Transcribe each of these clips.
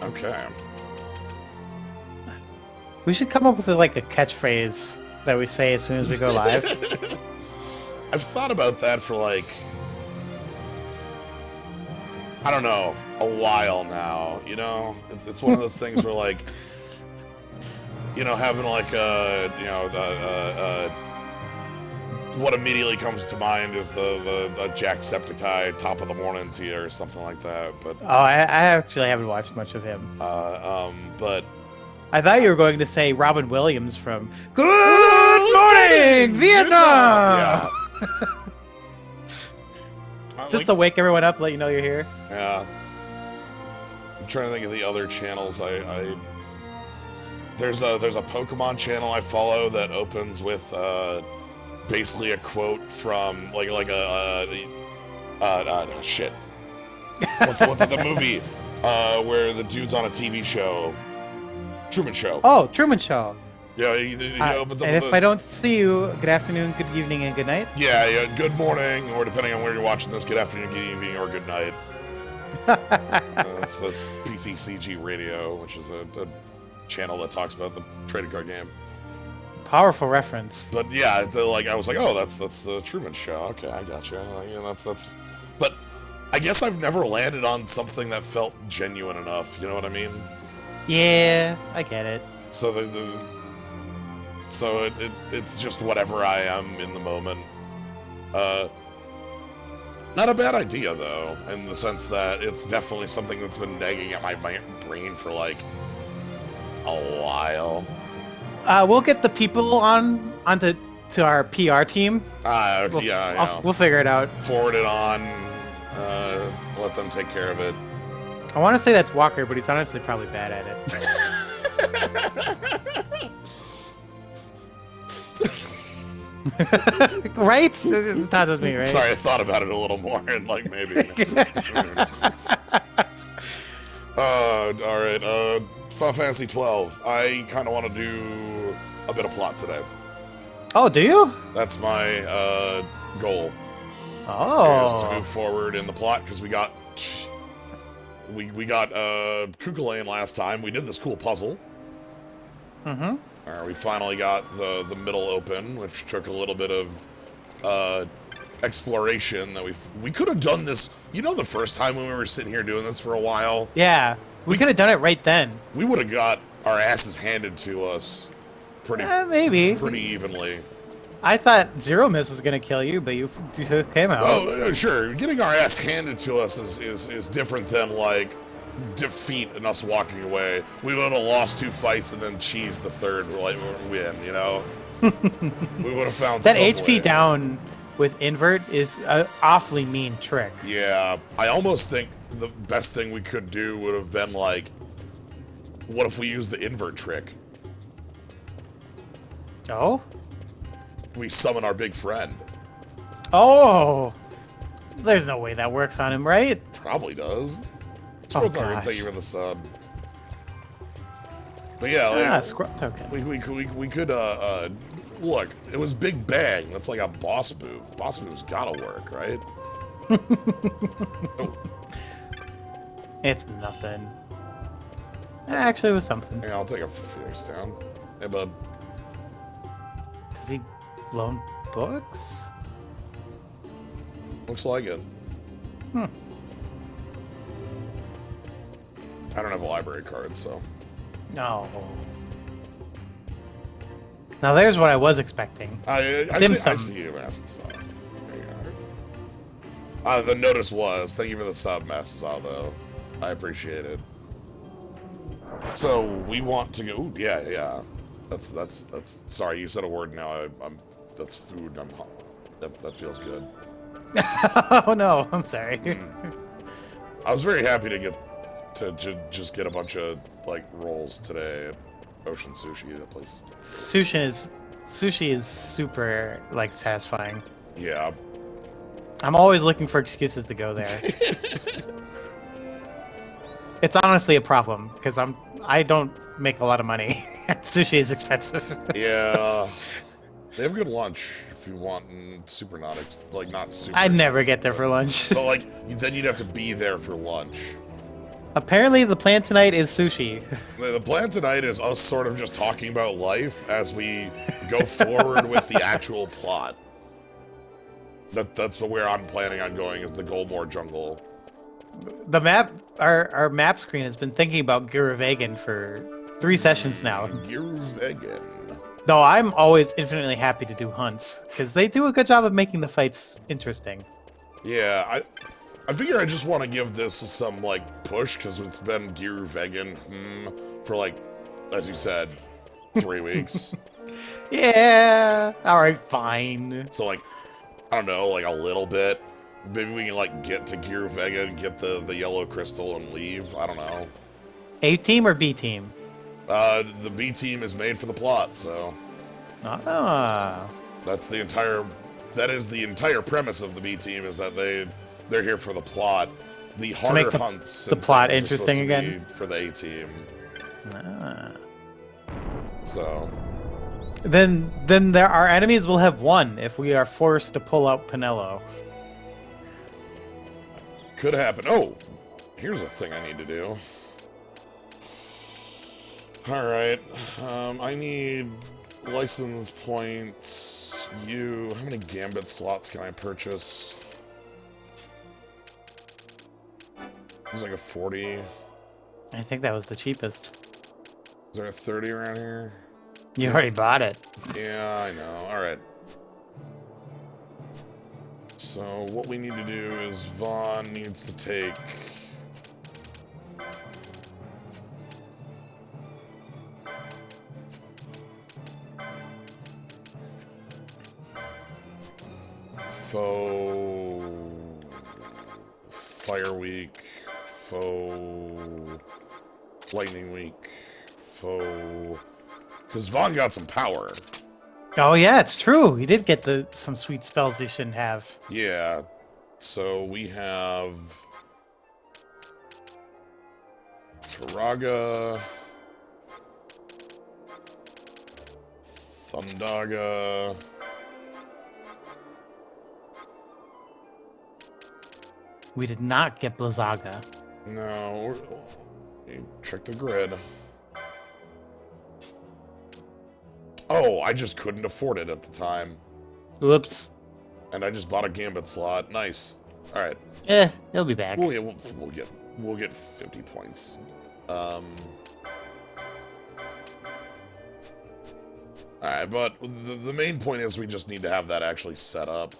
Okay. We should come up with like a catchphrase that we say as soon as we go live. I've thought about that for like, I don't know, a while now. You know, it's one of those things where like, you know, having like what immediately comes to mind is the Jacksepticeye top of the morning to you or something like that. But Oh, I actually haven't watched much of him. but I thought you were going to say Robin Williams from Good Morning Vietnam. Yeah. Just to wake everyone up, let you know you're here. Yeah. I'm trying to think of the other channels. There's a Pokemon channel I follow that opens with basically a quote from like shit. What's the movie where the dude's on a TV show? Truman Show. Oh, Truman Show. Yeah, he opens up and with if I don't see you, good afternoon, good evening, and good night. yeah, good morning, or depending on where you're watching this, good afternoon, good evening, or good night. That's PCCG Radio, which is a channel that talks about the trading card game. Powerful reference. But yeah, like I was like, oh, that's the Truman Show. Okay, I gotcha. Yeah, that's. But I guess I've never landed on something that felt genuine enough. You know what I mean? Yeah, I get it. So it's just whatever I am in the moment. Not a bad idea though, in the sense that it's definitely something that's been nagging at my brain for like a while. We'll get the people onto our PR team. We'll figure it out. Forward it on. Let them take care of it. I want to say that's Walker, but he's honestly probably bad at it. Right? It's not just me, right? Sorry, I thought about it a little more and like maybe. All right. Final Fantasy 12. I kind of want to do a bit of plot today. Oh, do you? That's my goal. Oh. Is to move forward in the plot because we got Kukulane last time. We did this cool puzzle. Mm-hmm. We finally got the middle open, which took a little bit of exploration. That we could have done this. You know, the first time when we were sitting here doing this for a while. Yeah, we could have done it right then. We would have got our asses handed to us pretty evenly. I thought Zero Miss was gonna kill you, but you came out. Oh, sure. Getting our ass handed to us is different than like defeat and us walking away. We would have lost 2 fights and then cheese the third win. You know, we would have found that some HP way. down with invert is an awfully mean trick. Yeah, I almost think the best thing we could do would have been like, what if we use the invert trick? Oh. We summon our big friend. Oh, there's no way that works on him, right? Probably does. Oh, Thank you for the sub. But yeah, like, scroll token. We could look. It was Big Bang. That's like a boss move. Boss moves gotta work, right? Oh. It's nothing. Actually, it was something. Yeah, I'll take a Phoenix down. Hey, bud. Does he loan books? Looks like it. Hmm. I don't have a library card, so. No. Now there's what I was expecting. I see you, Master. The notice was, thank you for the sub, Master, though. I appreciate it. So we want to go. Ooh, yeah. That's. Sorry, you said a word now. That's food. That feels good. Oh no, I'm sorry. I was very happy to get just get a bunch of like rolls today at Ocean Sushi. That place. Sushi is super like satisfying. Yeah. I'm always looking for excuses to go there. It's honestly a problem because I don't make a lot of money. Sushi is expensive. Yeah. They have good lunch if you want super not like not super. I'd never get there for lunch. But like then you'd have to be there for lunch. Apparently, the plan tonight is sushi. The plan tonight is us sort of just talking about life as we go forward with the actual plot. That's where I'm planning on going, is the Golmore jungle. The map, our map screen has been thinking about Giruvegan for 3 sessions now. Giruvegan. No, I'm always infinitely happy to do hunts, because they do a good job of making the fights interesting. Yeah, I figure I just want to give this some, like, push, because it's been Giruvegan for, like, as you said, 3 weeks. Yeah, alright, fine. So, like, I don't know, like, a little bit. Maybe we can, like, get to Giruvegan, get the yellow crystal, and leave. I don't know. A team or B team? The B team is made for the plot, so... Ah. That is the entire premise of the B team, is that they're here for the plot. The harder hunts... The plot interesting again? For the A team. Ah. So... Then our enemies will have won if we are forced to pull out Pinello. Could happen. Oh! Here's a thing I need to do. Alright, I need license points. How many gambit slots can I purchase? There's like a 40. I think that was the cheapest. Is there a 30 around here? You already bought it. Yeah, I know. Alright. So, what we need to do is Vaughn needs to take... Faux Fire Week, Faux Lightning Week, Faux... Because Vaughn got some power. Oh yeah, it's true. He did get some sweet spells he shouldn't have. Yeah. So we have... Faraga... Thundaga... We did not get Blizzaga. No, check the grid. Oh, I just couldn't afford it at the time. Whoops. And I just bought a gambit slot. Nice. All right. He'll be back. We'll get 50 points. All right, but the main point is we just need to have that actually set up.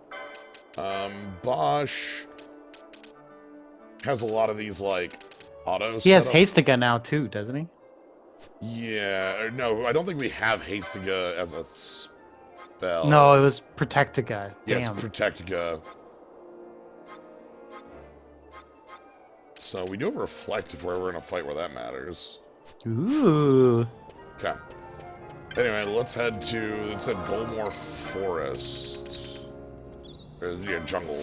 Bosch has a lot of these, like, autos. He has Hastiga now, too, doesn't he? Yeah. No, I don't think we have Hastiga as a spell. No, it was Protectiga. Yeah, Damn. it's Protectiga. So we do have Reflect if we're ever in a fight where that matters. Ooh. Okay. Anyway, let's head Golmore Forest. Yeah, jungle.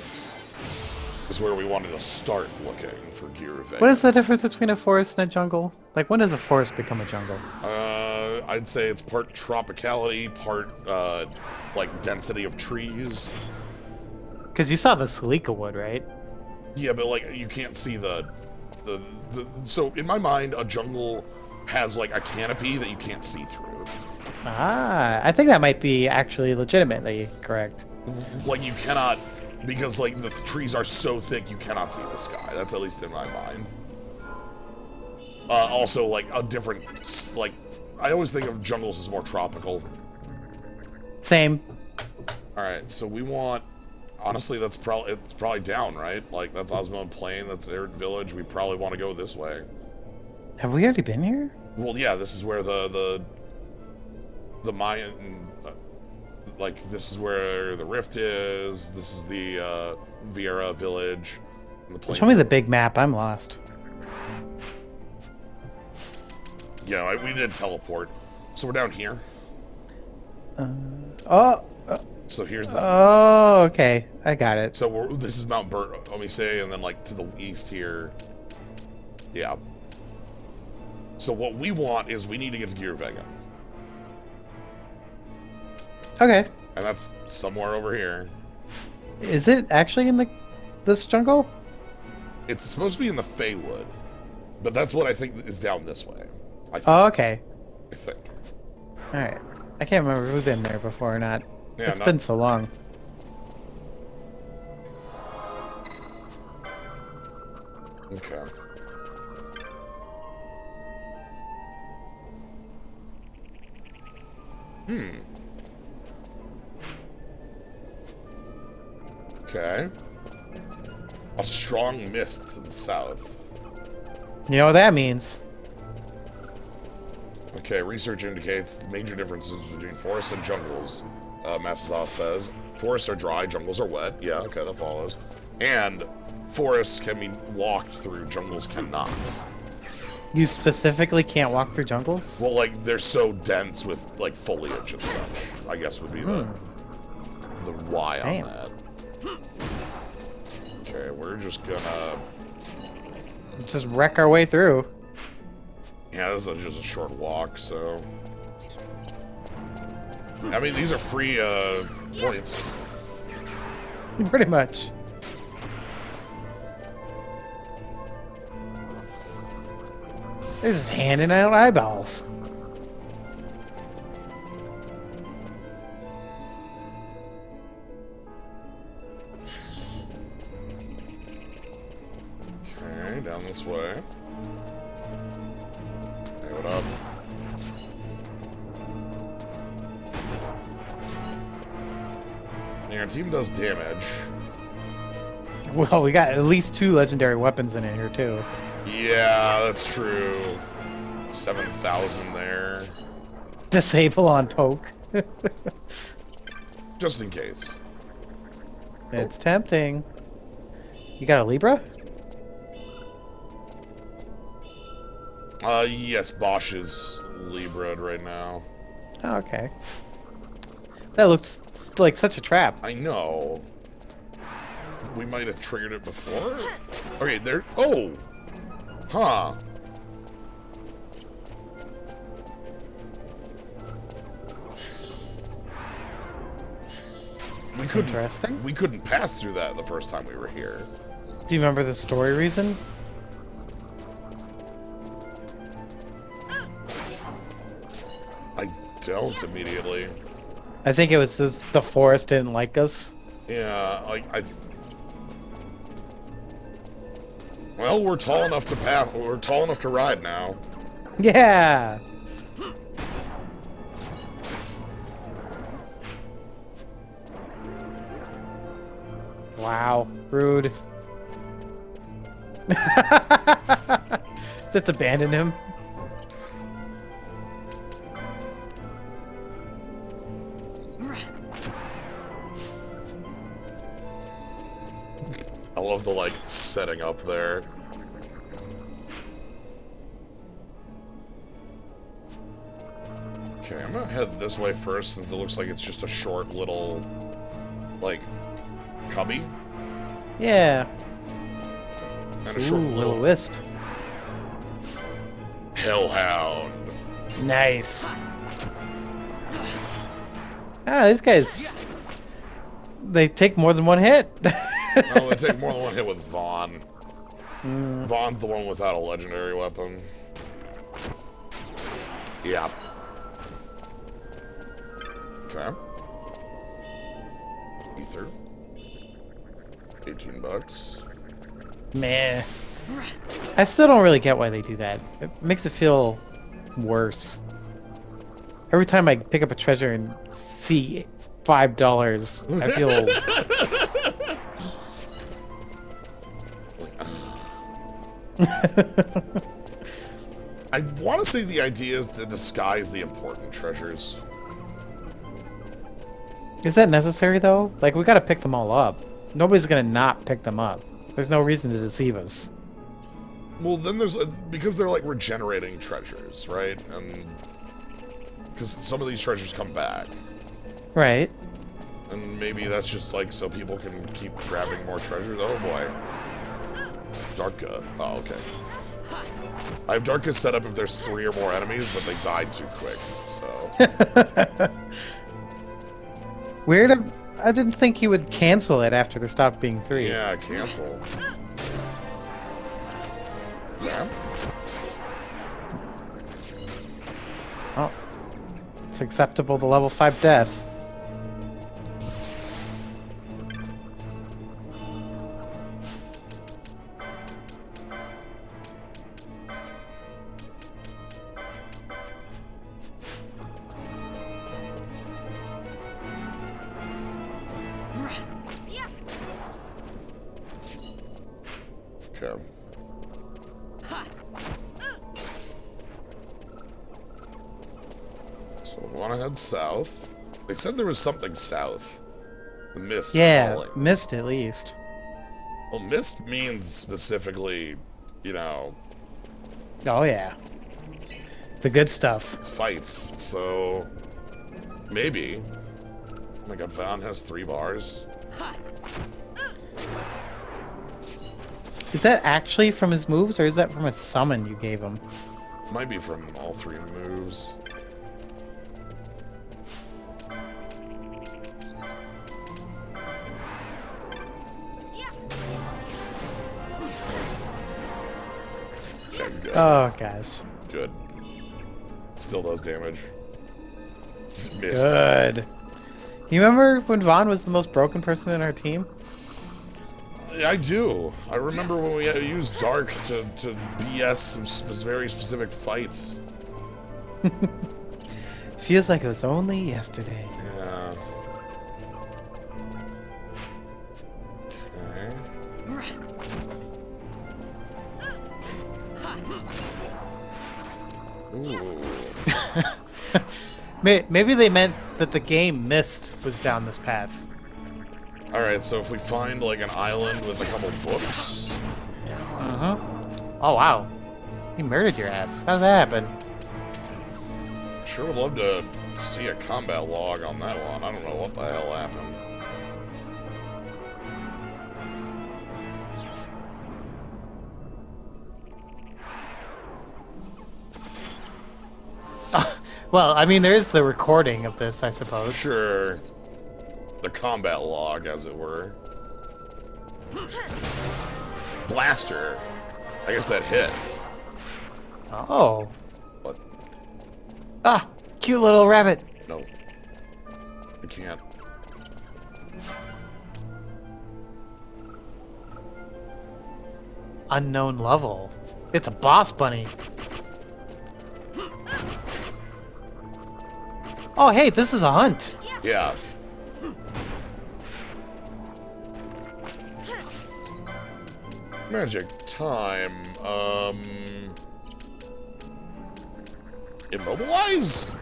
Is where we wanted to start looking for Giruvegan. What is the difference between a forest and a jungle? Like, when does a forest become a jungle? I'd say it's part tropicality, part, like, density of trees. Because you saw the Salika wood, right? Yeah, but, like, you can't see so, in my mind, a jungle has, like, a canopy that you can't see through. Ah, I think that might be actually legitimately correct. Like, you cannot... Because, like, the trees are so thick, you cannot see the sky. That's at least in my mind. Also, like, a different... Like, I always think of jungles as more tropical. Same. Alright, so we want... Honestly, it's probably down, right? Like, that's Osmond Plain, that's Arid Village. We probably want to go this way. Have we already been here? Well, yeah, this is where the Mayan... like, this is where the Rift is. This is the Vieira village. Show me the big map. I'm lost. Yeah, we did teleport. So we're down here. So here's the... Oh, okay. I got it. So this is Mount Omise, and then, like, to the east here. Yeah. So what we want is we need to get to Giruvegan. Okay. And that's somewhere over here. Is it actually in this jungle? It's supposed to be in the Feywood. But that's what I think is down this way. Oh, okay. I think. Alright. I can't remember if we've been there before or not. Yeah, It's been so long. Okay. Okay. A strong mist to the south. You know what that means? Okay, research indicates the major differences between forests and jungles. Massazawa says, forests are dry, jungles are wet. Yeah, okay, that follows. And forests can be walked through, jungles cannot. You specifically can't walk through jungles? Well, like, they're so dense with, like, foliage and such, I guess would be the why on that. Okay, we're just gonna... just wreck our way through. Yeah, this is just a short walk, so... I mean, these are free, points. Pretty much. They're just handing out eyeballs. Okay, down this way. Hey, what up? Your team does damage. Well, we got at least 2 legendary weapons in it here, too. Yeah, that's true. 7,000 there. Disable on poke. Just in case. It's tempting. You got a Libra? Yes, Bosch is Libra'd right now. Oh, okay. That looks like such a trap. I know. We might have triggered it before? Okay, there... Oh! Huh. Interesting. We couldn't pass through that the first time we were here. Do you remember the story reason? I don't immediately. I think it was just the forest didn't like us. Yeah, well, we're tall enough to pass. We're tall enough to ride now. Yeah. Wow, rude. Just abandon him. I love the, like, setting up there. Okay, I'm gonna head this way first since it looks like it's just a short little, like, cubby. Yeah. And a short little wisp. Hellhound. Nice. Ah, these guys... They take more than one hit. No, they take more than one hit with Vaughn. Vaughn's the one without a legendary weapon. Yeah. Okay. Ether. 18 bucks. Meh. I still don't really get why they do that. It makes it feel worse. Every time I pick up a treasure and see $5, I feel... I want to say the idea is to disguise the important treasures. Is that necessary, though? Like, we gotta pick them all up. Nobody's gonna not pick them up. There's no reason to deceive us. Well, then there's... because they're, like, regenerating treasures, right? And... because some of these treasures come back. Right. And maybe that's just, like, so people can keep grabbing more treasures. Oh, boy. Darka. Oh, okay. I have Darka set up if there's 3 or more enemies, but they died too quick, so... Weird. I didn't think he would cancel it after there stopped being 3. Yeah, cancel. Yeah. Oh, it's acceptable to level 5 death. Okay. So we want to head south. They said there was something south. The mist Yeah, falling. mist at least. Well, mist means specifically, you know, Oh yeah. The good stuff. fights. So maybe. Oh my god, Vaughn has 3 bars. Is that actually from his moves, or is that from a summon you gave him? Might be from all 3 moves. Okay, good. Oh gosh. Good. Still does damage. Missed. Good. You remember when Vaughn was the most broken person in our team? I do. I remember when we used Dark to BS some very specific fights. Feels like it was only yesterday. Yeah. Okay. Ooh. Maybe they meant that the game Mist was down this path. Alright, so if we find like an island with a couple books. Uh-huh. Oh wow. He murdered your ass. How did that happen? Sure would love to see a combat log on that one. I don't know what the hell happened. Well, I mean, there is the recording of this, I suppose. Sure. The combat log, as it were. Blaster. I guess that hit. Oh. What? Ah, cute little rabbit. No. I can't. Unknown level. It's a boss bunny. Oh, hey, this is a hunt. Yeah. Magic time. Immobilize?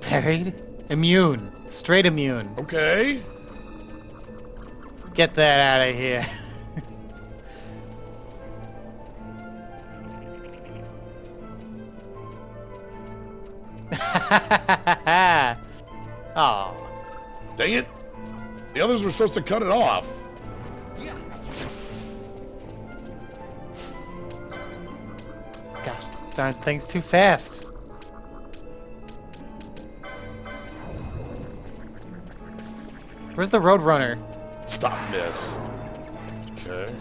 Parried? Immune. Straight immune. Okay. Get that out of here. Oh. Dang it. The others were supposed to cut it off. Gosh, darn thing's too fast. Where's the Roadrunner? Stop, miss. Okay.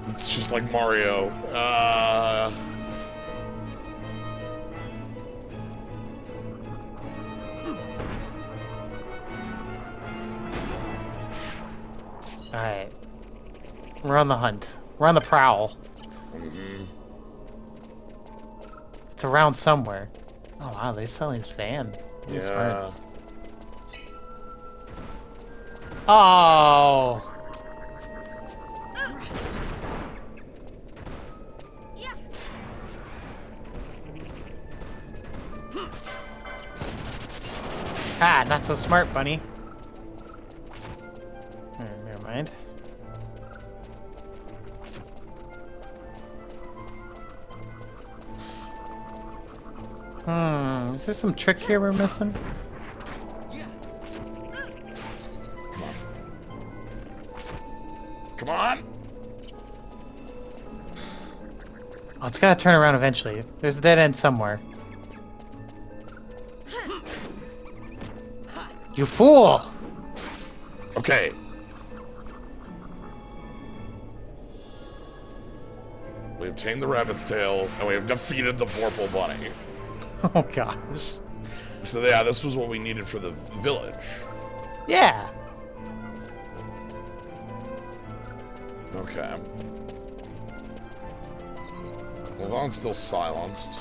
It's just like Mario. Alright. We're on the hunt. We're on the prowl. Mm-hmm. It's around somewhere. Oh wow, they sell his fan. Really Yeah. smart. Oh! Ah, not so smart, bunny. Never mind. Is there some trick here we're missing? Come on. Come on! Oh, it's gotta turn around eventually. There's a dead end somewhere. You fool! Okay. We obtained the rabbit's tail, and we have defeated the Vorpal bunny. Oh gosh. So yeah, this was what we needed for the village. Yeah. Okay. Well, Vaughn's still silenced.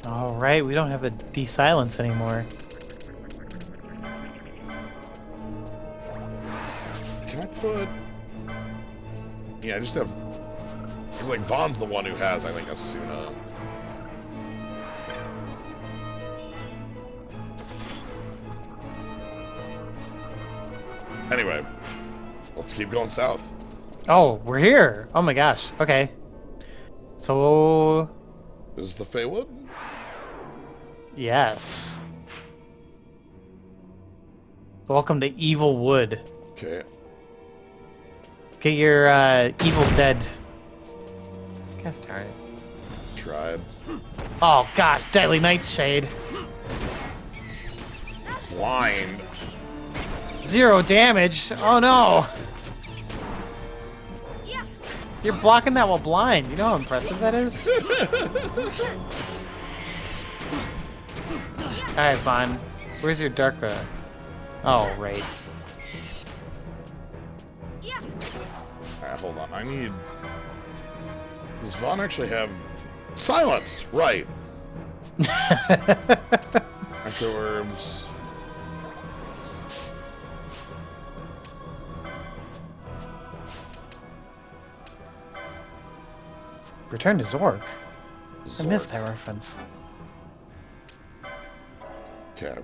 All right, we don't have a de-silence anymore. Can I put... Yeah, I just have... Because, like, Vaughn's the one who has, I think, Asuna. Anyway, let's keep going south. Oh, we're here. Oh my gosh. Okay. So, This is the Feywood? yes. Welcome to Evil Wood. Okay. Get your Evil Dead. Gosh darn it. Tried. Oh gosh, Deadly Nightshade. Blind. 0 damage. Oh no. You're blocking that while blind. You know how impressive that is? Alright, Vaughn. Where's your Darkra? Oh, right. Alright, hold on. I need... Does Vaughn actually have... Silenced! Right. Echo herbs. Return to Zork. I missed Zork. that reference. Okay.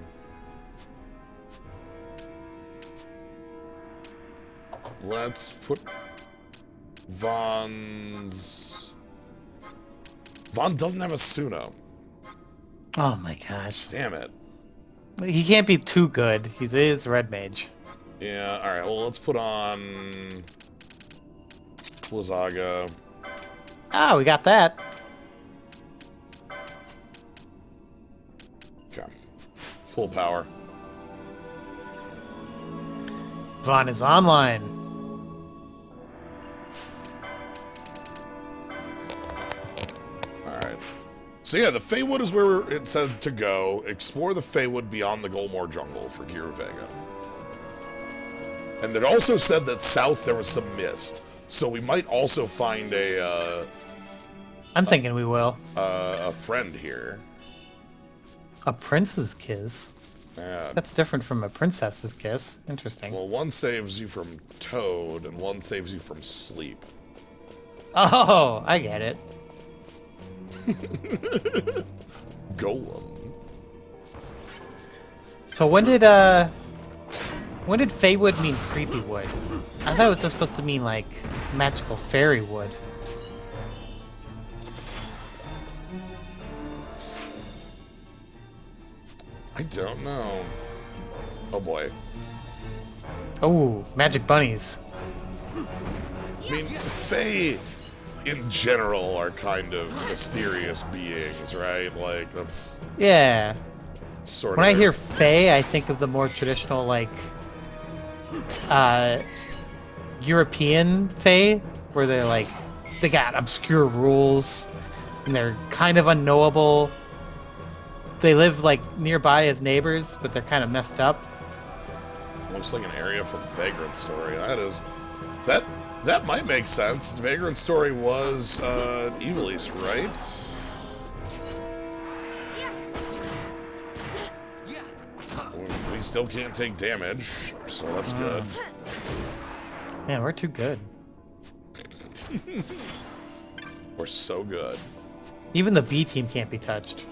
Let's put Vaughn's... Vaughn doesn't have a Suno. Oh my gosh. Damn it. He can't be too good. He is Red Mage. Yeah, alright, well, let's put on... Blizzaga. Ah, we got that. Okay. Full power. Vaughn is online. Alright. So yeah, the Feywood is where it said to go. Explore the Feywood beyond the Golmore jungle for Giruvegan. And it also said that south there was some mist. So we might also find I'm thinking we will. a friend here. A prince's kiss? Yeah. That's different from a princess's kiss. Interesting. Well, one saves you from Toad, and one saves you from sleep. Oh, I get it. Golem. So when did Feywood mean creepy wood? I thought it was just supposed to mean like magical fairy wood. I don't know. Oh boy. Oh, magic bunnies. I mean, Fae in general are kind of mysterious beings, right? Like, that's Yeah. sort When of... I hear Fae, I think of the more traditional like European Fae, where they're like they got obscure rules and they're kind of unknowable. They live like nearby as neighbors, but they're kind of messed up. Looks like an area from Vagrant Story. That is... That might make sense. Vagrant Story was, Evilise, right? We still can't take damage, so that's good. Man, we're too good. We're so good. Even the B team can't be touched.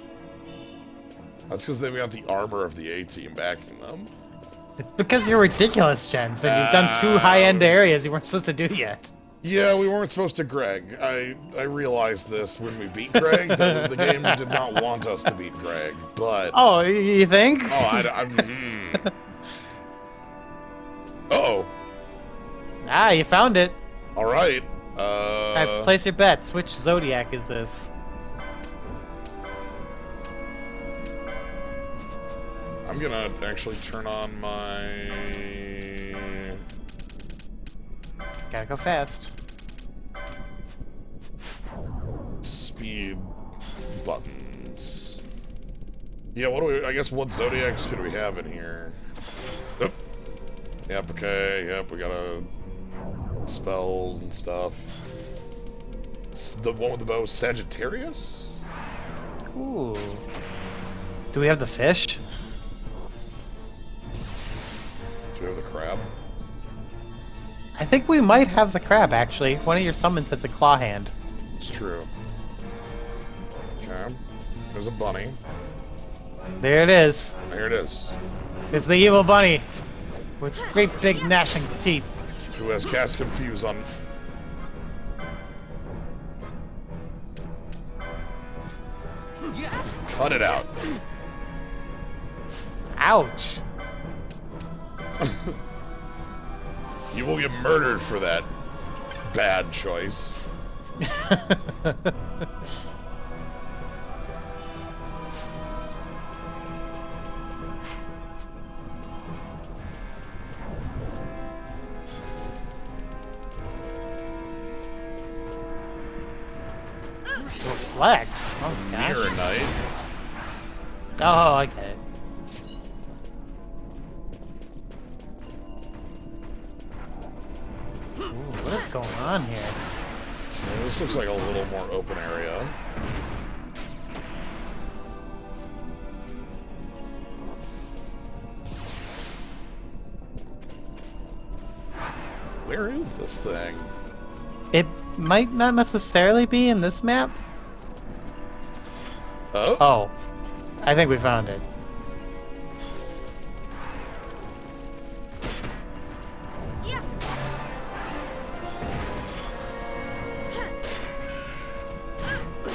That's because they've got the armor of the A team backing them. Because you're ridiculous, Jens, and you've done 2 high-end areas you weren't supposed to do yet. Yeah, we weren't supposed to Greg. I realized this when we beat Greg. The game did not want us to beat Greg, but... Oh, you think? Oh, Uh-oh. Ah, you found it. All right. Alright, place your bets. Which Zodiac is this? I'm I'm gonna actually turn on my... Gotta go fast. speed buttons. Yeah, what do we... I guess what Zodiacs could we have in here? Yep. Yep, okay, yep, we got spells and stuff. The one with the bow, Sagittarius? Ooh. Do we have the fish? Do we have the crab? I think we might have the crab, actually. One of your summons has a claw hand. It's true. Okay. There's a bunny. There it is. There it is. It's the evil bunny. With great big gnashing teeth. Who has cast Confuse on... Cut it out. Ouch. You will get murdered for that bad choice. Reflect. Oh, gosh. Mirror Knight. Oh, I get it. Ooh, what is going on here? Yeah, this looks like a little more open area. Where is this thing? It might not necessarily be in this map. Oh? Oh, I think we found it.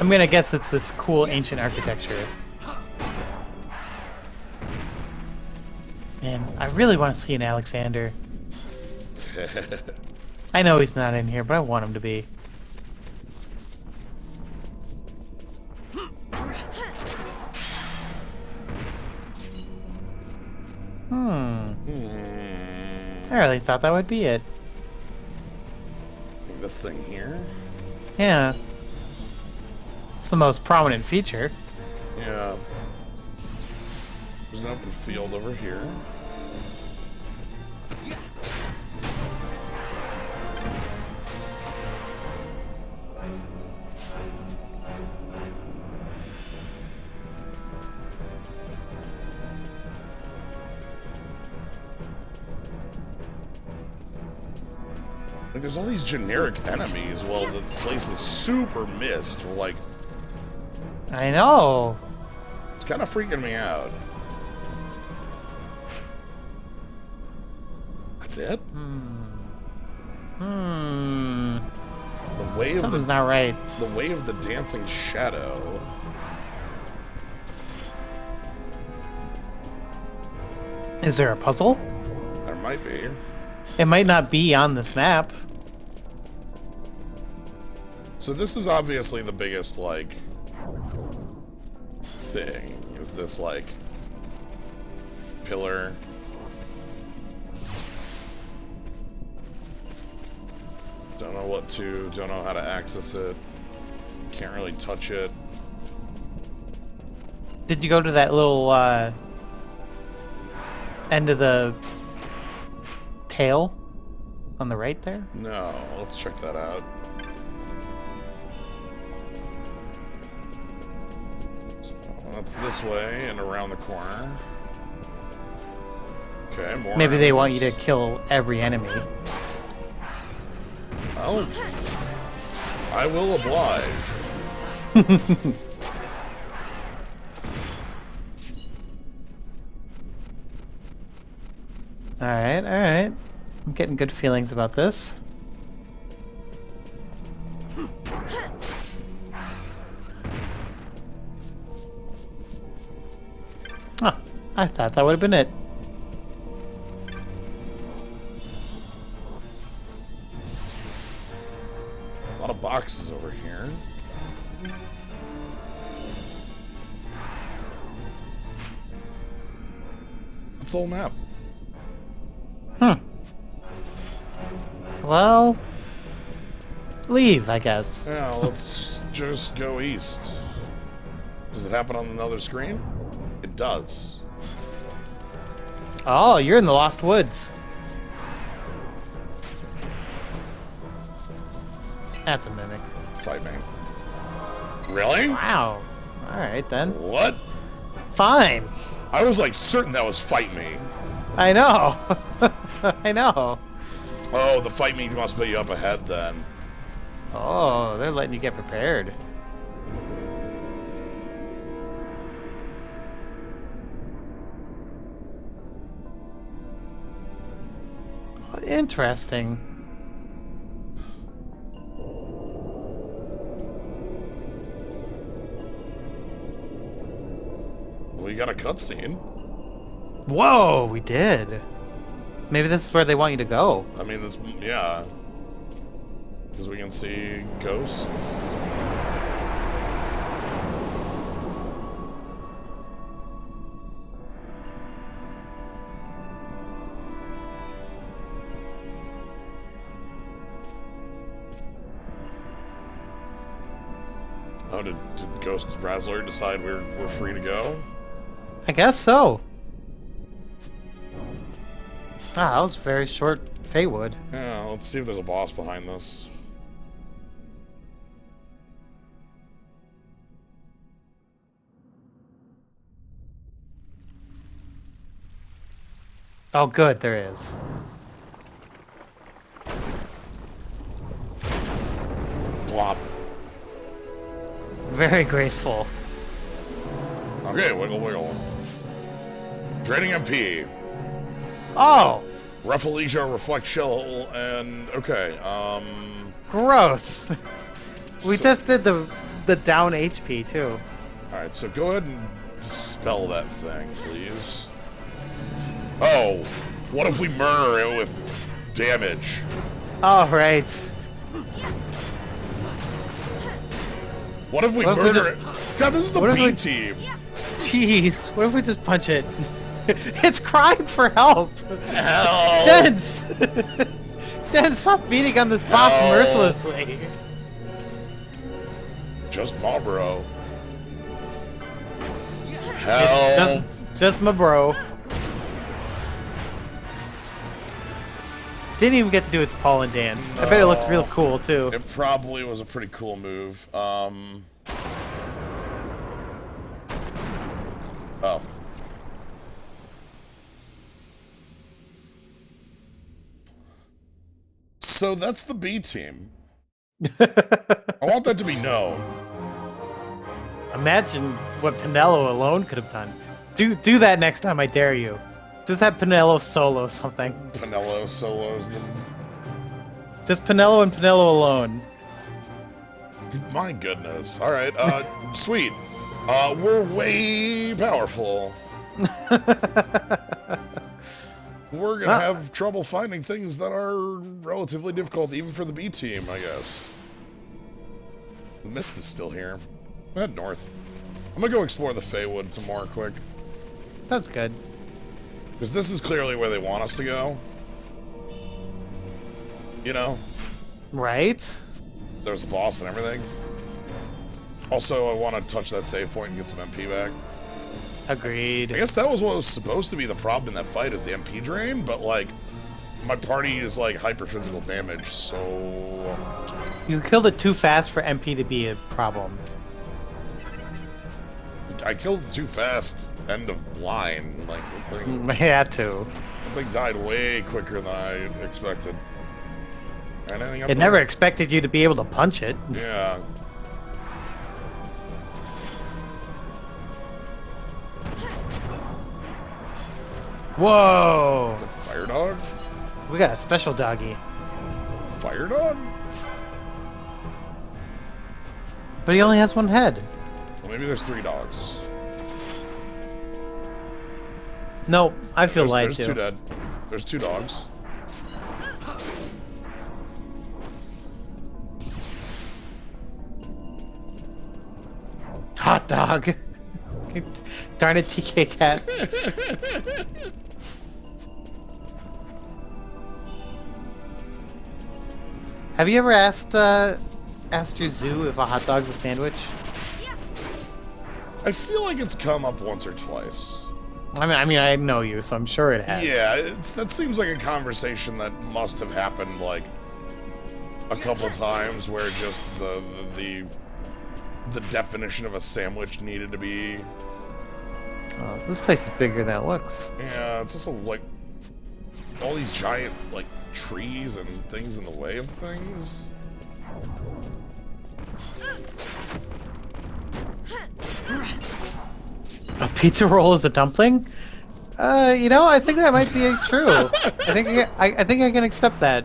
I'm gonna guess it's this cool ancient architecture. Man, I really want to see an Alexander. I know he's not in here, but I want him to be. I really thought that would be it. This thing here? Yeah. It's the most prominent feature. Yeah. There's an open field over here. Like, there's all these generic enemies while this place is super mist. Like, I know. it's kind of freaking me out. That's it? The way of Something's not right. the way of the dancing shadow. Is there a puzzle? There might be. It might not be on this map. So this is obviously the biggest, like, thing. Is this, like, pillar? Don't know how to access it. Can't really touch it. Did you go to that little end of the tail on the right there? No, let's check that out. So that's this way and around the corner. Okay, more. Maybe they want you to enemies. kill every enemy. Oh, I will oblige. Alright, alright. I'm getting good feelings about this. Huh, I thought that would have been it. A lot of boxes over here. That's the whole map. Well, leave, I guess. Yeah, let's just go east. Does it happen on another screen? It does. Oh, you're in the Lost Woods. That's a mimic. Fight me. Really? Wow. Alright then. What? Fine. I was like certain that was fight me. I know. I know. Oh, the fight me must be up ahead then. Oh, they're letting you get prepared. Interesting. We got a cutscene. Whoa, we did. Maybe this is where they want you to go. I mean, that's, yeah. Because we can see ghosts. Oh, did Ghost Razzler decide we're free to go? I guess so. Ah, that was very short Feywood. Yeah, let's see if there's a boss behind this. Oh, good, there is. Plop. Very graceful. Okay, wiggle wiggle. Draining MP. Oh, Rufflesia, Reflect Chill, and okay, gross. We So- just did the down HP too. alright, so go ahead and dispel that thing, please. Oh, what if we murder it with damage? All right. What if we What if we murder just- it? God, this is the what if B we- team. Jeez, what if we just punch it? It's crying for help. Hell. Jens! Jens, stop beating on this boss Help. mercilessly. Just Marlboro. Hell. Just my bro. Didn't even get to do its pollen dance. I bet it looked real cool too. It probably was a pretty cool move. Oh. So that's the B team. I want that to be known. Imagine what Pinello alone could have done. Do that next time, I dare you. Just have Pinello solo something. Pinello solos. Just Pinello and Pinello alone. My goodness. All right. Sweet. We're way powerful. We're gonna have trouble finding things that are relatively difficult, even for the B team, I guess. The mist is still here. Head north. I'm gonna go explore the Feywood some more quick. That's good. Because this is clearly where they want us to go. You know? Right? There's a boss and everything. Also, I want to touch that save point and get some MP back. Agreed. I guess that was what was supposed to be the problem in that fight, is the MP drain, but, like, my party is, like, hyper-physical damage, so... You killed it too fast for MP to be a problem. I killed it too fast, end of line. Like, I had to. that thing died way quicker than I expected. Anything up It never north? expected you to be able to punch it. Yeah. Whoa! The fire dog? We got a special doggy. Fire dog? But he only has one head. Well, maybe there's 3 dogs. Nope, I feel lied There's 2 to. dead. There's 2 dogs. Hot dog. Darn it, TK Cat. Have you ever asked your zoo if a hot dog's a sandwich? I feel like it's come up once or twice. I mean, I know you, so I'm sure it has. Yeah, that seems like a conversation that must have happened like a couple times, where just the definition of a sandwich needed to be. This place is bigger than it looks. Yeah, it's also like all these giant like trees and things in the way of things. A pizza roll is a dumpling? You know, I think that might be true. I think I can accept that.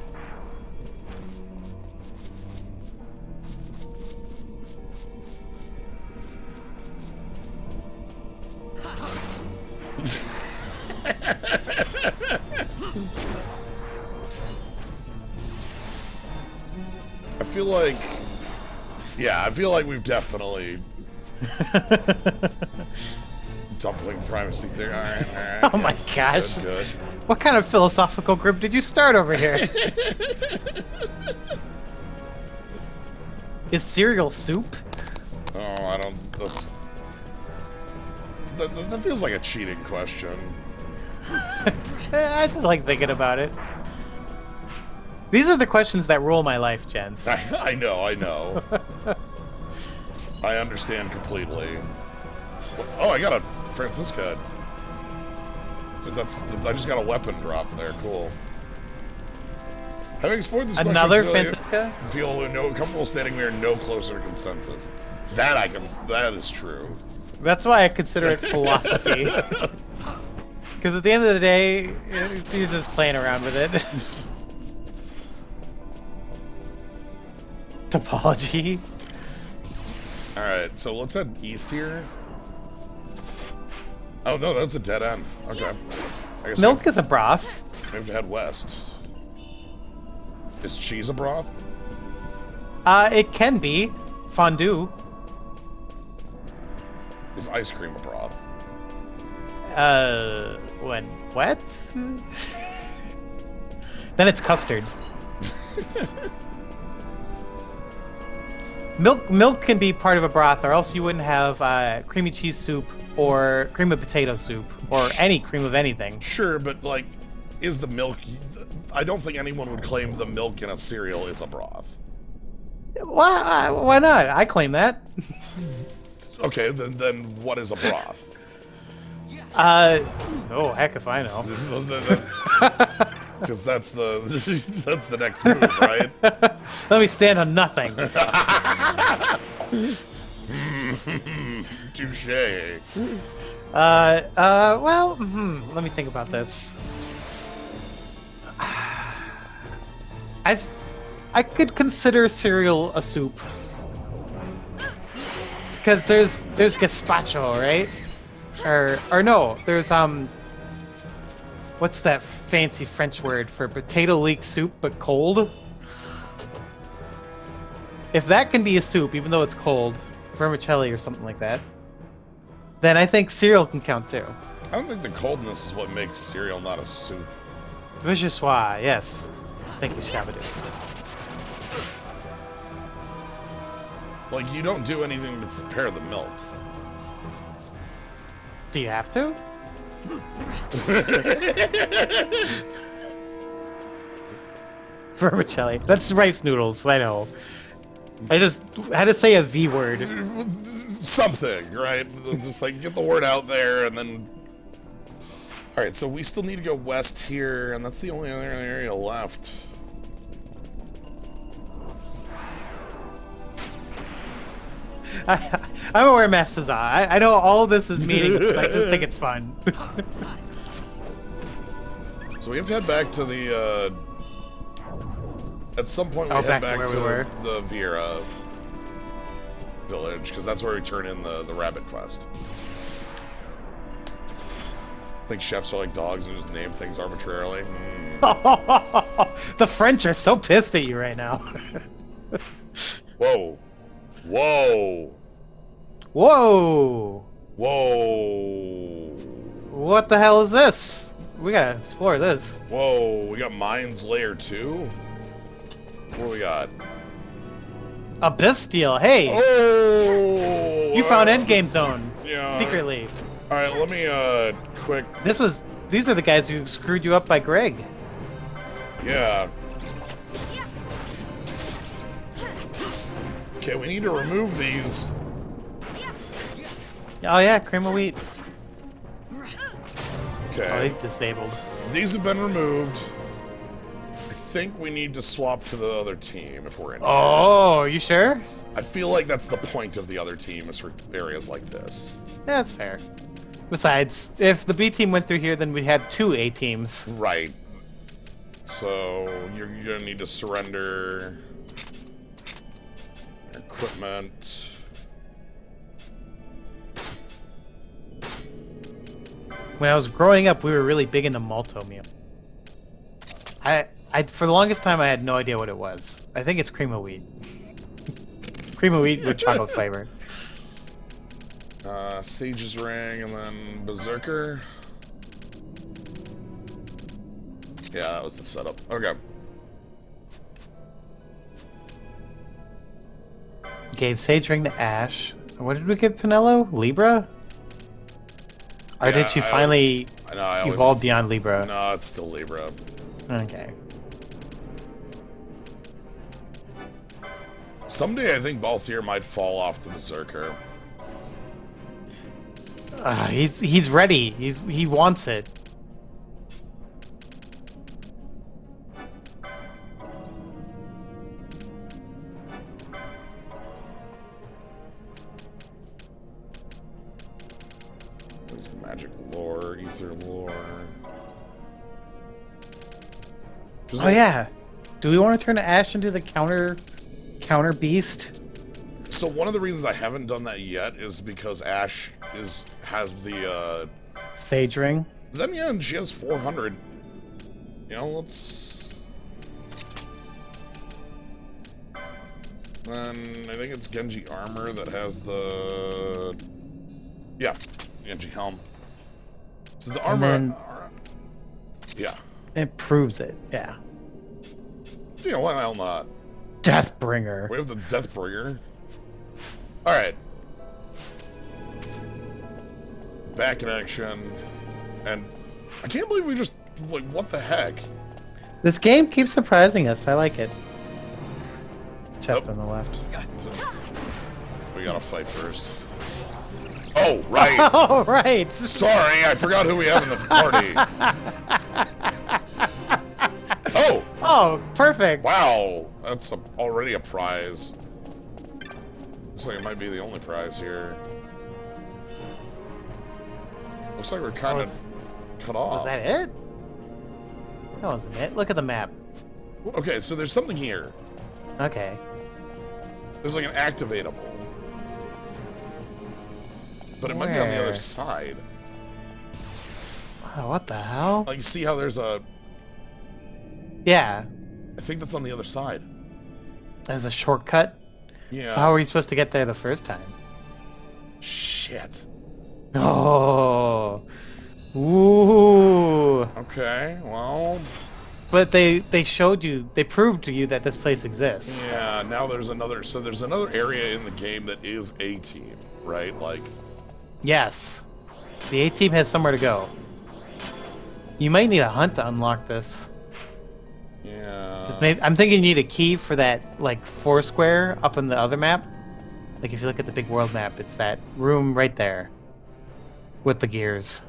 I feel like we've definitely dumpling primacy theory. All right. Oh my gosh. Good. What kind of philosophical group did you start over here? Is cereal soup? Oh, I don't. That feels like a cheating question. I just like thinking about it. These are the questions that rule my life, gents. I know. I understand completely. Oh, I got a Francisca. I just got a weapon drop there. Cool. Having explored this Another question, Francisca? I feel comfortable stating we are no closer to consensus. That is true. That's why I consider it philosophy. Because at the end of the day, you're just playing around with it. Topology. Alright, so let's head east here. Oh no, that's a dead end. Okay. I guess Milk is a broth. we have to head west. Is cheese a broth? It can be. Fondue. Is ice cream a broth? When wet? Then it's custard. Milk can be part of a broth, or else you wouldn't have creamy cheese soup or cream of potato soup or any cream of anything. Sure, but like, is the milk... I don't think anyone would claim the milk in a cereal is a broth. Why not? I claim that. Okay, then what is a broth? Oh, heck if I know. Because that's the next move, right? Let me stand on nothing. Touche. Well, let me think about this. I could consider cereal a soup. Because there's gazpacho, right? Or no, there's what's that fancy French word for potato leek soup but cold? If that can be a soup, even though it's cold, vermicelli or something like that, then I think cereal can count too. I don't think the coldness is what makes cereal not a soup. Vichyssoise, yes. Thank you, Shabadoo. Like, you don't do anything to prepare the milk. Do you have to? Vermicelli. That's rice noodles, I know. I just had to say a V word. Something, right? Just like get the word out there and then... Alright, so we still need to go west here, and that's the only other area left. I'm aware Masters are. I know all of this is meaningless. I just think it's fun. So we have to head back to the, at some point we head back back to where to we were. the Vera village, because that's where we turn in the rabbit quest. I think chefs are like dogs and just name things arbitrarily. The French are so pissed at you right now. Whoa. Whoa. Whoa. Whoa. What the hell is this? We gotta explore this. Whoa, we got Mines Layer 2? What we got? Abyss Steel. Hey, Oh! you found Endgame Zone. Yeah. Secretly. All right, let me quick. These are the guys who screwed you up by Greg. Yeah. Okay, we need to remove these. Oh yeah, cream of wheat. Okay. Oh, he's disabled. These have been removed. I think we need to swap to the other team if we're in here. Oh, you sure? I feel like that's the point of the other team is for areas like this. Yeah, that's fair. Besides, if the B team went through here, then we'd have 2 A teams. Right. So you're gonna need to surrender equipment. When I was growing up, we were really big into malto meal. I for the longest time, I had no idea what it was. I think it's cream of wheat. Cream of wheat with chocolate flavor. Sage's Ring and then Berserker. Yeah, that was the setup. Okay. Gave Sage Ring to Ash. What did we give Pinello? Libra? Or Yeah, did she finally I always evolve beyond Libra? No, it's still Libra. Okay. Someday I think Balthier might fall off the Berserker. He's ready. He wants it. There's magic lore, ether lore. Oh yeah. Do we want to turn Ash into the counter beast? So one of the reasons I haven't done that yet is because Ash has the Sage Ring. Then yeah, and she has 400. You know, let's. Then I think it's Genji armor that has the. Yeah, Genji helm. So the armor. And then yeah. it proves it. Yeah. Yeah, why the hell not? Deathbringer. We have the Deathbringer. Alright. Back in action. And I can't believe we just, like, what the heck? This game keeps surprising us. I like it. Chest on the left. We gotta fight first. Oh, right. Oh, right. Sorry, I forgot who we have in the party. Oh! Oh, perfect. Wow, that's already a prize. Looks like it might be the only prize here. Looks like we're kind of cut off. Was that it? That wasn't it. Look at the map. Okay, so there's something here. Okay. There's like an activatable. But it might be on the other Where? side. Oh, what the hell? Like, see how there's a... Yeah. I think that's on the other side. There's a shortcut. Yeah. So how were you supposed to get there the first time? Shit. Oh. Ooh. Okay, well... But they showed you, they proved to you that this place exists. Yeah, now there's another... So there's another area in the game that is a team, right? Like... Yes. The A team has somewhere to go. You might need a hunt to unlock this. Yeah... 'Cause maybe, I'm thinking you need a key for that, like, Foursquare up in the other map. Like, if you look at the big world map, it's that room right there. With the gears.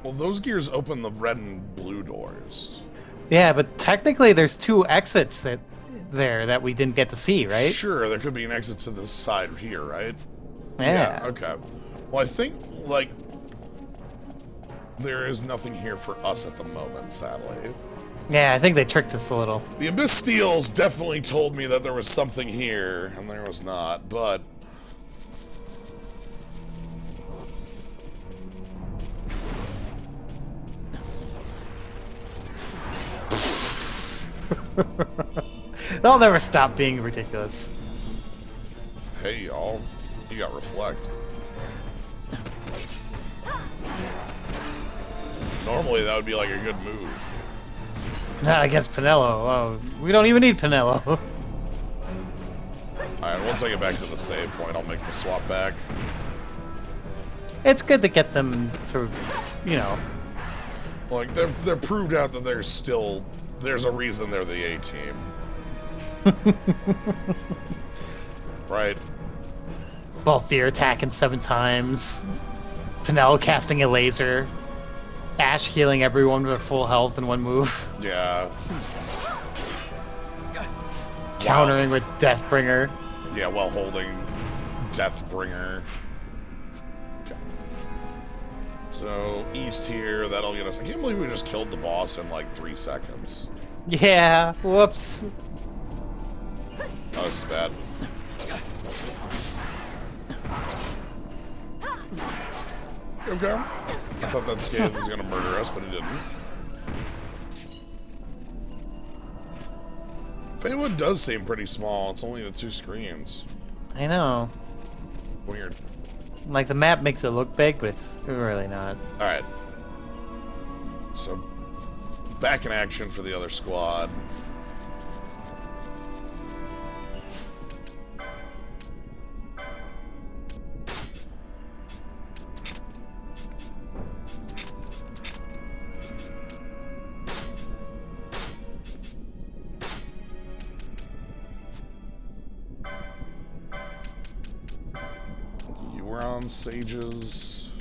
Well, those gears open the red and blue doors. Yeah, but technically there's 2 exits there that we didn't get to see, right? Sure, there could be an exit to this side here, right? Yeah. Okay. Well, I think, like... There is nothing here for us at the moment, sadly. Yeah, I think they tricked us a little. The Abyss Steels definitely told me that there was something here, and there was not, but... They'll never stop being ridiculous. Hey, y'all. You got Reflect. Normally, that would be like a good move. Not against Pinello. Oh, we don't even need Pinello. Alright, once I get back to the save point, I'll make the swap back. It's good to get them to, you know. Like, they're proved out that there's a reason they're the A-team. Right? Balthier attacking 7 times. Pinel casting a laser. Ash healing everyone with their full health in one move. Yeah. Countering with Deathbringer. Yeah, while holding Deathbringer. Okay. So, east here, that'll get us... I can't believe we just killed the boss in like 3 seconds. Yeah, whoops. Oh, this is bad. Okay. I thought that Scathe was gonna murder us, but it didn't. Feywood does seem pretty small. It's only the 2 screens. I know. Weird. Like, the map makes it look big, but it's really not. Alright. So, back in action for the other squad. Sages.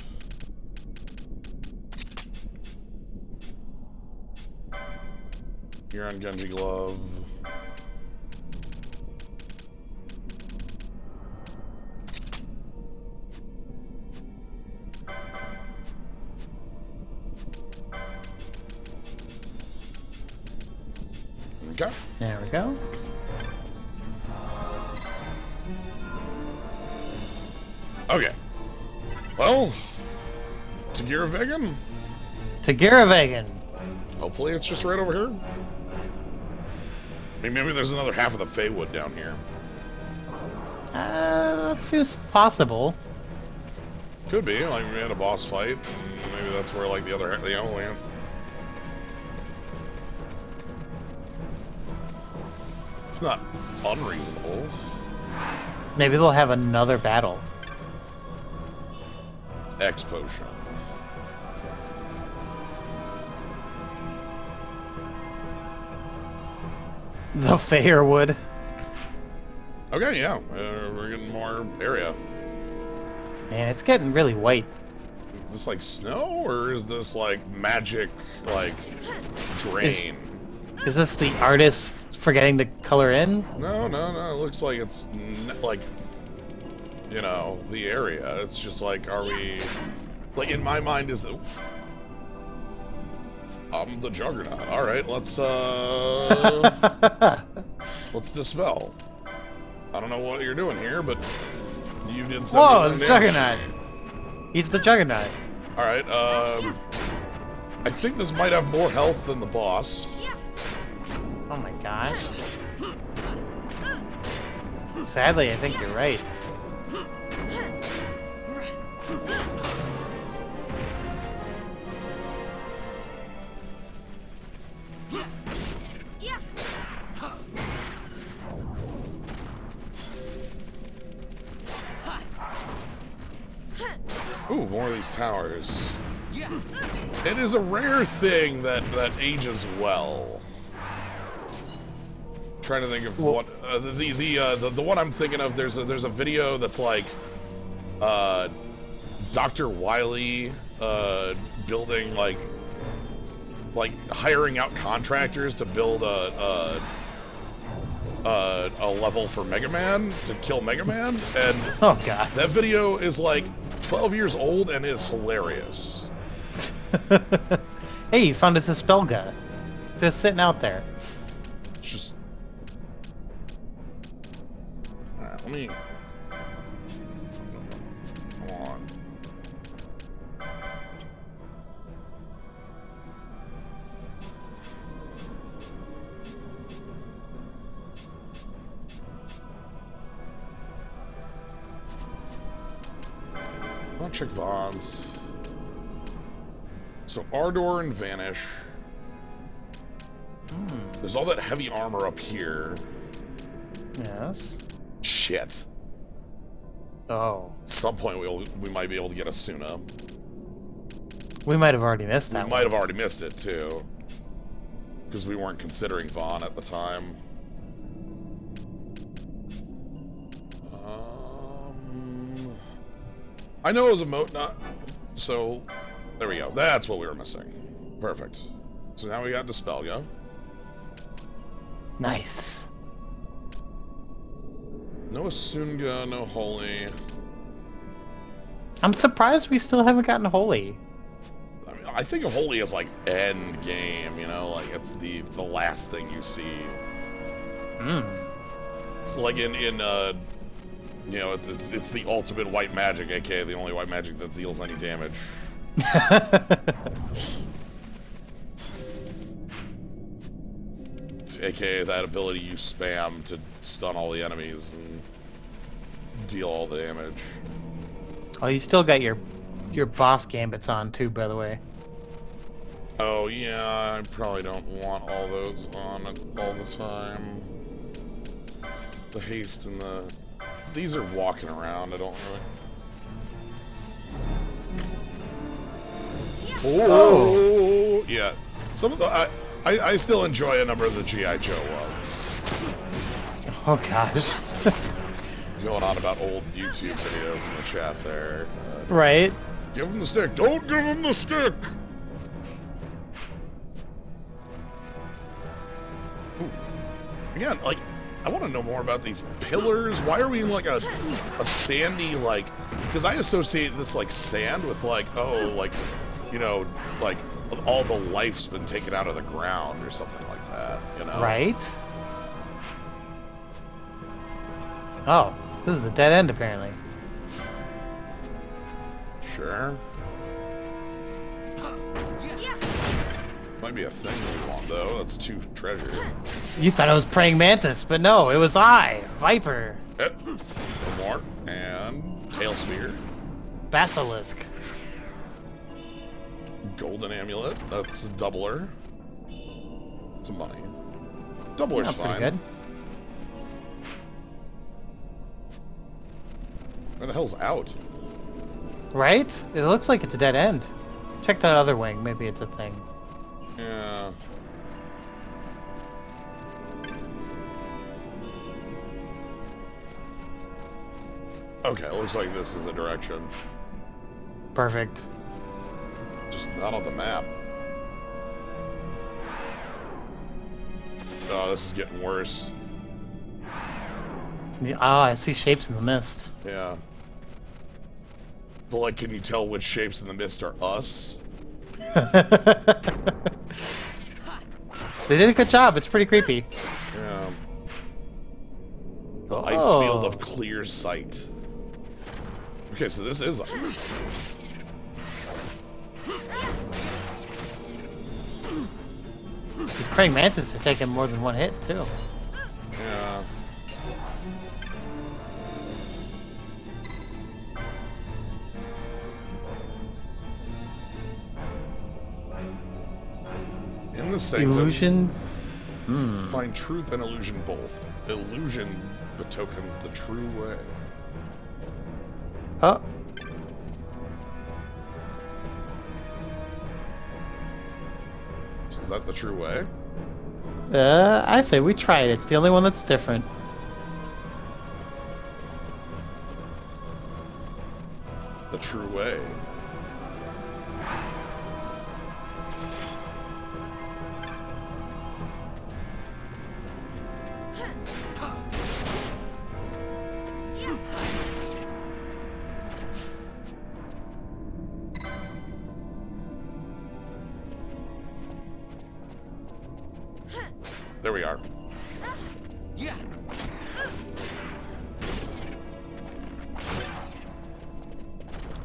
You're on Genji Glove. Okay. There we go. Okay. Well, to Giruvegan? To Giruvegan. Hopefully it's just right over here. I mean, maybe there's another half of the Feywood down here. That seems possible. Could be, like we had a boss fight, and maybe that's where like the other went. It's not unreasonable. Maybe they'll have another battle. X potion. The Fairwood. Okay, yeah, we're getting more area. Man, it's getting really white. Is this like snow, or is this like magic, like drain? Is this the artist forgetting to color in? No. It looks like it's like, you know, the area. It's just like, are we, like, in my mind is the, I'm the Juggernaut. All right, let's dispel. I don't know what you're doing here, but you did something. Whoa, the Juggernaut. He's the Juggernaut. All right, I think this might have more health than the boss. Oh my gosh. Sadly, I think you're right. Ooh, more of these towers. It is a rare thing that ages well. Trying to think of what the one I'm thinking of. There's a video that's like Dr. Wily building like hiring out contractors to build a level for Mega Man to kill Mega Man, and oh god, that video is like 12 years old and is hilarious. Hey, you found a spell gun just sitting out there. Just alright, let me come on. Electric Vons. So Ardor and Vanish. There's all that heavy armor up here. Yes. shit. Oh. At some point, we might be able to get a Suna. We might have already missed that We might have already missed it, too. Because we weren't considering Vaughn at the time. I know it was a moat, not... So, there we go. That's what we were missing. Perfect. So now we got Dispelga. Nice. No Asunga, no Holy. I'm surprised we still haven't gotten Holy. I mean, I think Holy is like end game, you know? Like, it's the last thing you see. So like in you know, it's the ultimate white magic, aka the only white magic that deals any damage. AKA that ability you spam to stun all the enemies and deal all the damage. Oh, you still got your boss gambits on too, by the way. Oh yeah, I probably don't want all those on all the time. The haste and the... These are walking around, I don't really... Oh! Yeah. Some of the... I still enjoy a number of the G.I. Joe ones. Oh gosh. Going on about old YouTube videos in the chat there. Right. Give him the stick. Don't give him the stick! Ooh. Again, like, I want to know more about these pillars. Why are we in, like, a sandy, like... Because I associate this, like, sand with, like, oh, like, you know, like... all the life's been taken out of the ground or something like that, you know? Right? Oh, this is a dead end, apparently. Sure. Might be a thing we want, though. That's 2 treasure. You thought it was praying mantis, but no, it was I, Viper. One more. And tail spear. Basilisk. Golden amulet. That's a doubler. Some money. Doubler's Yeah, fine. pretty good. Where the hell's out? Right? It looks like it's a dead end. Check that other wing. Maybe it's a thing. Yeah. Okay, looks like this is a direction. Perfect. Just not on the map. Oh, this is getting worse. Ah, I see shapes in the mist. Yeah. But, like, can you tell which shapes in the mist are us? They did a good job. It's pretty creepy. Yeah. The ice field of clear sight. Okay, so this is ice. These praying mantis are taking more than one hit, too. Yeah. In the sanctum, Illusion? find truth and illusion both. Illusion betokens the true way. Oh. So is that the true way? I say we try it. It's the only one that's different. The true way. There we are. Yeah.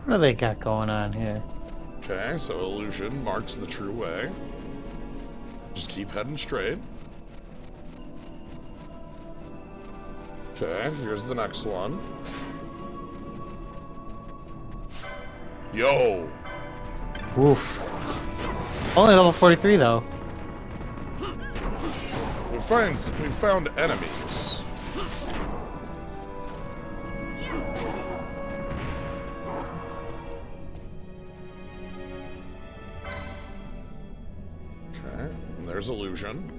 What do they got going on here? Okay, so illusion marks the true way. Just keep heading straight. Okay, here's the next one. Yo! Oof. Only level 43, though. We found enemies. And there's illusion.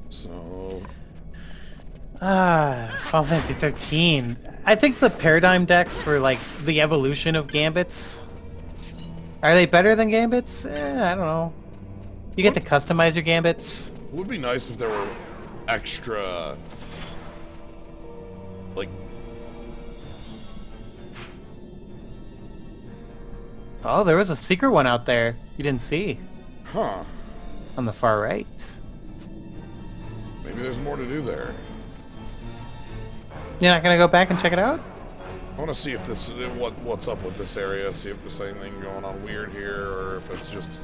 So... Final Fantasy 13. I think the paradigm decks were like the evolution of gambits. Are they better than gambits? I don't know. You get to customize your gambits. It would be nice if there were extra... like... Oh, there was a secret one out there you didn't see. Huh. On the far right. Maybe there's more to do there. You're not gonna go back and check it out? I want to see if this... what's up with this area, see if there's anything going on weird here, or if it's just...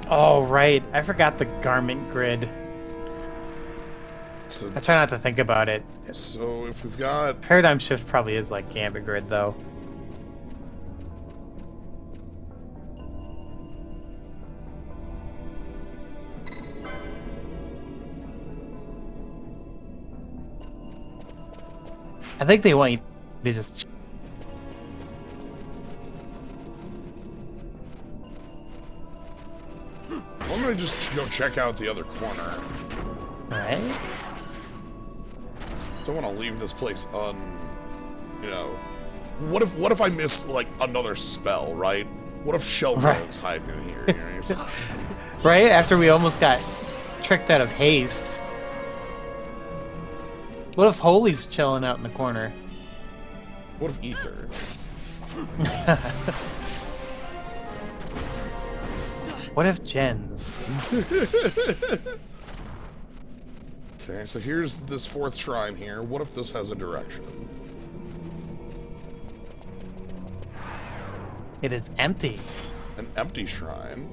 Oh, right. I forgot the garment grid. So, I try not to think about it. so if we've got... Paradigm Shift probably is like Gambit Grid, though. I think they want you to just... Why don't I just go check out the other corner? Alright. Don't want to leave this place you know... What if I miss, like, another spell, right? What if Sheldra's hiding in here? You know what I'm saying? Right? After we almost got tricked out of haste. What if Holy's chilling out in the corner? What if Ether? What if Jen's? Okay, so here's this fourth shrine here. What if this has a direction? It is empty. An empty shrine?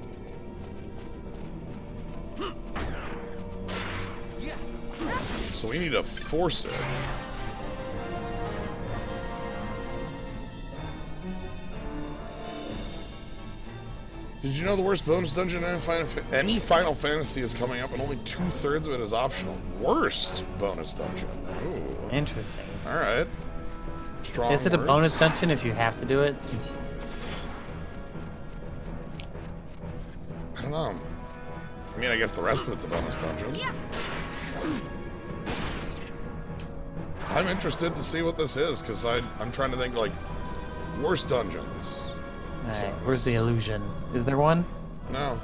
So we need to force it. Did you know the worst bonus dungeon in any Final Fantasy is coming up and only 2/3 of it is optional? Worst bonus dungeon. Ooh. Interesting. Alright. Strong Is it a words. bonus dungeon if you have to do it? I don't know. I mean, I guess the rest of it's a bonus dungeon. I'm interested to see what this is, because I'm trying to think, like, worst dungeons. Alright, So where's the it's- illusion? Is there one? No.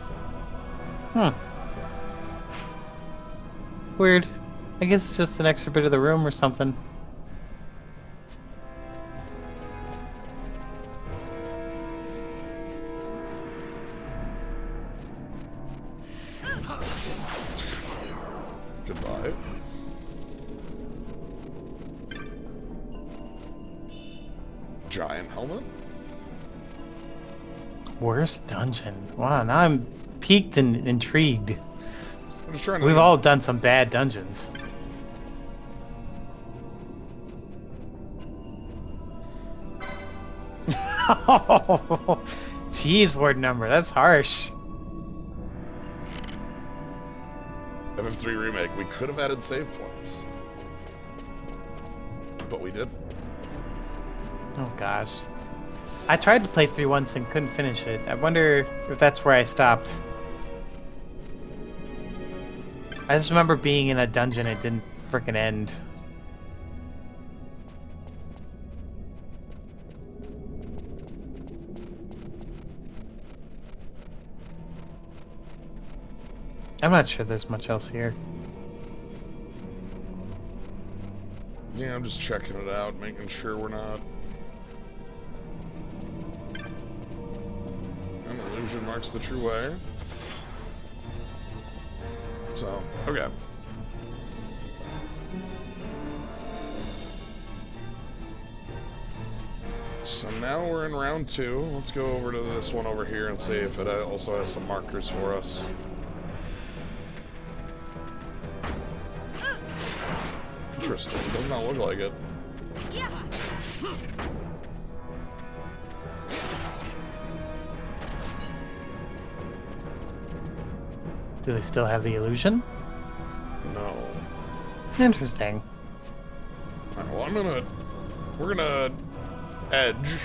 Weird. I guess it's just an extra bit of the room or something. Goodbye. Giant helmet? Worst dungeon. Wow, now I'm piqued and intrigued. I'm just trying to We've think. all done some bad dungeons. Jeez, word number. That's harsh. FF3 Remake, we could have added save points. But we didn't. Oh gosh. I tried to play 3 once and couldn't finish it. I wonder if that's where I stopped. I just remember being in a dungeon, it didn't frickin' end. I'm not sure there's much else here. Yeah, I'm just checking it out, making sure we're not... An illusion marks the true way. So, okay. So now we're in round 2. Let's go over to this one over here and see if it also has some markers for us. Interesting. Does not look like it. Do they still have the illusion? No. Interesting. Alright, well, we're gonna edge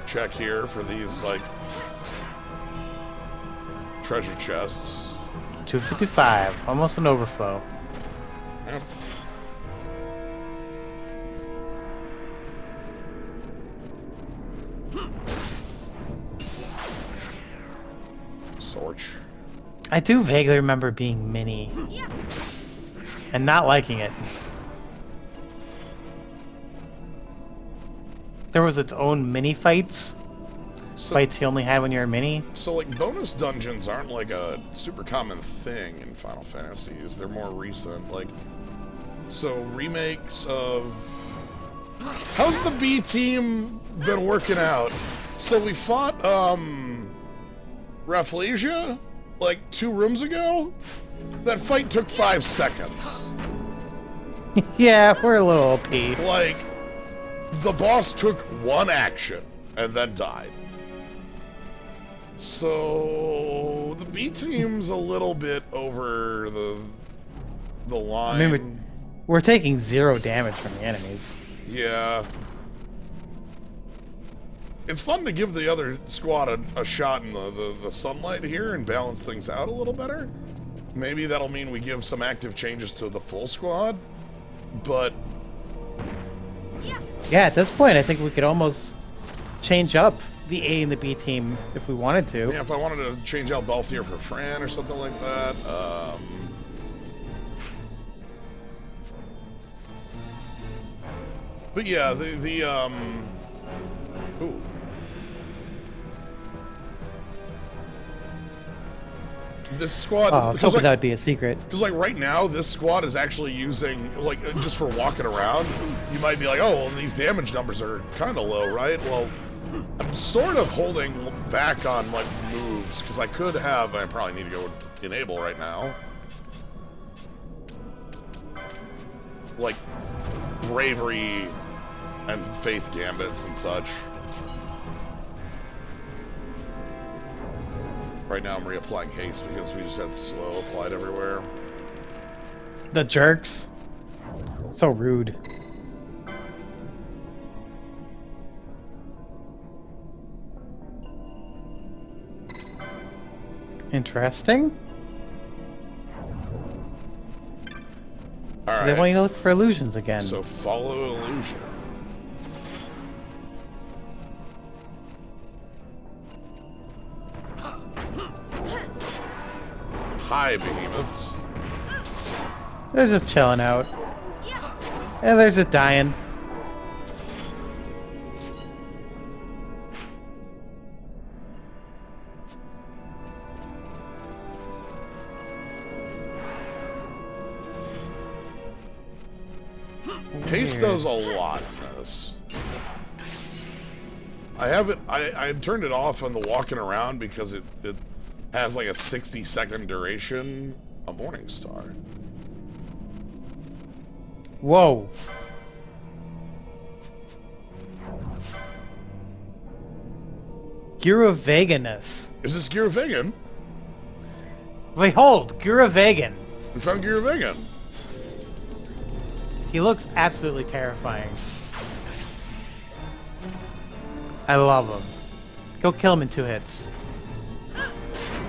check here for these, like, treasure chests. 255, almost an overflow. Yep. Sorch. I do vaguely remember being mini and not liking it. There was its own mini fights. Fights you only had when you were mini. So, like, bonus dungeons aren't, like, a super common thing in Final Fantasies. They're more recent. Like, so remakes of... How's the B team been working out? So we fought, Rafflesia, like, 2 rooms ago? That fight took 5 seconds. Yeah, we're a little OP. Like, the boss took 1 action and then died. So the B team's a little bit over the line. I mean, we're taking 0 damage from the enemies. Yeah. It's fun to give the other squad a shot in the sunlight here and balance things out a little better. Maybe that'll mean we give some active changes to the full squad, but... Yeah, at this point, I think we could almost change up the A and the B team if we wanted to. Yeah, if I wanted to change out Balthier for Fran or something like that. But yeah, ooh. This squad... Oh, I was hoping that would be a secret. Because, like, right now, this squad is actually using, like, just for walking around, you might be like, oh, well, these damage numbers are kind of low, right? Well, I'm sort of holding back on, like, moves, because I could have... I probably need to go enable right now. Like, bravery and faith gambits and such. Right now I'm reapplying haste because we just had slow applied everywhere. The jerks. So rude. Interesting. All right. They want you to look for illusions again. So follow illusion. Hi, behemoths. They're just chilling out. And they're just dying. Haste does a lot in this. I haven't... I turned it off on the walking around because it has like a 60-second duration. A Morning Star. Whoa. Giruveganus. Is this Giruvegan? Wait, hold. Giruvegan. We found Giruvegan. He looks absolutely terrifying. I love him. Go kill him in 2 hits.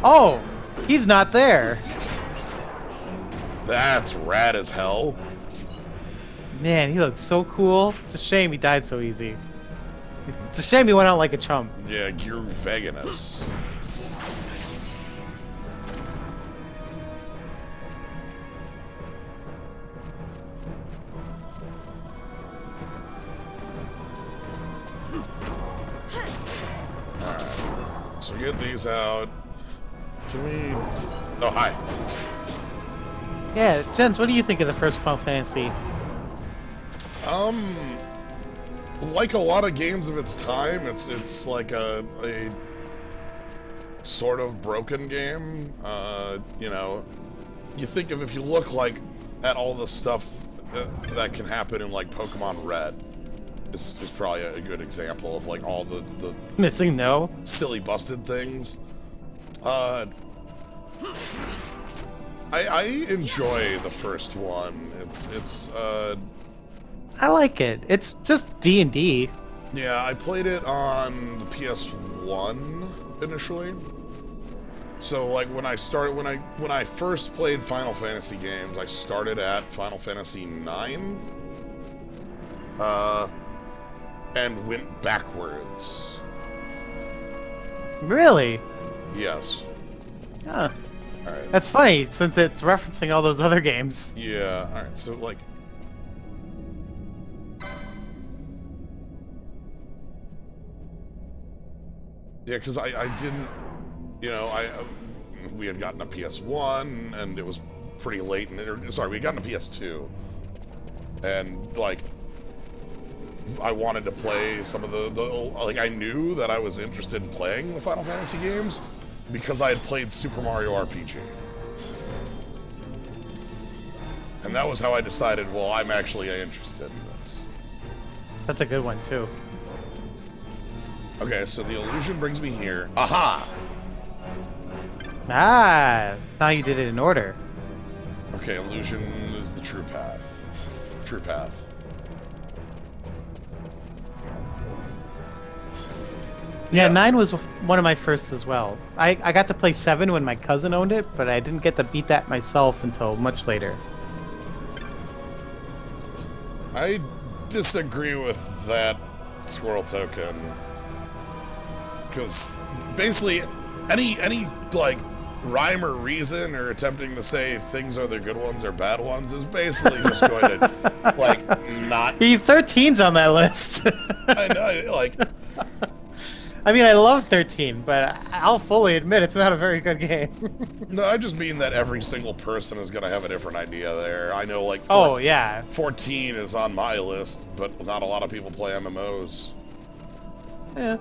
Oh, he's not there. That's rad as hell. Man, he looks so cool. It's a shame he died so easy. It's a shame he went out like a chump. Yeah, Giruveganus. Alright. So we get these out. Can we... Oh, hi. Yeah, Jens, what do you think of the first Final Fantasy? Like a lot of games of its time, it's like a sort of broken game. You know, you think of if you look like at all the stuff that can happen in like Pokemon Red is probably a good example of like all the Missing no. silly busted things. I enjoy the first one. It's I like it. It's just D&D. yeah, I played it on the PS1 initially. So like when I first played Final Fantasy games, I started at Final Fantasy IX, and went backwards. Really? Yes. Huh. All right. That's funny, since it's referencing all those other games. Yeah. All right. So like. Yeah, because I didn't, you know, we had gotten a PS1 and it was pretty late, sorry, we had gotten a PS2, and like I wanted to play some of the like I knew that I was interested in playing the Final Fantasy games because I had played Super Mario RPG, and that was how I decided. Well, I'm actually interested in this. That's a good one too. Okay, so the illusion brings me here. Aha! Ah, now you did it in order. Okay, illusion is the true path. True path. Yeah, 9 was one of my first as well. I got to play 7 when my cousin owned it, but I didn't get to beat that myself until much later. I disagree with that squirrel token. Because basically, any like rhyme or reason or attempting to say things are the good ones or bad ones is basically just going to like not. 13's on that list. I know, like. I mean, I love 13, but I'll fully admit it's not a very good game. No, I just mean that every single person is going to have a different idea there. I know, like. Oh yeah. 14 is on my list, but not a lot of people play MMOs. Yeah.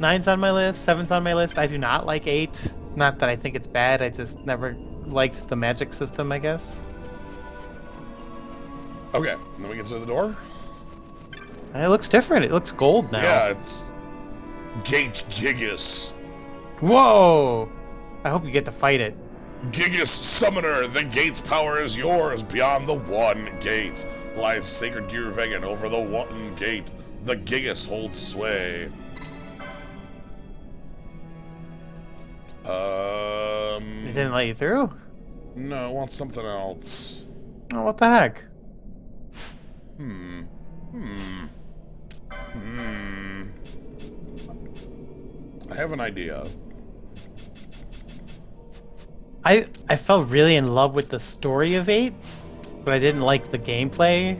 9's on my list, 7's on my list. I do not like 8. Not that I think it's bad, I just never liked the magic system, I guess. Okay, and then we get to the door. It looks different. It looks gold now. Yeah, it's Gate Gigas. Whoa! I hope you get to fight it. Gigas Summoner, the gate's power is yours. Beyond the one gate lies sacred Giruvegan. Over the one gate, the Gigas holds sway. It didn't let you through? No, I want something else. Oh, what the heck? I have an idea. I fell really in love with the story of 8, but I didn't like the gameplay.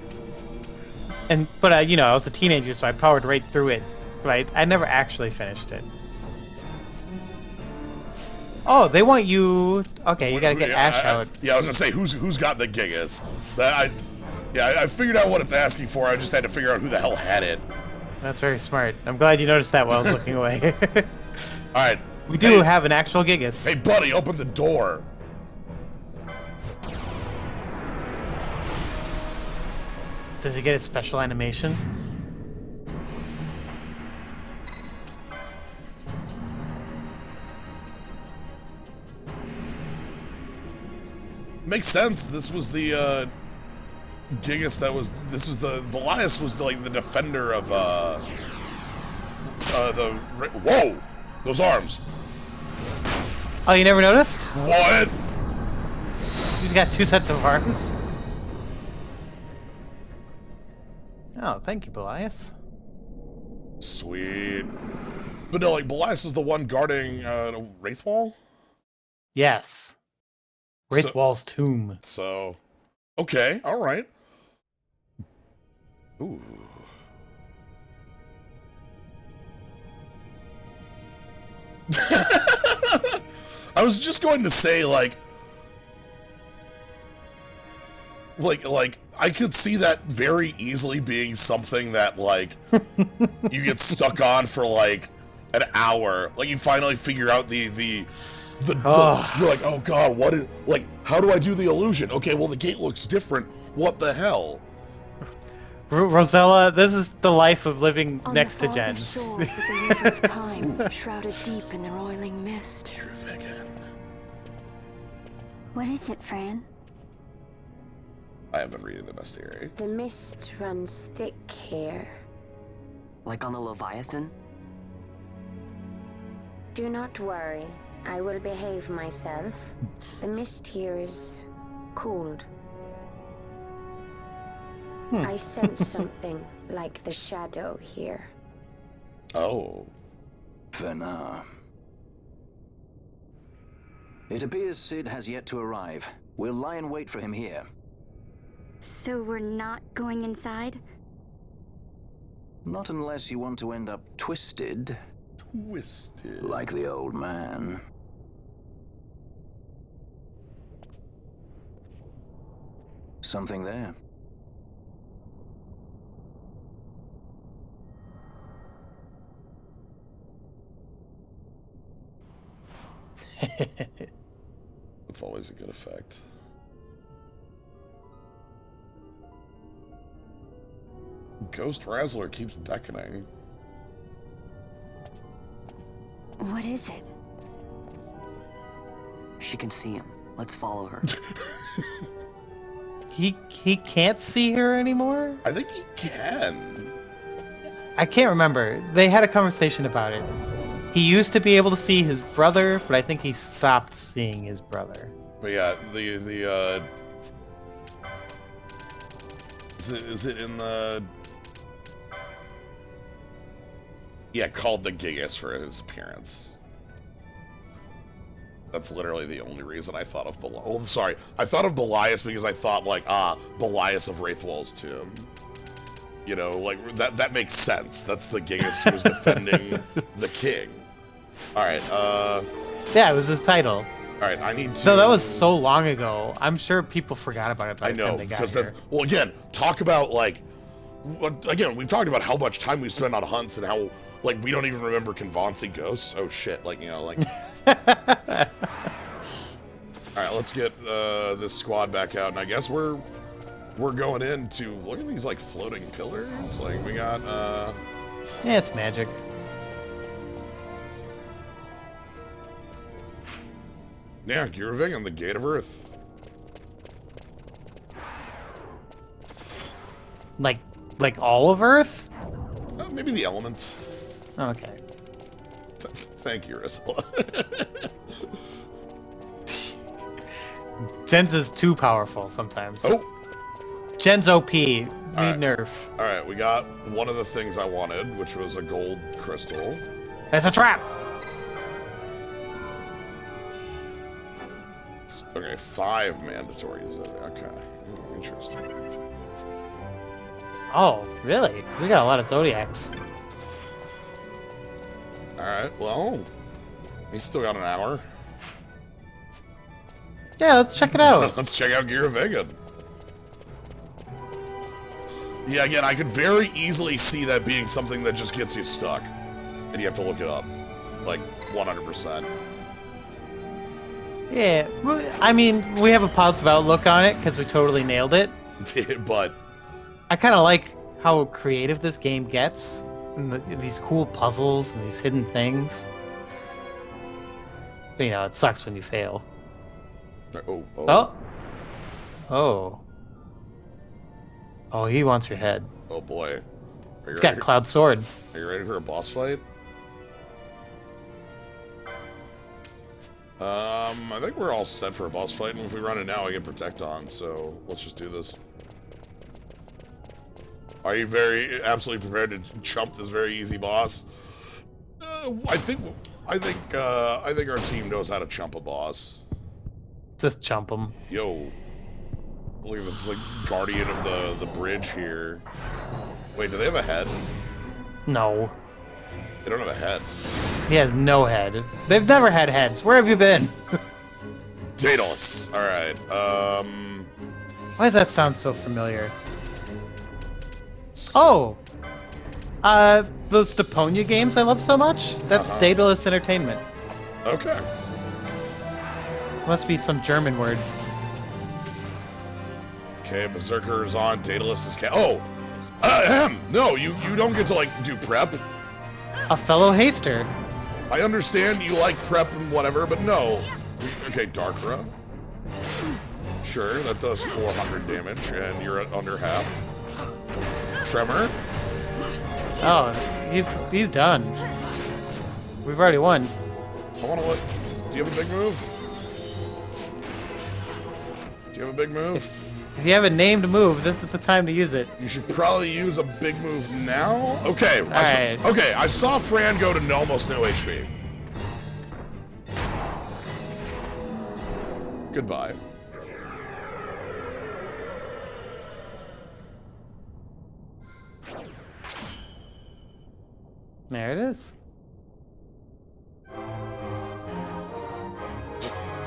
But you know, I was a teenager, so I powered right through it. But I never actually finished it. Oh, they want you. Okay, you gotta get Ash out. Yeah, I was gonna say who's got the Gigas. I figured out what it's asking for. I just had to figure out who the hell had it. That's very smart. I'm glad you noticed that while I was looking away. All right, we do have an actual Gigas. Hey, buddy, open the door. Does he get a special animation? Makes sense. This was the Gigas that was. This was the Belias was like the defender of the. Whoa, those arms. Oh, you never noticed? What? He's got 2 sets of arms. Oh, thank you, Belias. Sweet. But no, like Belias is the one guarding Wraithwall. Yes. Wraithwall's tomb. So, okay, all right. Ooh. I was just going to say, like, I could see that very easily being something that, like, you get stuck on for, like, an hour. Like, you finally figure out the You're like, oh god, what is, like, how do I do the illusion? Okay, well the gate looks different. What the hell? Rosella, this is the life of living On next the to farther Jens. shores of the river of time, shrouded deep in the roiling mist. Giruvegan. What is it, Fran? I have been reading the bestiary. The mist runs thick here. Like on the Leviathan? Do not worry. I will behave myself. The mist here is cooled. I sense something like the shadow here. Oh. Vena. It appears Sid has yet to arrive. We'll lie in wait for him here. So we're not going inside? Not unless you want to end up twisted, Twisted. like the old man. Something there. That's always a good effect. Ghost Razzler keeps beckoning. What is it? She can see him. Let's follow her. He can't see her anymore? I think he can. I can't remember. They had a conversation about it. He used to be able to see his brother, but I think he stopped seeing his brother. But yeah, is it in the, yeah, called the Gigas for his appearance. That's literally the only reason I thought of Belias. Oh, sorry. I thought of Belias because I thought, like, Belias of Wraithwall's tomb. You know, like, that makes sense. That's the Gigas who was defending the king. Alright, Yeah, it was his title. Alright, I need to... No, that was so long ago. I'm sure people forgot about it by the time they got because here. well, again, talk about, like... Again, we've talked about how much time we spend on hunts and how, like, we don't even remember Convancy ghosts. Oh, shit. Like, you know, like... Alright, let's get this squad back out, and I guess we're going into... Look at these, like, floating pillars. Like, we got, Yeah, it's magic. Yeah, Giruvegan, the Gate of Earth. Like all of Earth? Maybe the element. Okay. Thank you, Ursula. Jens is too powerful sometimes. Oh! Jen's OP. Need Alright. nerf. Alright, we got one of the things I wanted, which was a gold crystal. That's a trap! Okay, 5 mandatory is it? Okay. Interesting. Oh, really? We got a lot of Zodiacs. Alright, well, he's still got an hour. Yeah, let's check it out. Let's check out Giruvegan. Yeah, again, I could very easily see that being something that just gets you stuck. And you have to look it up. Like, 100%. Yeah, well, I mean, we have a positive outlook on it because we totally nailed it. But I kind of like how creative this game gets, and these cool puzzles and these hidden things. But, you know, it sucks when you fail. Oh, he wants your head. Oh boy. He's got Cloud Sword. Are you ready for a boss fight? I think we're all set for a boss fight, and if we run it now, I get Protect on, so let's just do this. Are you absolutely prepared to chump this very easy boss? I think our team knows how to chump a boss. Just chump him. Yo. Look at this, like, guardian of the bridge here. Wait, do they have a head? No. They don't have a head. He has no head. They've never had heads. Where have you been? Daedalus. Alright, Why does that sound so familiar? Oh! Those Deponia games I love so much? That's Daedalus Entertainment. Okay. Must be some German word. Okay, Berserker is on. Data list is oh! No, you don't get to, like, do prep. A fellow haster. I understand you like prep and whatever, but no. Okay, Darkra. Sure, that does 400 damage, and you're at under half. Tremor. Oh, he's done. We've already won. I wanna look. Do you have a big move? Do you have a big move? If you have a named move, this is the time to use it. You should probably use a big move now. Okay, Alright. Okay, I saw Fran go to almost no HP. Goodbye. There it is.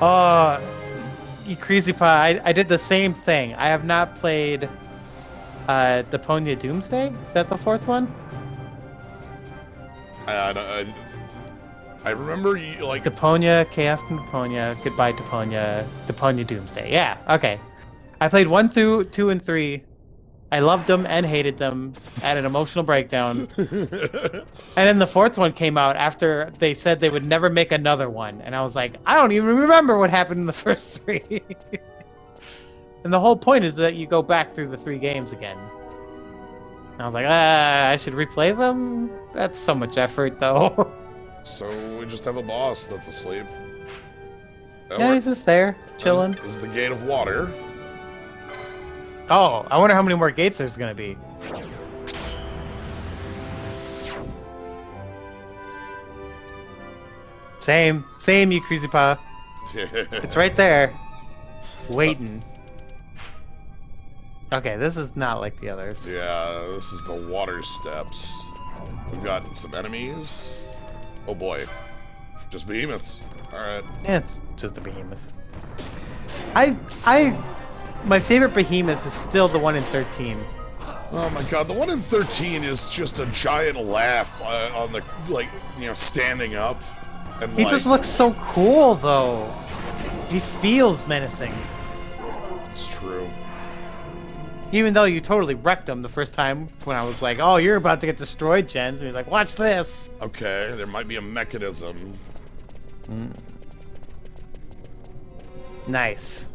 Oh, you crazy pie. I did the same thing. I have not played Deponia Doomsday. Is that the fourth one? I remember you, like... Deponia, Chaos and Deponia, Goodbye Deponia, Deponia Doomsday. Yeah, okay. I played 1 through 2 and 3. I loved them and hated them. Had an emotional breakdown. And then the fourth one came out after they said they would never make another one. And I was like, I don't even remember what happened in the first 3. And the whole point is that you go back through the 3 games again. And I was like, I should replay them? That's so much effort, though. So we just have a boss that's asleep. Yeah, he's just there, chilling. This is the Gate of Water. Oh, I wonder how many more gates there's gonna be. Same, you crazy paw. It's right there, waiting. Okay, this is not like the others. Yeah, this is the water steps. We've got some enemies. Oh boy, just behemoths. All right. Yeah, it's just a behemoth. My favorite behemoth is still the one in 13. Oh my god, the one in 13 is just a giant laugh on the, like, you know, standing up. And He just looks so cool, though. He feels menacing. It's true. Even though you totally wrecked him the first time when I was like, oh, you're about to get destroyed, Jens. And he's like, watch this. Okay, there might be a mechanism. Nice.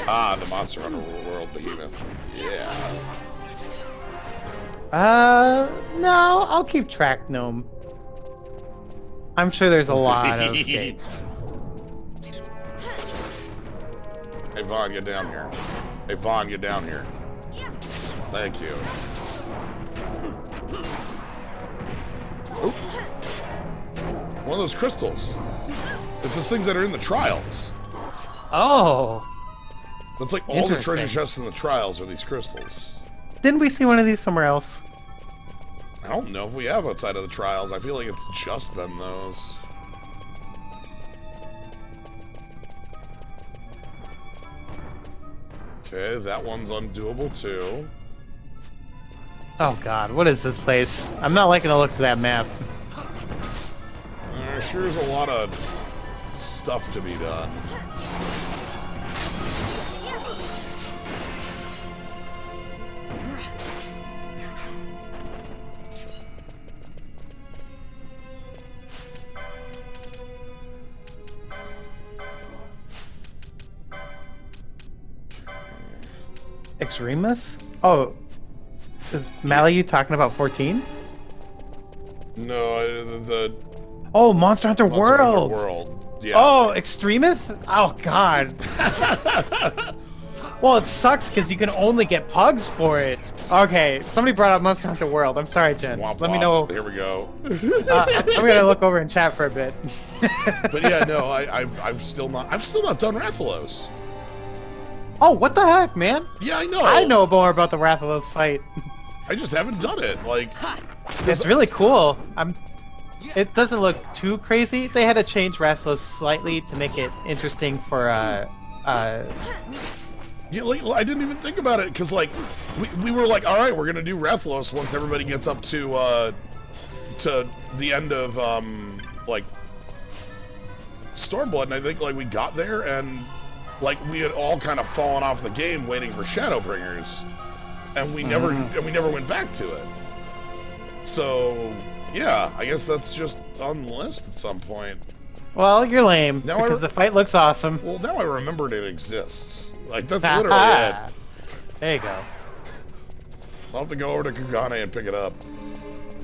Ah, the Monster Hunter World Behemoth. Yeah. No, I'll keep track, Gnome. I'm sure there's a lot of gates. Hey, Vaughn, get down here. Hey, Vaughn, get down here. Thank you. Oop. One of those crystals. It's those things that are in the trials. Oh. That's like all the treasure chests in the trials are these crystals. Didn't we see one of these somewhere else? I don't know if we have outside of the trials. I feel like it's just been those. Okay, that one's undoable too. Oh god, what is this place? I'm not liking the looks of that map. There sure is a lot of stuff to be done. Extremus? Oh, is Malayu talking about 14? No, the Oh, Monster Hunter Monster Hunter World! World. Yeah. Oh, Extremus? Oh, God. Well, it sucks because you can only get pugs for it. Okay, somebody brought up Monster Hunter World. I'm sorry, gents. Womp Let me womp. know. Here we go. I'm gonna look over and chat for a bit. But yeah, no, I've still not done Rathalos. Oh, what the heck, man? Yeah, I know. I know more about the Rathalos fight. I just haven't done it. Like, It's really cool. It doesn't look too crazy. They had to change Rathalos slightly to make it interesting for yeah, like, I didn't even think about it because, like, we were like, all right, we're gonna do Rathalos once everybody gets up to the end of like Stormblood, and I think like we got there and like we had all kind of fallen off the game waiting for Shadowbringers, and we never went back to it. So yeah, I guess that's just on the list at some point. Well, you're lame Now because the fight looks awesome. Well, now I remembered it exists. Like that's literally it. There you go. I'll have to go over to Kugane and pick it up.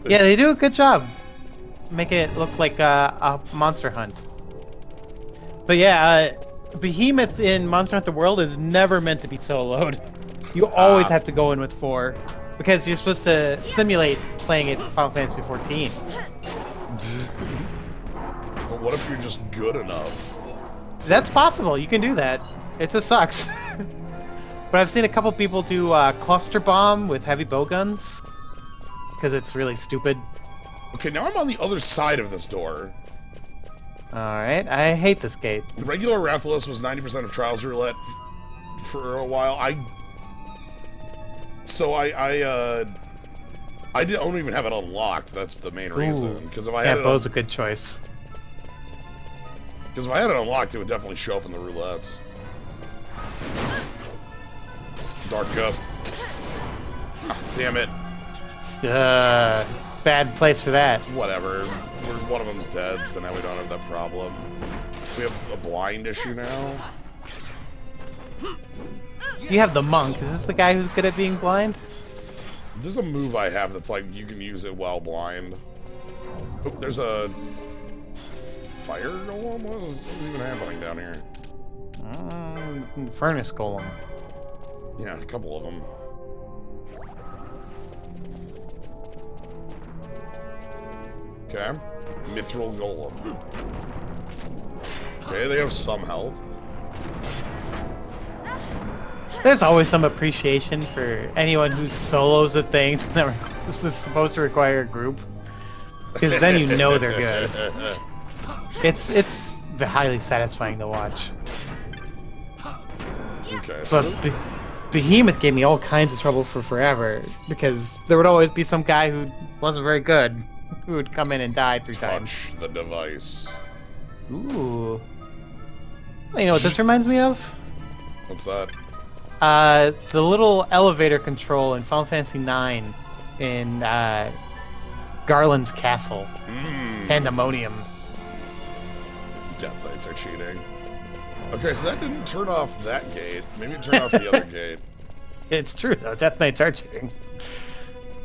Yeah, they do a good job making it look like a monster hunt. But yeah, Behemoth in Monster Hunter World is never meant to be soloed. You always have to go in with 4 because you're supposed to simulate playing it in Final Fantasy XIV. But what if you're just good enough? That's possible. You can do that. It just sucks. But I've seen a couple people do cluster bomb with heavy bow guns because it's really stupid. Okay, now I'm on the other side of this door. Alright, I hate this gate. Regular Rathalos was 90% of Trials Roulette for a while. I don't even have it unlocked. That's the main reason. Because if I had bow's a good choice. Because if I had it unlocked, it would definitely show up in the roulettes. Dark Cup. Ah, damn it. Bad place for that. Whatever. One of them's dead, so now we don't have that problem. We have a blind issue now. You have the monk. Is this the guy who's good at being blind? There's a move I have that's like you can use it while blind. Oh, there's a fire golem? What is even happening down here? Furnace golem. Yeah, a couple of them. Okay. Mithril golem. Okay, they have some health. There's always some appreciation for anyone who solos a thing that is supposed to require a group, because then you know they're good. It's highly satisfying to watch. Okay, so But Behemoth gave me all kinds of trouble for forever because there would always be some guy who wasn't very good who would come in and die 3 times. touch the device. Ooh. Well, you know what this reminds me of? What's that? The little elevator control in Final Fantasy IX in Garland's Castle. Pandemonium. Death Knights are cheating. Okay, so that didn't turn off that gate. Maybe it turned off the other gate. It's true, though. Death Knights are cheating.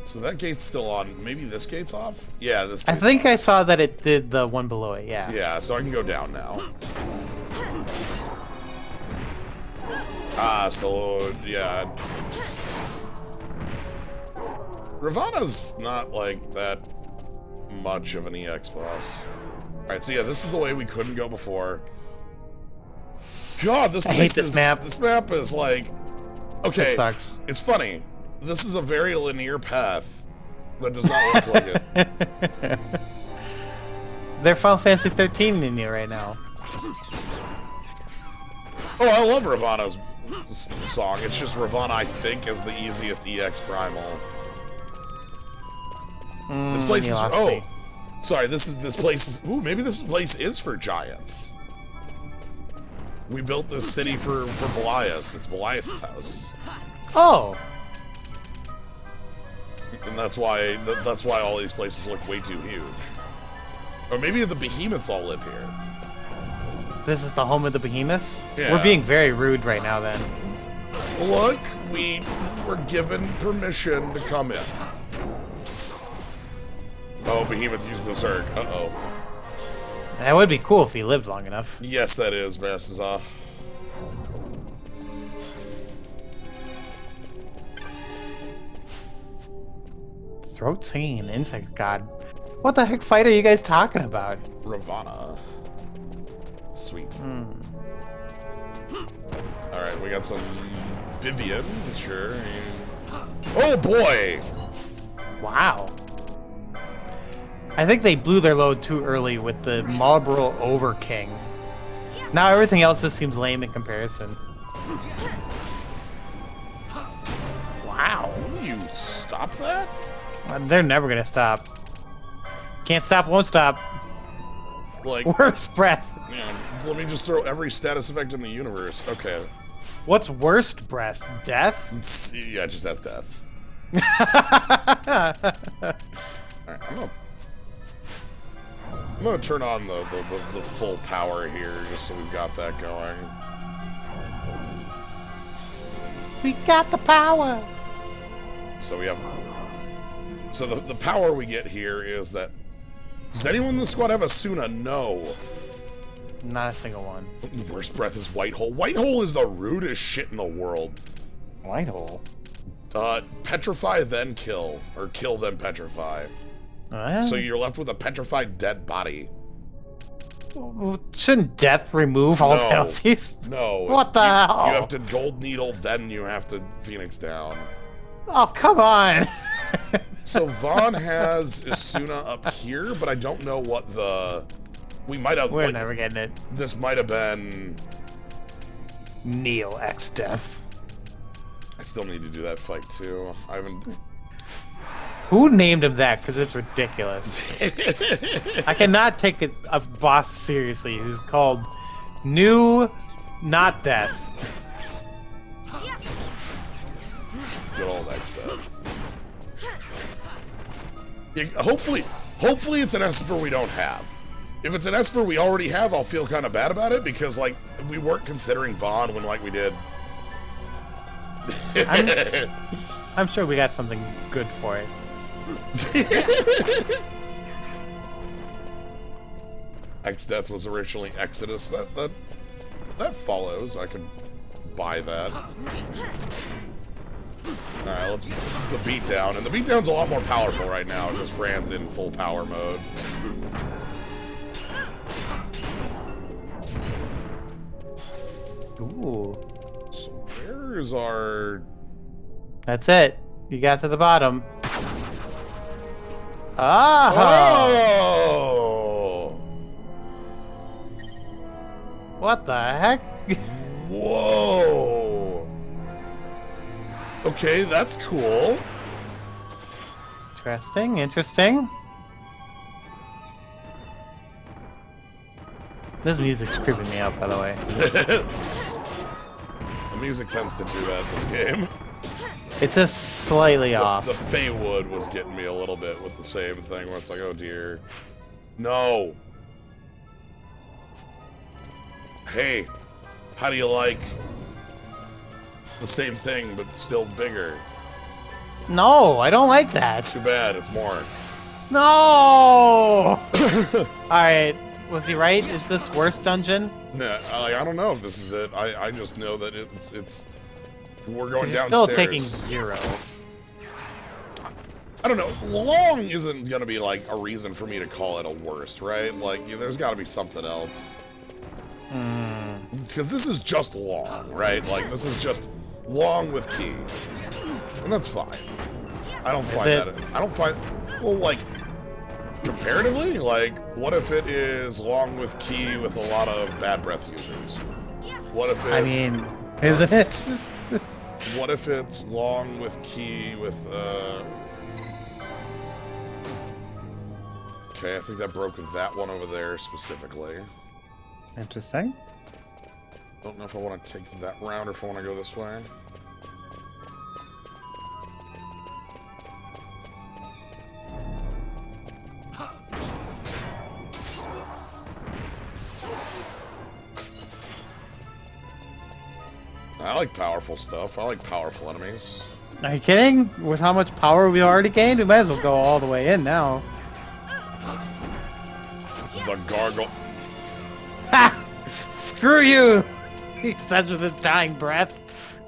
So that gate's still on. Maybe this gate's off? Yeah, this I gate's think off. I saw that it did the one below it, yeah. Yeah, so I can go down now. Ah, so, yeah. Ravana's not, like, that much of an EX boss. Alright, so yeah, this is the way we couldn't go before. God, this I place hate this is, map. This map is, like... Okay, It sucks. it's funny. This is a very linear path that does not look like it. They're Final Fantasy 13 in here right now. Oh, I love Ravana's song. It's just Ravana, I think, is the easiest EX primal. This place you is... lost Oh! me. Sorry, this place is... Ooh, maybe this place is for giants. We built this city for Belias. It's Belias' house. Oh! And that's why all these places look way too huge. Or maybe the behemoths all live here. This is the home of the behemoths? Yeah. We're being very rude right now, then. Look, we were given permission to come in. Oh, behemoth used berserk. Uh-oh. That would be cool if he lived long enough. Yes, that is, Bassazah. Throat singing an insect god. What the heck fight are you guys talking about? Ravana. Sweet. Alright, we got some Vivian, sure. Oh boy! Wow. I think they blew their load too early with the Marlboro Over King. Now everything else just seems lame in comparison. Wow. Will you stop that? They're never gonna stop. Can't stop, won't stop. Like, Worst breath. yeah, let me just throw every status effect in the universe. Okay. What's worst breath? Death? Yeah, just that's death. Alright, I'm gonna turn on the full power here, just so we've got that going. We got the power. So we have... So the power we get here is that... Does anyone in the squad have a Suna? No. Not a single one. Worst breath is Whitehole. Whitehole is the rudest shit in the world. Whitehole? Petrify, then kill. Or kill, then petrify. So you're left with a petrified dead body. Shouldn't death remove all penalties? No. What the hell? You have to Gold Needle, then you have to Phoenix down. Oh, come on. So Vaughn has Isuna up here, but I don't know what the... We might have... We're never getting it. This might have been... Neo X Death. I still need to do that fight, too. I haven't... Who named him that? Because it's ridiculous. I cannot take a boss seriously who's called New Not Death. Good old X stuff. Yeah, hopefully it's an Esper we don't have. If it's an Esper we already have, I'll feel kind of bad about it, because, like, we weren't considering Vaughn when, like, we did. I'm sure we got something good for it. X-Death was originally Exodus. That follows. I can buy that. Alright, let's the beatdown. And the beatdown's a lot more powerful right now because Fran's in full power mode. Ooh. So where's our... That's it. You got to the bottom. Oh! What the heck? Whoa! Okay, that's cool. Interesting, interesting. This music's creeping me out, by the way. The music tends to do that in this game. It's just slightly off. The Feywood was getting me a little bit with the same thing where it's like, oh dear. No! Hey, how do you like the same thing but still bigger? No, I don't like that. Too bad, it's more. No! Alright, was he right? Is this worst dungeon? Nah, I don't know if this is it. I just know that it's we're going He's downstairs. still taking 0. I don't know. Long isn't gonna be like a reason for me to call it a worst, right? Like, there's got to be something else. Because this is just long, right? Like, this is just long with key, and that's fine. I don't find that. I don't find. Well, like, comparatively, like, what if it is long with key with a lot of bad breath users? What if it? I mean, isn't it? What if it's long with key with, Okay, I think that broke that one over there specifically. Interesting. Don't know if I want to take that route or if I want to go this way. I like powerful stuff. I like powerful enemies. Are you kidding? With how much power we already gained, we might as well go all the way in now. The gargoyle. Ha! Screw you! He says with his dying breath.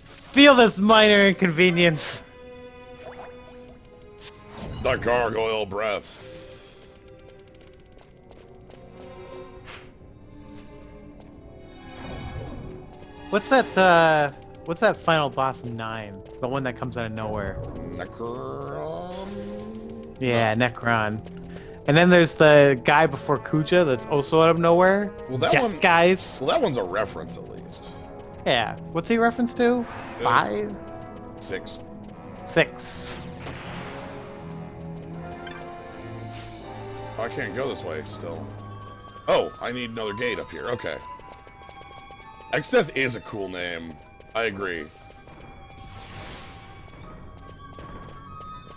Feel this minor inconvenience. The gargoyle breath. What's that final boss in 9? The one that comes out of nowhere. Necron? Yeah, Necron. And then there's the guy before Kuja that's also out of nowhere. Well, that Death one, guys. Well, that one's a reference at least. Yeah. What's he reference to? 5? 6. 6. Oh, I can't go this way still. Oh, I need another gate up here. Okay. XII is a cool name. I agree.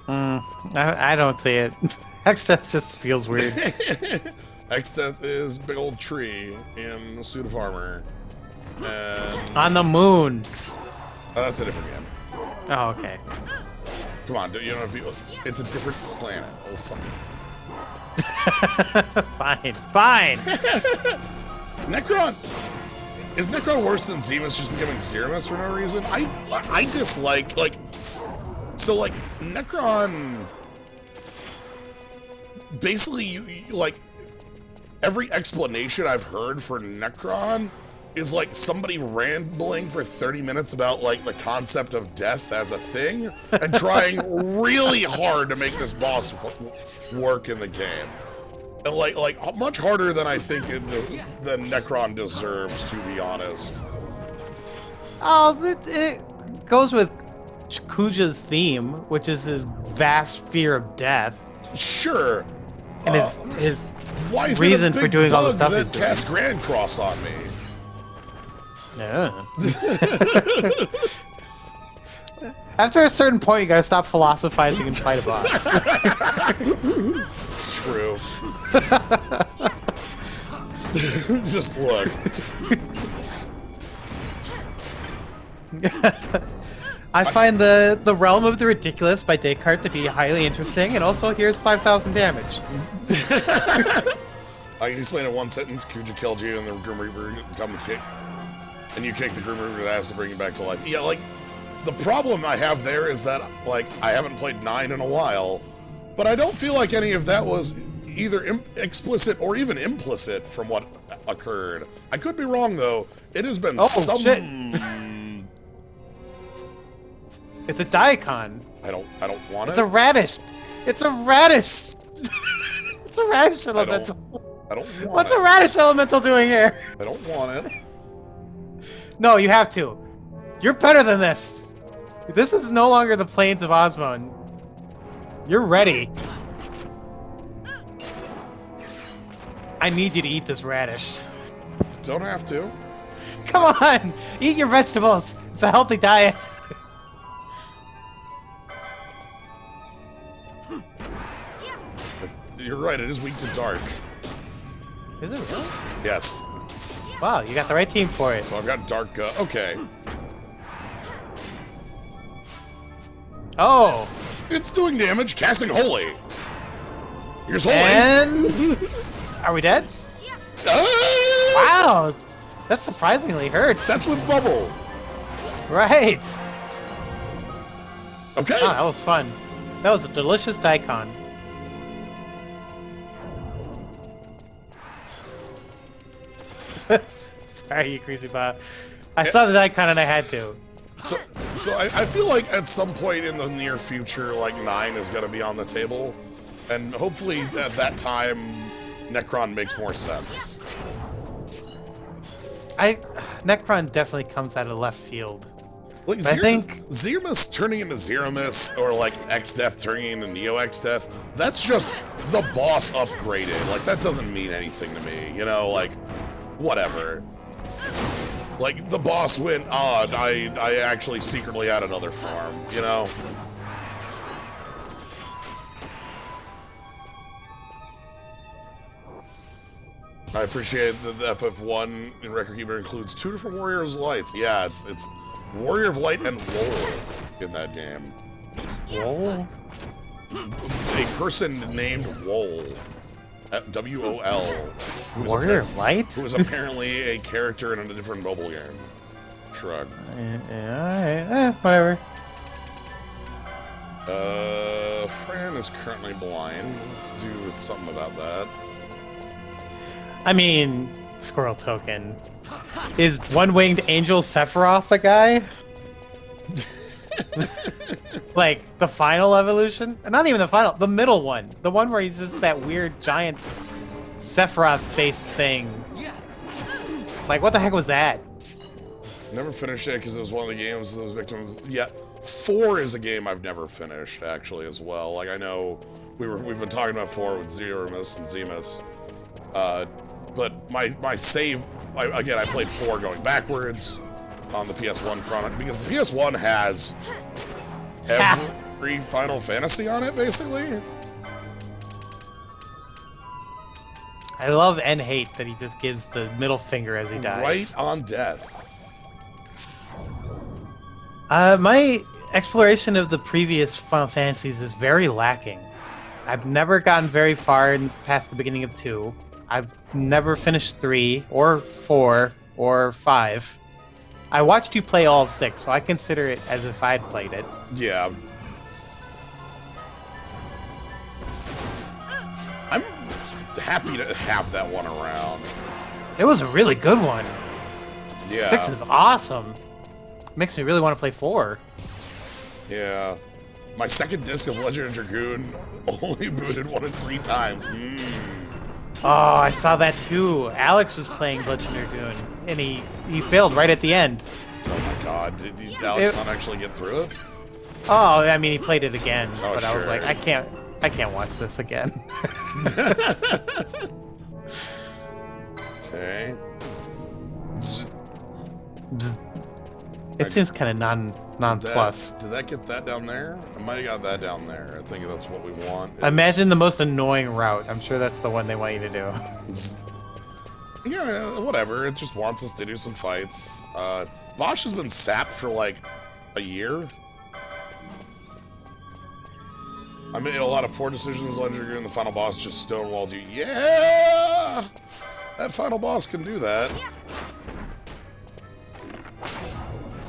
I don't see it. XII just feels weird. XII is big old tree in a suit of armor. And On the moon. oh, that's a different game. Oh, okay. Come on, you don't have to be. It's a different planet. Oh, fuck. Fine, fine. Necron! Is Necron worse than Zemus just becoming Zeromus for no reason? I dislike, like... So, like, Necron... Basically, you like... Every explanation I've heard for Necron is, like, somebody rambling for 30 minutes about, like, the concept of death as a thing, and trying really hard to make this boss work in the game. And like much harder than I think than Necron deserves, to be honest. Oh, it goes with Kuja's theme, which is his vast fear of death, Sure. and his Why is reason it a for big doing all the bug stuff that he's doing. cast Grand Cross on me? Yeah. After a certain point, you gotta stop philosophizing and fight a boss. It's true. Just look. I find the Realm of the Ridiculous by Descartes to be highly interesting, and also here's 5,000 damage. I can explain in one sentence. Kuja killed you, and the Grim Reaper come to kick, and you kick the Grim Reaper's ass to bring him back to life. Yeah, like, the problem I have there is that, like, I haven't played 9 in a while, but I don't feel like any of that was either explicit or even implicit from what occurred. I could be wrong, though. It has been Shit. It's a daikon. I don't want It's it. a radish. It's a radish. It's a radish elemental. I don't want What's it. a radish elemental doing here? I don't want it. No, you have to. You're better than this. This is no longer the plains of Osmond. You're ready. I need you to eat this radish. Don't have to. Come on! Eat your vegetables. It's a healthy diet. You're right, it is weak to dark. Is it really? Yes. Wow, you got the right team for it. So I've got dark okay. Oh, It's doing damage, casting Holy. Here's Holy. and are we dead? Ah! Wow, that surprisingly hurts. That's with Bubble. Right. Okay. Oh, that was fun. That was a delicious daikon. Sorry, you crazy bot. I saw the daikon and I had to. So I feel like at some point in the near future, like 9 is going to be on the table. And hopefully at that time, Necron makes more sense. Necron definitely comes out of left field. Like, I think- Zeromus turning into Zeromus, or like X-Death turning into Neo X-Death, that's just the boss upgraded. Like, that doesn't mean anything to me, you know? Like, whatever. Like, the boss went, I actually secretly had another form, you know? I appreciate that the FF1 in Record Keeper includes 2 different Warriors of Lights. Yeah, it's Warrior of Light and Wool in that game. Wool? A person named Wool. W-O-L. Warrior of Light? Who is apparently a character in a different mobile game. Shrug. Alright, whatever. Fran is currently blind. Let's do something about that. I mean, Squirrel Token. Is One-Winged Angel Sephiroth the guy? Like, the final evolution? Not even the final, the middle one. The one where he's just that weird giant Sephiroth face thing. Like, what the heck was that? Never finished it because it was one of the games that was victim of... Yeah, 4 is a game I've never finished, actually, as well. Like, I know we've been talking about before with Zeromus and Zemus. But my save, again, I played 4 going backwards on the PS1 Chronic because the PS1 has every Final Fantasy on it, basically. I love and hate that he just gives the middle finger as he dies. Right on death. My exploration of the previous Final Fantasies is very lacking. I've never gotten very far past the beginning of 2. I've never finished 3 or 4 or 5. I watched you play all of 6, so I consider it as if I'd played it. Yeah. I'm happy to have that one around. It was a really good one. Yeah. 6 is awesome. Makes me really want to play 4. Yeah. My second disc of Legend of Dragoon only booted 1 and 3 times. Oh, I saw that too. Alex was playing Legend of Dragoon, and he failed right at the end. Oh my god, did Alex not actually get through it? Oh, I mean, he played it again, Oh, but I was sure. like, I can't watch this again. Okay. It seems kind of non-plus. Did that get that down there? I might have got that down there. I think that's what we want. Imagine the most annoying route. I'm sure that's the one they want you to do. Yeah, whatever. It just wants us to do some fights. Bosch has been sapped for like a year. I made a lot of poor decisions on Legend of Dragoon. The final boss just stonewalled you. Yeah! That final boss can do that.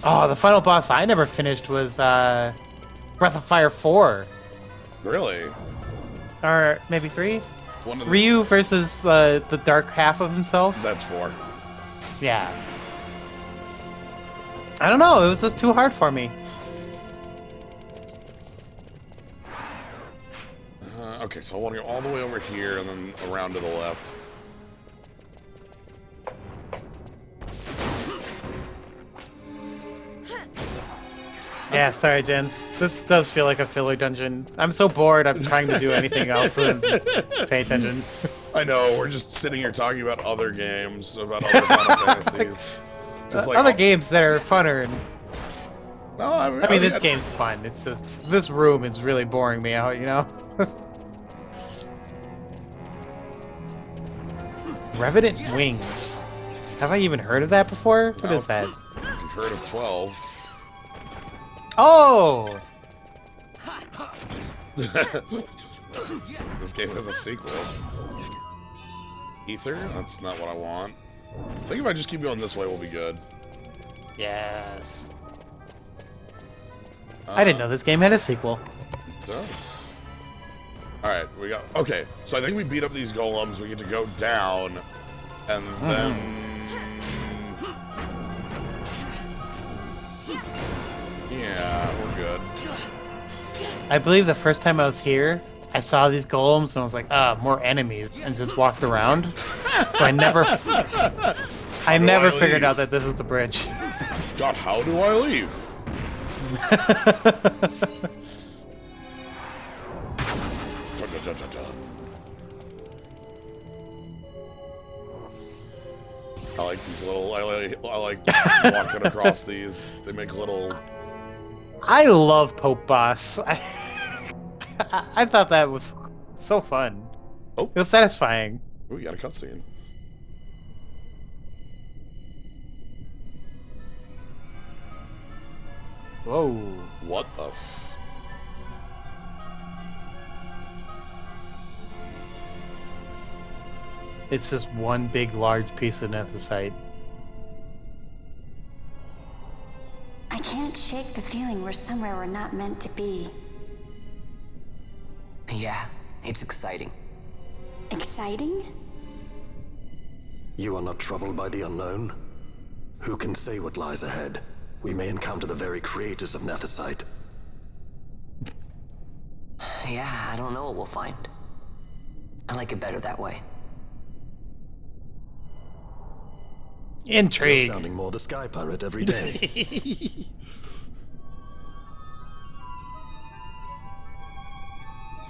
Oh, the final boss I never finished was Breath of Fire 4. Really? Or maybe 3? One of the, Ryu versus the dark half of himself? That's 4. Yeah. I don't know, it was just too hard for me. Okay, so I want to go all the way over here and then around to the left. Yeah, sorry, gents. This does feel like a filler dungeon. I'm so bored, I'm trying to do anything else than pay attention. I know, we're just sitting here talking about other games, about other Final Fantasies. Just like, Other games that are funner. And, No, I mean, this game's fun. It's just, this room is really boring me out, you know? Revenant Wings. Have I even heard of that before? What is that? If you've heard of 12. Oh! This game has a sequel. Ether? That's not what I want. I think if I just keep going this way, we'll be good. Yes. I didn't know this game had a sequel. It does. Alright, we got... Okay, so I think we beat up these golems. We get to go down, and then... Yeah, we're good. I believe the first time I was here, I saw these golems and I was like, more enemies, and just walked around. So I never figured out that this was the bridge. God, how do I leave? Dun, dun, dun, dun, dun. I like these little. I like walking across these. They make little. I love Pope Boss. I thought that was so fun. Oh. It was satisfying. Oh, we got a cutscene. Whoa. What the f... It's just one big, large piece of anthracite. I can't shake the feeling we're somewhere we're not meant to be. Yeah, it's exciting. Exciting? You are not troubled by the unknown? Who can say what lies ahead? We may encounter the very creators of Nethersite. Yeah, I don't know what we'll find. I like it better that way. You're Intrigue. sounding more the Sky Pirate every day.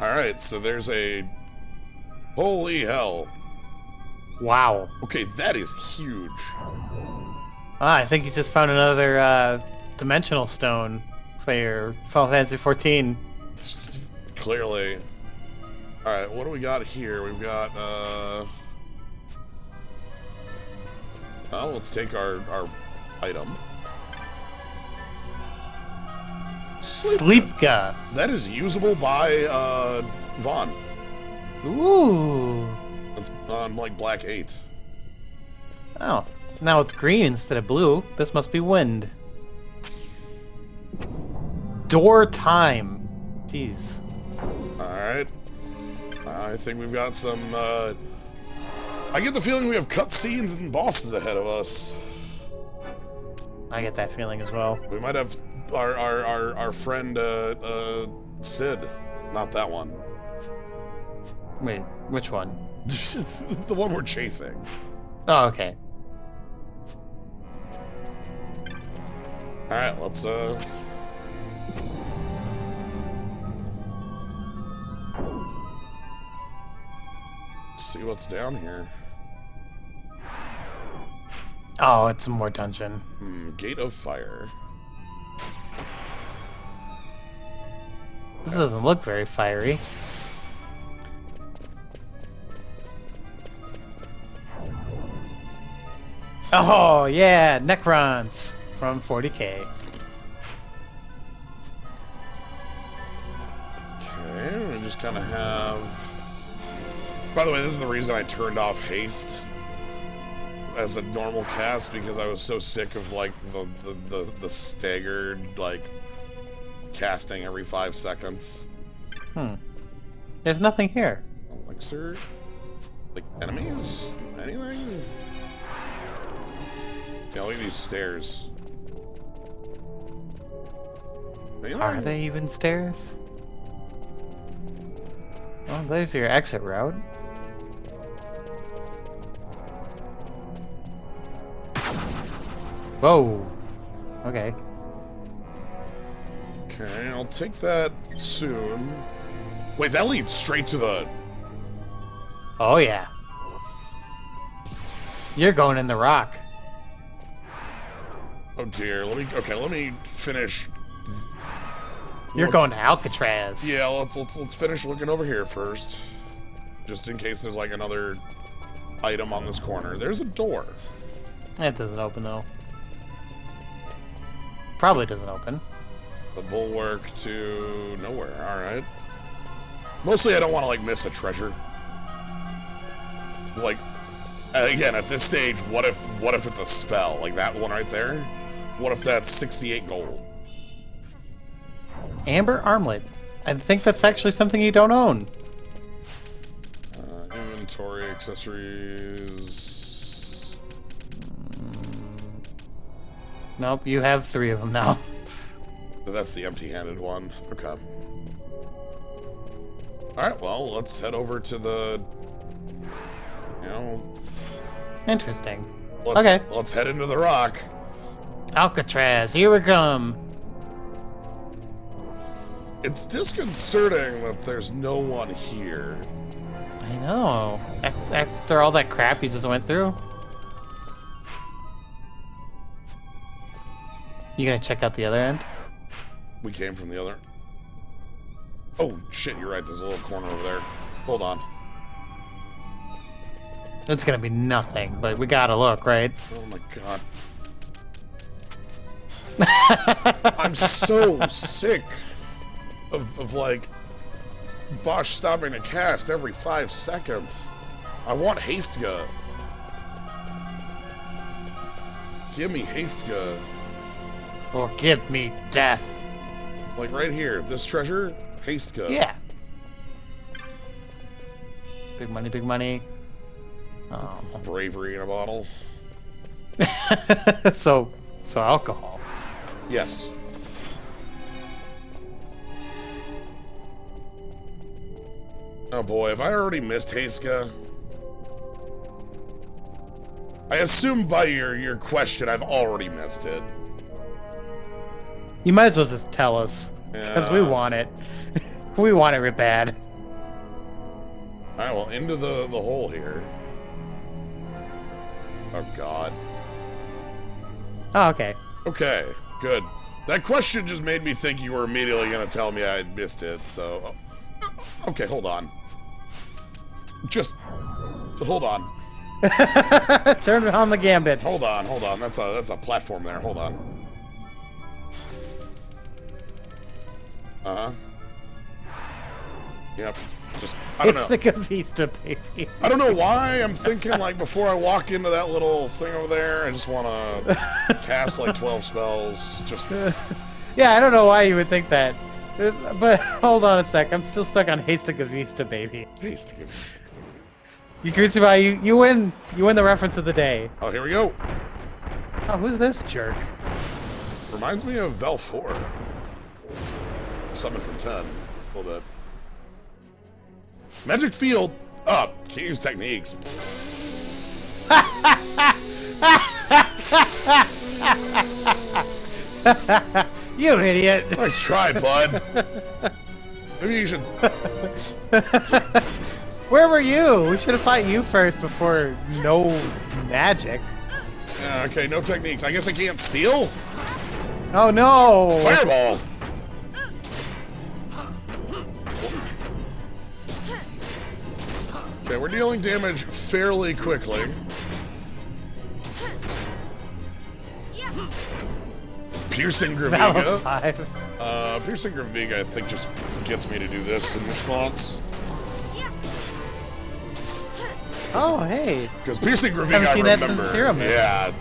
Alright, so there's a... Holy hell. Wow. Okay, that is huge. Ah, I think you just found another dimensional stone for your Final Fantasy 14. Clearly. Alright, what do we got here? We've got, well, let's take our item. Sleepka. That is usable by, Vaughn. Ooh. It's on, like, Black 8. Oh, now it's green instead of blue. This must be wind. Door time. Jeez. Alright. I think we've got some, I get the feeling we have cutscenes and bosses ahead of us. I get that feeling as well. We might have our friend, Sid. Not that one. Wait, which one? The one we're chasing. Oh, okay. Alright, let's, see what's down here. Oh, it's more dungeon. Gate of Fire. This doesn't look very fiery. Oh, yeah, Necrons from 40K. Okay, we just kind of have... By the way, this is the reason I turned off haste as a normal cast, because I was so sick of, like, the staggered, like, casting every 5 seconds. There's nothing here. Elixir? Like, enemies? Anything? Yeah, look at these stairs. Anything? Are they even stairs? Well, there's your exit route. Whoa. Okay. Okay, I'll take that soon. Wait, that leads straight to the... Oh, yeah. You're going in the rock. Oh dear, let me finish. You're going to Alcatraz. Yeah, let's finish looking over here first. Just in case there's like another item on this corner. There's a door. It doesn't open, though. Probably doesn't open. The bulwark to nowhere, alright. Mostly I don't want to like miss a treasure. Like, again, at this stage, what if it's a spell? Like that one right there? What if that's 68 gold? Amber armlet. I think that's actually something you don't own. Inventory, accessories... Nope, you have 3 of them now. That's the empty-handed one. Okay. Alright, well, let's head over to the... You know... Interesting. Let's head into the rock. Alcatraz, here we come. It's disconcerting that there's no one here. I know. After all that crap you just went through. You gonna check out the other end? We came from the other... Oh, shit, you're right. There's a little corner over there. Hold on. It's gonna be nothing, but we gotta look, right? Oh my god. I'm so sick of like Bosch stopping to cast every 5 seconds. I want Hasteга. Give me Hastega. Or give me death. Like right here, this treasure, Hastega. Yeah. Big money, big money. Oh. It's bravery in a bottle. so alcohol. Yes. Oh boy, have I already missed Hastega? I assume by your question I've already missed it. You might as well just tell us. Because we want it. We want it real bad. Alright, well, into the hole here. Oh, God. Oh, okay. Okay, good. That question just made me think you were immediately going to tell me I had missed it, so... Okay, hold on. Just... Hold on. Turn on the gambits. Hold on. That's a platform there. Hold on. Uh-huh. Yep. Just, I don't know. It's the Gavista, baby. I don't know why I'm thinking, like, before I walk into that little thing over there, I just want to cast, like, 12 spells. Just... Yeah, I don't know why you would think that. But hold on a sec. I'm still stuck on Haste the Gavista, baby. Haste the Gavista, baby. You crucify, you win. You win the reference of the day. Oh, here we go. Oh, who's this jerk? Reminds me of Vel 4. Summon from 10. A little bit. Magic Field. Oh, can't use techniques. You idiot. Nice try, bud. Maybe you should... Where were you? We should have fought you first before no magic. Yeah, okay, no techniques. I guess I can't steal? Oh no! Fireball! Okay, we're dealing damage fairly quickly. Piercing Giruvegan. Piercing Giruvegan, I think, just gets me to do this in response. Oh, hey. Because Piercing Giruvegan, I Haven't seen that remember. since Zeramus. Yeah.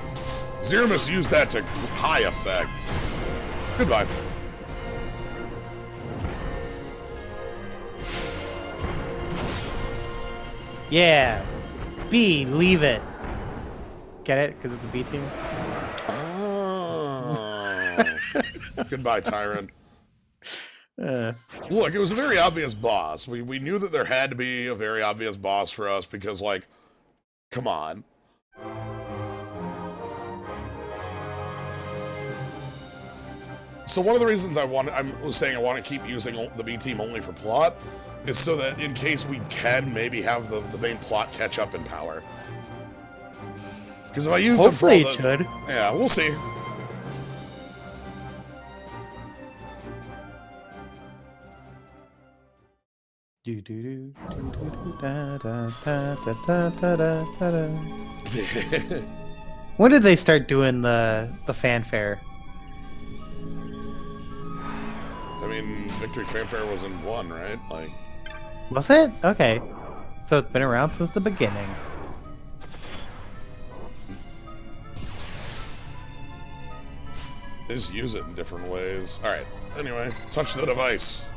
Zeramus used that to high effect. Goodbye. Yeah. B, leave it. Get it? Because it's the B team? Oh. Goodbye, Tyrant. Look, it was a very obvious boss. We knew that there had to be a very obvious boss for us because, like, come on. So one of the reasons I was saying I want to keep using the B team only for plot is so that in case we can maybe have the main plot catch up in power. Because if I use Hopefully them for all it should. Yeah, we'll see. When did they start doing the fanfare? I mean, Victory Fanfare was in 1, right? Like, Was it? Okay. So it's been around since the beginning. they just use it in different ways. Alright, anyway, touch the device.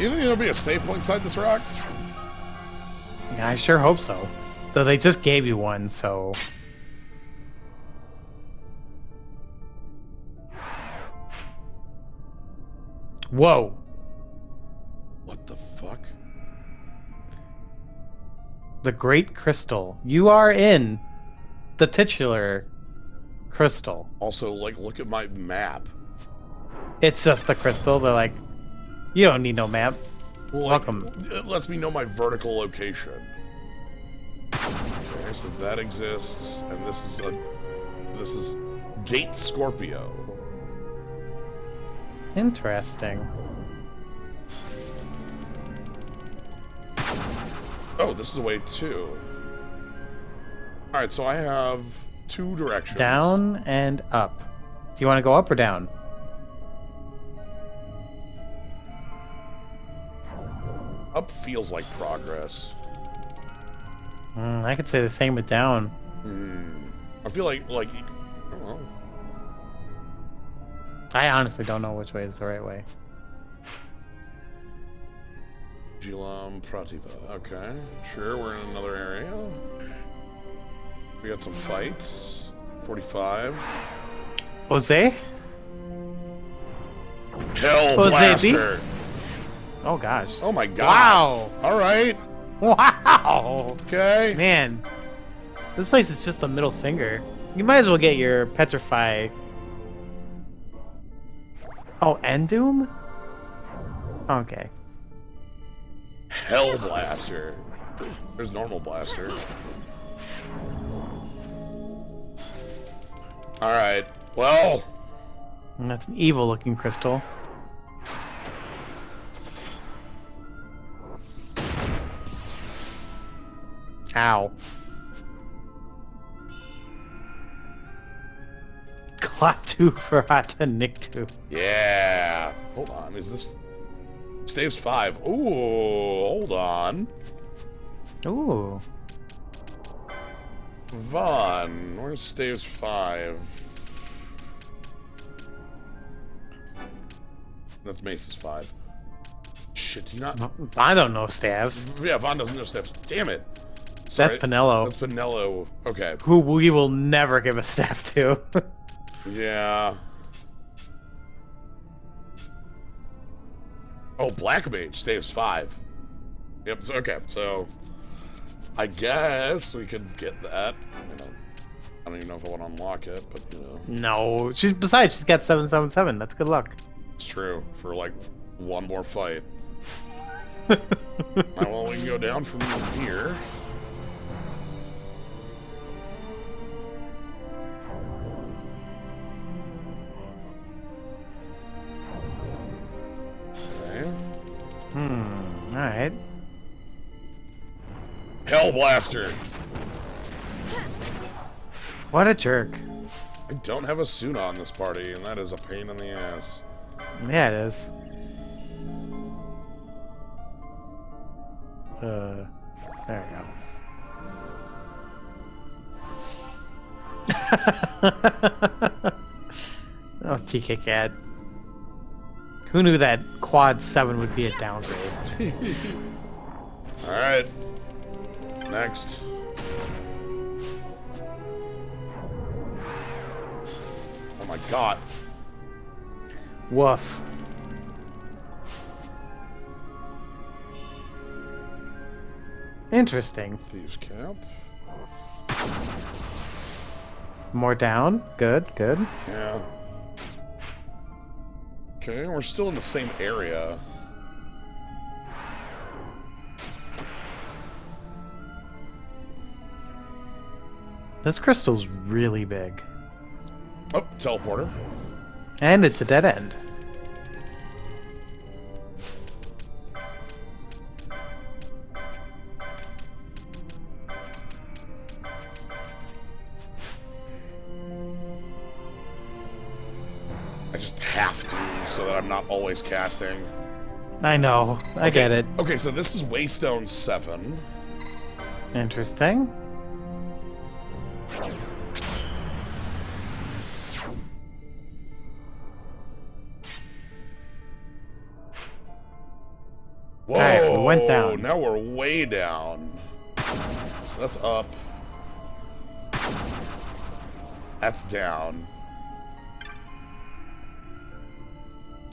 You think there'll be a save point inside this rock? Yeah, I sure hope so. Though they just gave you one, so... Whoa. What the fuck? The Great Crystal. You are in the titular crystal. Also, like, look at my map. It's just the crystal. They're like, you don't need no map. Well, Welcome. It lets me know my vertical location. Okay, so that exists, and this is Gate Scorpio. Interesting. Oh, this is a way too. Alright, so I have 2 directions. Down and up. Do you want to go up or down? Up feels like progress. I could say the same with down. I feel like, I don't know. I honestly don't know which way is the right way. Gilam Prativa. Okay, sure, we're in another area. We got some fights. 45. Jose? Hell Jose B? Blaster! Oh gosh. Oh my god. Wow. Alright. Wow. Okay. Man, this place is just the middle finger. You might as well get your Petrify. Oh, Endoom? Okay. Hell Blaster. There's normal blaster. Alright. Well. And that's an evil looking crystal. Ow. Klaatu Ferrata Nictu. Yeah. Hold on. Is this Staves 5? Ooh, hold on. Ooh. Vaughn, where's Staves 5? That's Mace's 5. Shit, do you not? I don't know staves. Yeah, Vaughn doesn't know Staves. Damn it. Sorry. That's Pinello. That's Pinello. Okay. Who we will never give a staff to. Yeah. Oh, Black Mage, Staves 5. Yep, so, okay, so I guess we could get that. You know, I don't even know if I want to unlock it, but you know. No, she's got 777. That's good luck. It's true, for like one more fight. Alright, well, we can go down from here. Okay. Alright. Hell Blaster! What a jerk. I don't have a Suna on this party, and that is a pain in the ass. Yeah, it is. There we go. Oh, TK Cat. Who knew that quad 7 would be a downgrade? Alright. Next. Oh my god. Woof. Interesting. Thieves Camp. More down. Good, good. Yeah. Okay, we're still in the same area. This crystal's really big. Oh, teleporter. And it's a dead end. I just have to, so that I'm not always casting. I know. I get it. Okay, so this is Waystone 7. Interesting. Whoa, Alright, we went down. Now we're way down. So that's up. That's down.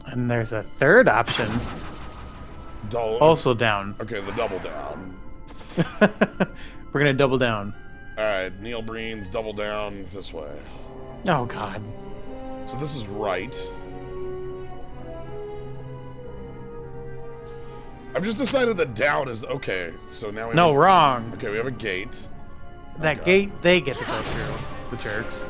And there's a third option. Also down. Okay, the double down. We're gonna double down. Alright, Neil Breen's double down this way. Oh god. So this is right. I've just decided that down is okay. So now we No, have, wrong. Okay, we have a gate. That Okay. gate they get to go through. The jerks.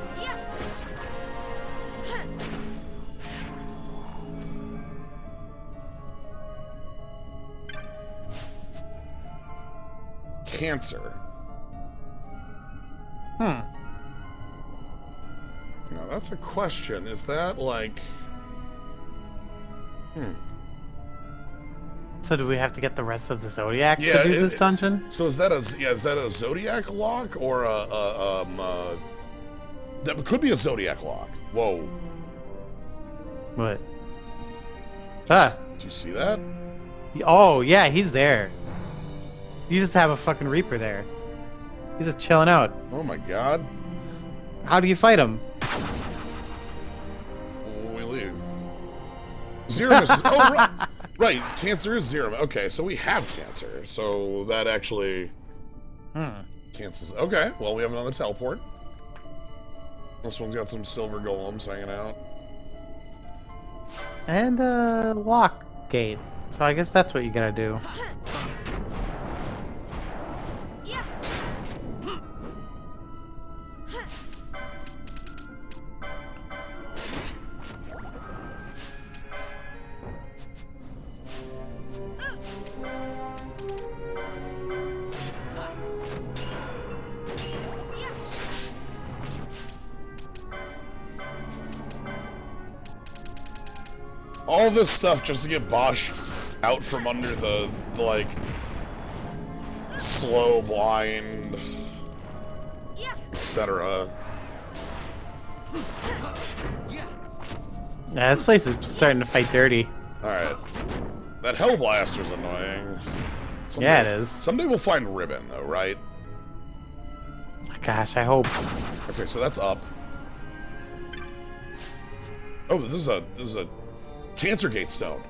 Cancer. Now that's a question. Is that like? So do we have to get the rest of the Zodiac Yeah, to do this dungeon? So is that a Zodiac lock or that could be a Zodiac lock. Whoa. What? Ah. Do you see that? Oh, yeah, he's there. You just have a fucking Reaper there. He's just chilling out. Oh my god. How do you fight him? We leave. Zero is right. Cancer is zero. Okay, so we have cancer. So that actually cancels. Okay, well we have another teleport. This one's got some silver golems hanging out. And a lock gate. So I guess that's what you gotta do. All this stuff just to get Bosch out from under the like, slow, blind, etc. Yeah, this place is starting to fight dirty. Alright. That Hell Blaster's annoying. Yeah, it is. Someday we'll find Ribbon, though, right? Gosh, I hope. Okay, so that's up. Oh, this is a Cancer Gate Stone.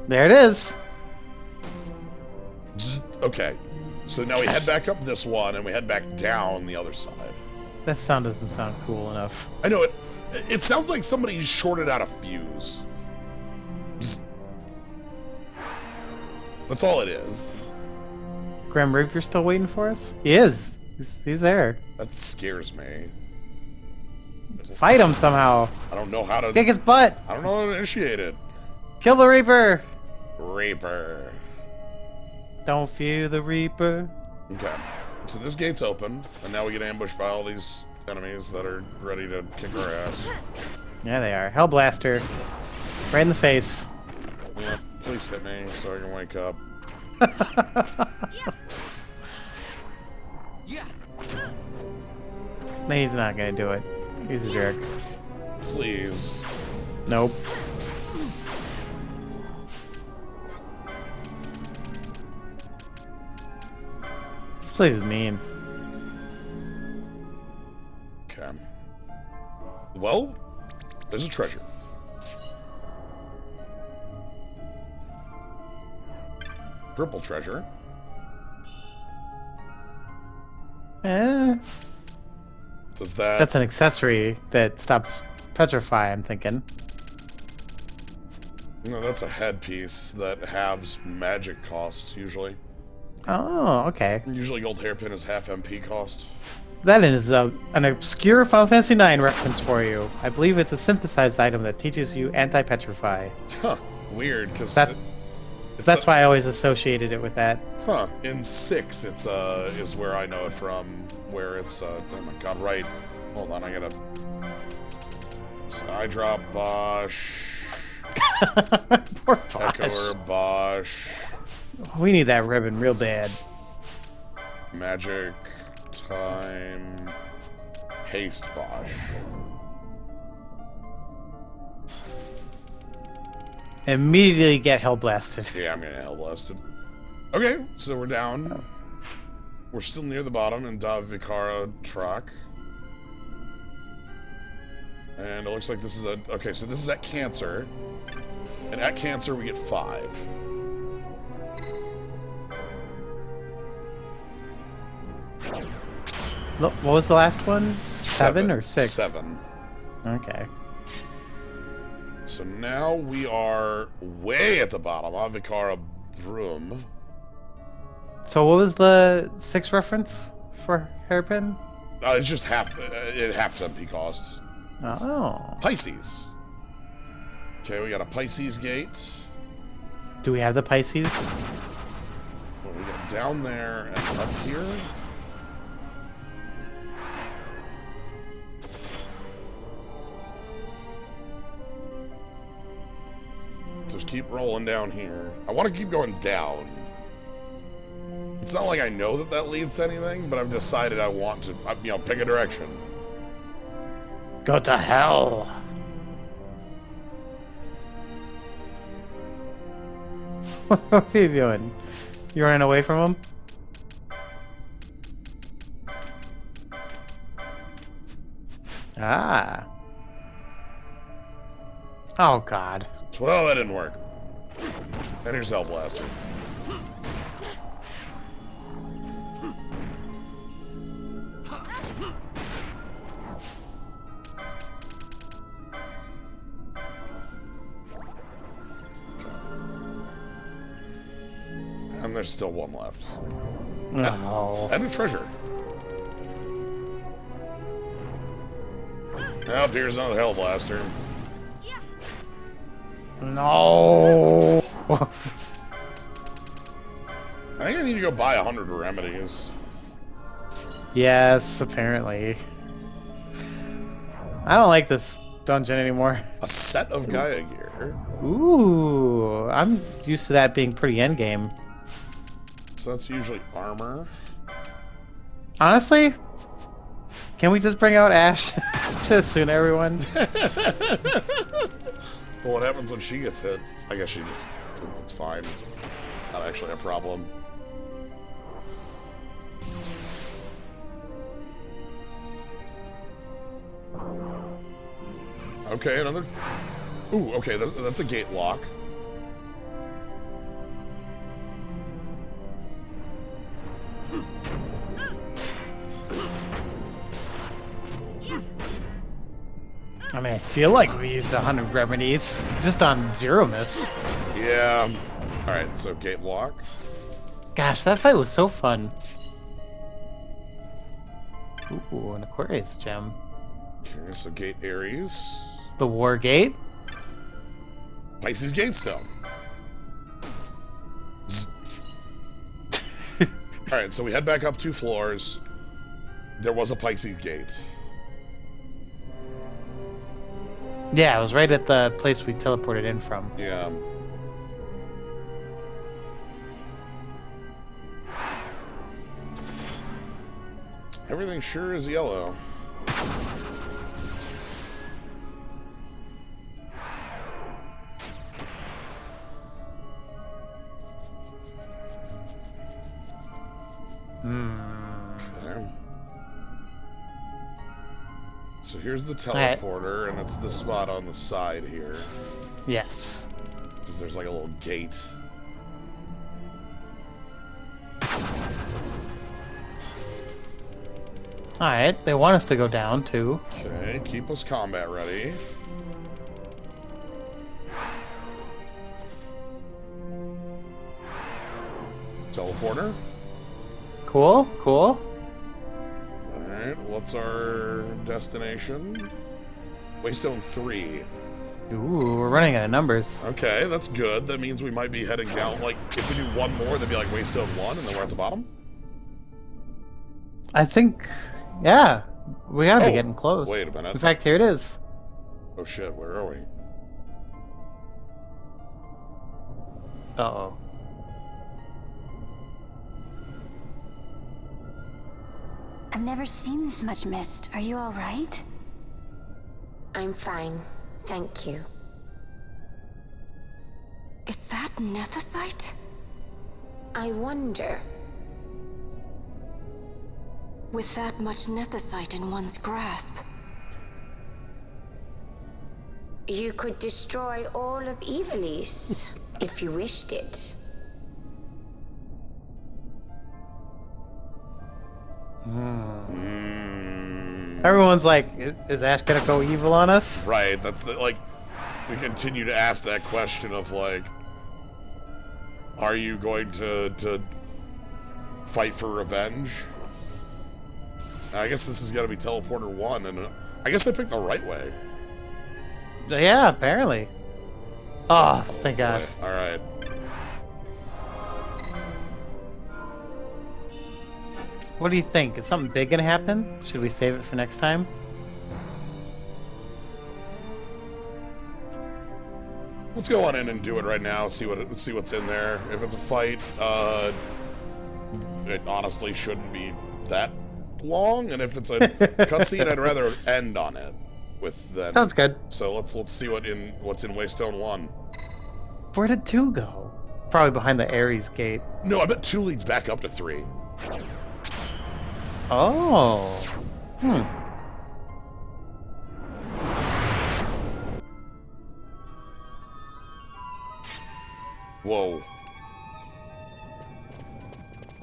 There it is. Okay. So now we head back up this one, and we head back down the other side. That sound doesn't sound cool enough. I know it. It sounds like somebody shorted out a fuse. Bzz. That's all it is. Grim Reaper's still waiting for us? He is. He's there. That scares me. Fight him somehow. I don't know how to... Kick his butt. I don't know how to initiate it. Kill the Reaper. Reaper. Don't fear the Reaper. Okay. So this gate's open, and now we get ambushed by all these enemies that are ready to kick our ass. Yeah, they are. Hellblaster. Right in the face. Yeah, please hit me so I can wake up. He's not gonna do it. He's a jerk. Please. Nope. This place is mean. Okay. Well, there's a treasure. Purple treasure. Does that... That's an accessory that stops petrify, I'm thinking. No, that's a headpiece that halves magic costs, usually. Oh, okay. Usually gold hairpin is half MP cost. That is an obscure Final Fantasy IX reference for you. I believe it's a synthesized item that teaches you anti-petrify. Huh. Weird, because... That's why I always associated it with that. Huh. In 6, it's, is where I know it from. Where it's, oh my god, right. Hold on, I gotta... So I drop Bosch. Poor Bosch. Echoer Bosch. We need that ribbon real bad. Magic time. Haste Bosch. Immediately get hellblasted. Yeah, I'm getting hell blasted. Okay, so we're down. We're still near the bottom in Da Vicara Track. And it looks like this is a... Okay, so this is at Cancer. And at Cancer we get 5. Look, what was the last one? 7 or 6? 7. Okay. So now we are way at the bottom. Avicara Broom. So what was the 6 reference for hairpin? It's just half MP cost. Oh. Pisces. Okay, we got a Pisces gate. Do we have the Pisces? Well, we got down there and up here. Just keep rolling down here. I want to keep going down. It's not like I know that that leads to anything, but I've decided I want to, you know, pick a direction. Go to hell. What are you doing? You running away from him? Ah. Oh, God. Well, that didn't work. And here's Hell Blaster. And there's still one left. No. And a treasure. Up here's another Hell Blaster. No. I think I need to go buy 100 remedies. Yes, apparently. I don't like this dungeon anymore. A set of Gaia gear. Ooh, I'm used to that being pretty endgame. So that's usually armor. Honestly, can we just bring out Ash to soon everyone? Well, what happens when she gets hit? I guess she just... It's fine. It's not actually a problem. Okay, another... Ooh, okay, that's a gate lock. I mean, I feel like we used 100 remedies just on Zero Miss. Yeah. Alright, so gate lock. Gosh, that fight was so fun. Ooh, an Aquarius gem. Okay, so gate Aries. The War Gate. Pisces gate stone. Alright, so we head back up 2 floors. There was a Pisces gate. Yeah, it was right at the place we teleported in from. Yeah. Everything sure is yellow. Okay. So here's the teleporter, and it's the spot on the side here. Yes. Because there's like a little gate. Alright, they want us to go down, too. Okay, keep us combat ready. Teleporter. Cool, cool. Alright, what's our destination? Waystone 3. Ooh, we're running out of numbers. Okay, that's good. That means we might be heading down. Like, if we do one more, that'd be like Waystone 1, and then we're at the bottom? I think, yeah, we gotta be getting close. Wait a minute. In fact, here it is. Oh shit, where are we? Uh-oh. I've never seen this much mist. Are you all right? I'm fine. Thank you. Is that nethicite? I wonder. With that much nethicite in one's grasp, You could destroy all of Evilise if you wished it. Everyone's like, is Ash gonna go evil on us? Right, that's the, like, we continue to ask that question of, like, are you going to fight for revenge? I guess this is gotta be Teleporter 1, and I guess I picked the right way. Yeah, apparently. Oh, thank gosh. Alright. What do you think? Is something big gonna happen? Should we save it for next time? Let's go on in and do it right now, see what's in there. If it's a fight, it honestly shouldn't be that long, and if it's a cutscene, I'd rather end on it with that. Sounds good. So let's see what's in Waystone 1. Where did 2 go? Probably behind the Ares gate. No, I bet 2 leads back up to 3. Oh. Whoa.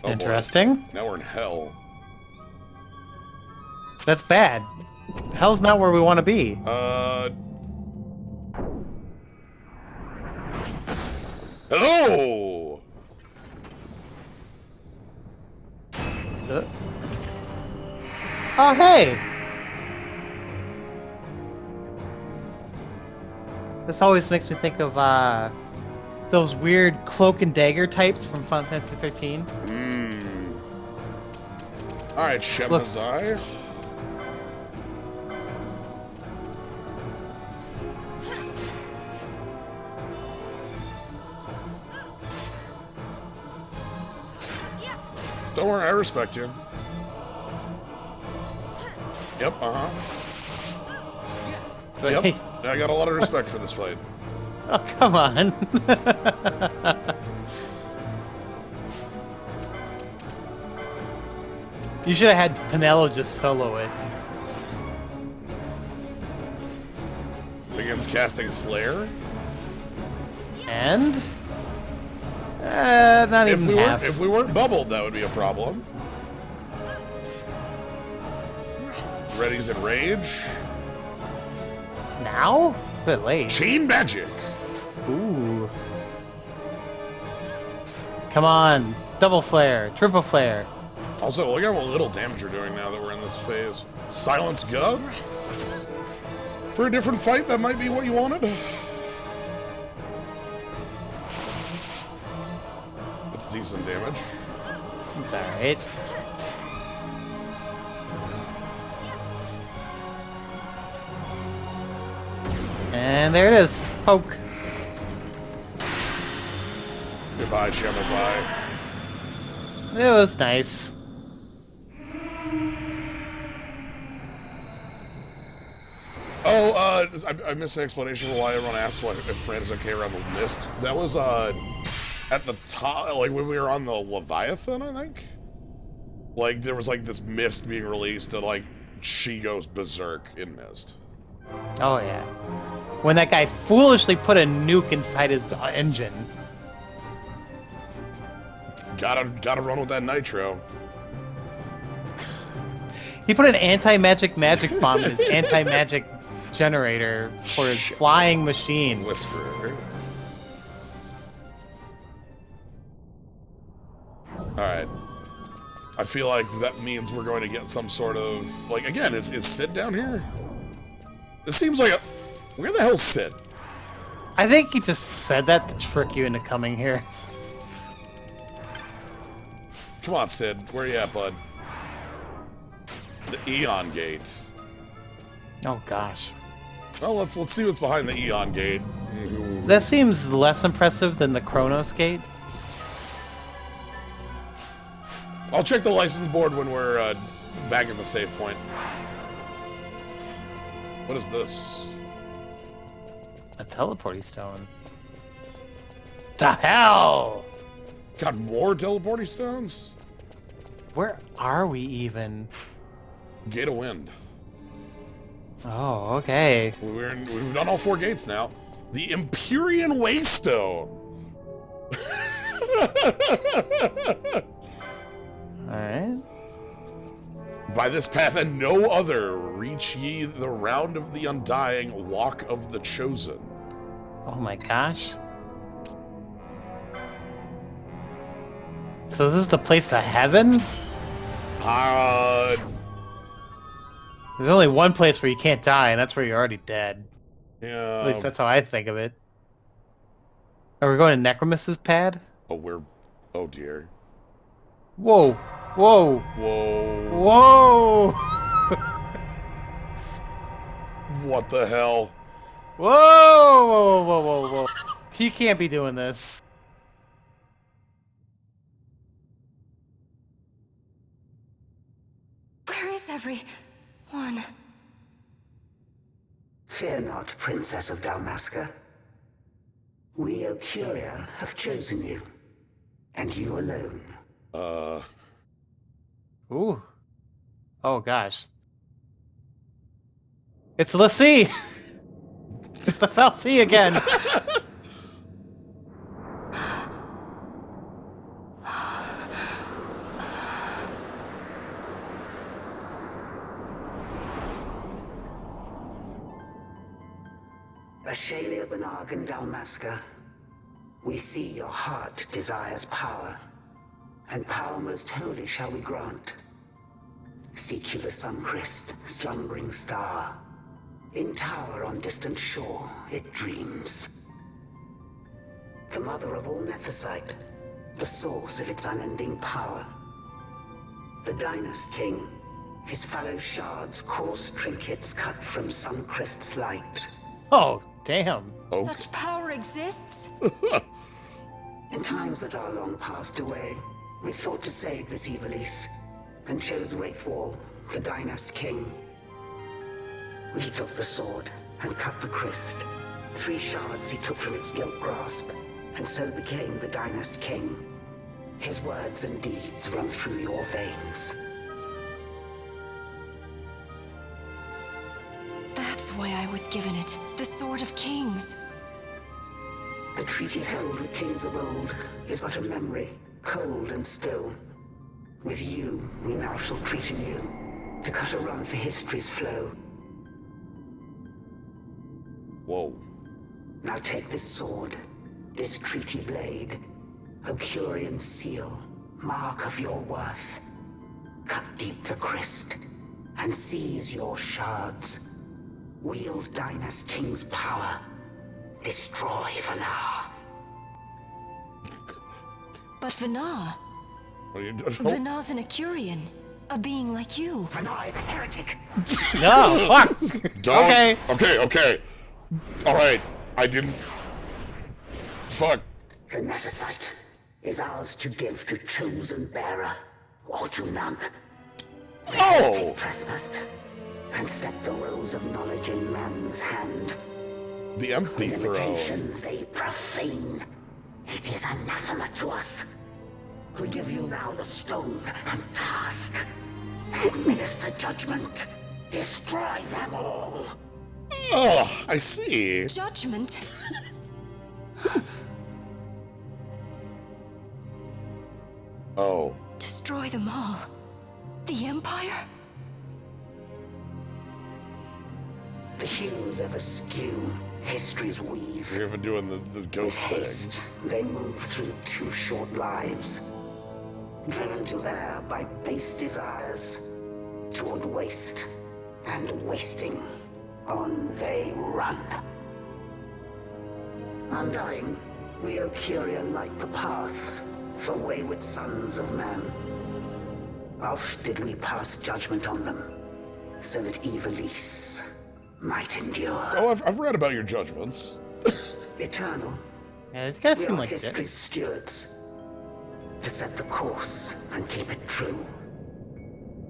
Oh, Interesting. boy. Now we're in hell. That's bad. Hell's not where we want to be. Hello! Oh, hey! This always makes me think of, those weird cloak and dagger types from Final Fantasy 13. Alright, Shemazai. Don't worry, I respect you. Yep, Yep, I got a lot of respect for this fight. Oh, come on. You should have had Pinello just solo it. Begins casting Flare. And? Not even half. If we weren't bubbled, that would be a problem. Ready's in Rage. Now? A bit late. Chain Magic. Ooh. Come on. Double flare. Triple flare. Also, look at how little damage you're doing now that we're in this phase. Silence Go. For a different fight, that might be what you wanted. That's decent damage. It's alright. And there it is. Poke. Goodbye, Shemazai. It was nice. Oh, I missed an explanation for why everyone asked if Fran is okay around the mist. That was, at the top, like, when we were on the Leviathan, I think? Like, there was, like, this mist being released, and, like, she goes berserk in mist. Oh, yeah. When that guy foolishly put a nuke inside his engine. Gotta run with that nitro. He put an anti-magic bomb in his anti-magic generator for his flying machine. Whisperer. Alright. I feel like that means we're going to get some sort of... Like, again, is Sid down here? This seems like a... Where the hell's Sid? I think he just said that to trick you into coming here. Come on, Sid. Where you at, bud? The Eon Gate. Oh, gosh. Well, let's see what's behind the Eon Gate. That seems less impressive than the Chronos Gate. I'll check the license board when we're back at the save point. What is this? A teleporting stone. The hell? Got more teleporting stones? Where are we even? Gate of Wind. Oh, okay. We've done all 4 gates now. The Empyrean Waystone. Alright. By this path and no other, reach ye the round of the undying, walk of the chosen. Oh my gosh. So this is the place to heaven? There's only one place where you can't die, and that's where you're already dead. Yeah. At least that's how I think of it. Are we going to Necromus's pad? Oh dear. Whoa. Whoa. Whoa. Whoa. What the hell? Whoa. Whoa, whoa, whoa, whoa. You can't be doing this. Where is everyone? Fear not, Princess of Dalmasca. We, Ocuria, have chosen you. And you alone. Ooh. Oh, gosh. It's Lassie! It's the Fal'Cie again! Ashalia Banag and Dalmasca, we see your heart desires power, and power most holy shall we grant. Seek you the Suncrist, slumbering star. In tower on distant shore, it dreams. The mother of all Nephesite, the source of its unending power. The Dynast King, his fallow shards, coarse trinkets cut from Suncrist's light. Oh, damn. Such power exists? In times that are long passed away, We sought to save this Ivalice, and chose Wraithwall, the Dynast King. We took the sword and cut the Christ. 3 shards he took from its gilt grasp, and so became the Dynast King. His words and deeds run through your veins. That's why I was given it. The Sword of Kings. The treaty held with kings of old is but a memory, cold and still. With you, we now shall treat anew, to cut a run for history's flow. Whoa. Now take this sword, this treaty blade, Ocurian seal, mark of your worth. Cut deep the Christ, and seize your shards. Wield Dynast King's power. Destroy Vanar. But Vanar. What are you doing? Vanar's an Ecurian. A being like you. Vanar is a heretic. No, fuck. Don't. Okay. Okay. Alright. I didn't. Fuck. The Nephesite is ours to give to chosen bearer, or to none. Oh! Trespassed, and set the rose of knowledge in man's hand. The empty throw. Limitations they profane. It is anathema to us. We give you now the stone and task. Administer judgment. Destroy them all. Oh, I see. Judgment? Oh. Destroy them all? The Empire? The hues ever skew history's weave. You're even doing the ghost Haste, thing. they move through 2 short lives. Driven to there by base desires. Toward waste and wasting. On they run. Undying, we Ocurian light the path for wayward sons of man. Oft did we pass judgment on them, so that Ivalice might endure. Oh, I've read about your judgments. Eternal, Yeah, these guys we seem are like history's stewards, to set the course and keep it true.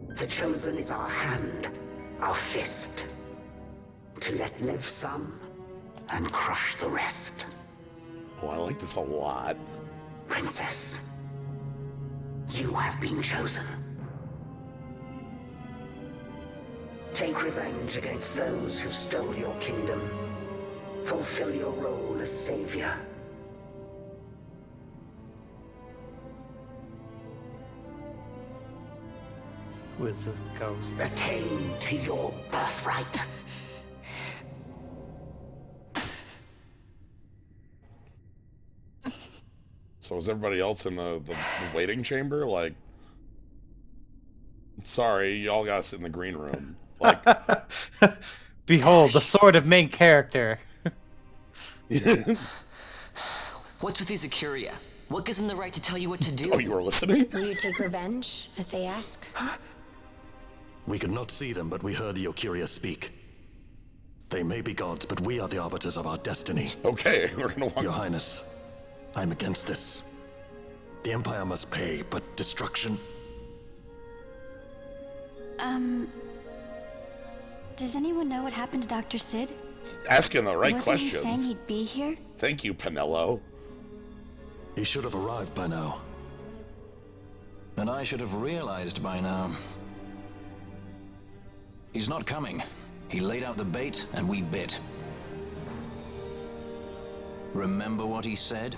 The chosen is our hand, our fist, to let live some and crush the rest. Oh, I like this a lot. Princess, you have been chosen. Take revenge against those who stole your kingdom. Fulfill your role as savior. Who is this ghost? Attain to your birthright. So is everybody else in the waiting chamber? Like, sorry, y'all gotta sit in the green room. Like, Behold, the sword of main character. What's with these Acuria? What gives them the right to tell you what to do? oh, you were listening? Will you take revenge, as they ask? We could not see them, but we heard the Ocuria speak. They may be gods, but we are the arbiters of our destiny. Okay, we're gonna Your walk. Highness, I'm against this. The Empire must pay, but destruction? Does anyone know what happened to Dr. Sid? Asking the right Wasn't he questions. saying he'd be here? Thank you, Pinello. He should have arrived by now. And I should have realized by now. He's not coming. He laid out the bait, and we bit. Remember what he said?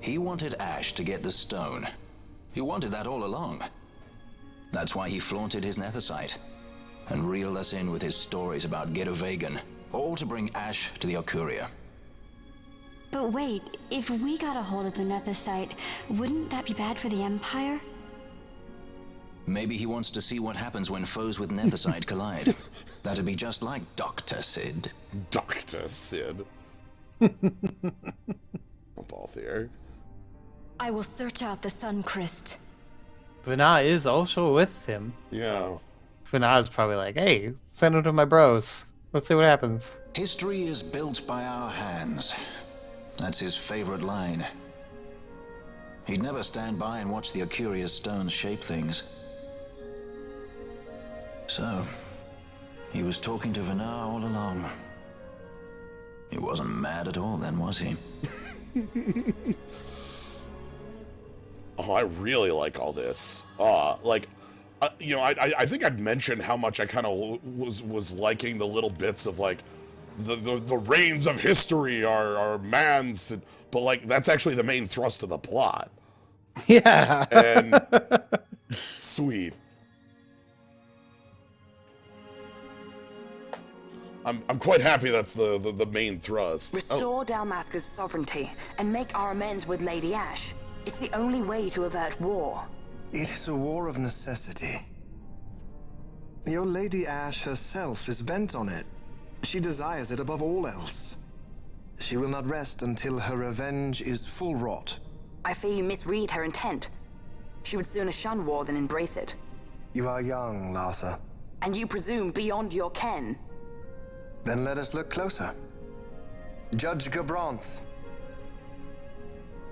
He wanted Ash to get the stone. He wanted that all along. That's why he flaunted his Nethicite, and reeled us in with his stories about Giruvegan, all to bring Ash to the Ocuria. But wait, if we got a hold of the Nethicite, wouldn't that be bad for the Empire? Maybe he wants to see what happens when foes with Nethicite collide. That'd be just like Dr. Sid. Dr. Sid. Both here. I will search out the Sun Christ. Vana is also with him. Yeah. Vana's probably like, hey, send him to my bros. Let's see what happens. History is built by our hands. That's his favorite line. He'd never stand by and watch the Acuria's stones shape things. So, he was talking to Venar all along. He wasn't mad at all then, was he? Oh, I really like all this. You know, I think I'd mentioned how much I kind of was liking the little bits of like the reigns of history are man's, but like that's actually the main thrust of the plot. Yeah. And sweet. I'm quite happy that's the main thrust. Restore Dalmasca's sovereignty and make our amends with Lady Ash. It's the only way to avert war. It is a war of necessity. Your Lady Ash herself is bent on it. She desires it above all else. She will not rest until her revenge is full wrought. I fear you misread her intent. She would sooner shun war than embrace it. You are young, Larsa. And you presume beyond your ken. Then let us look closer. Judge Gabranth.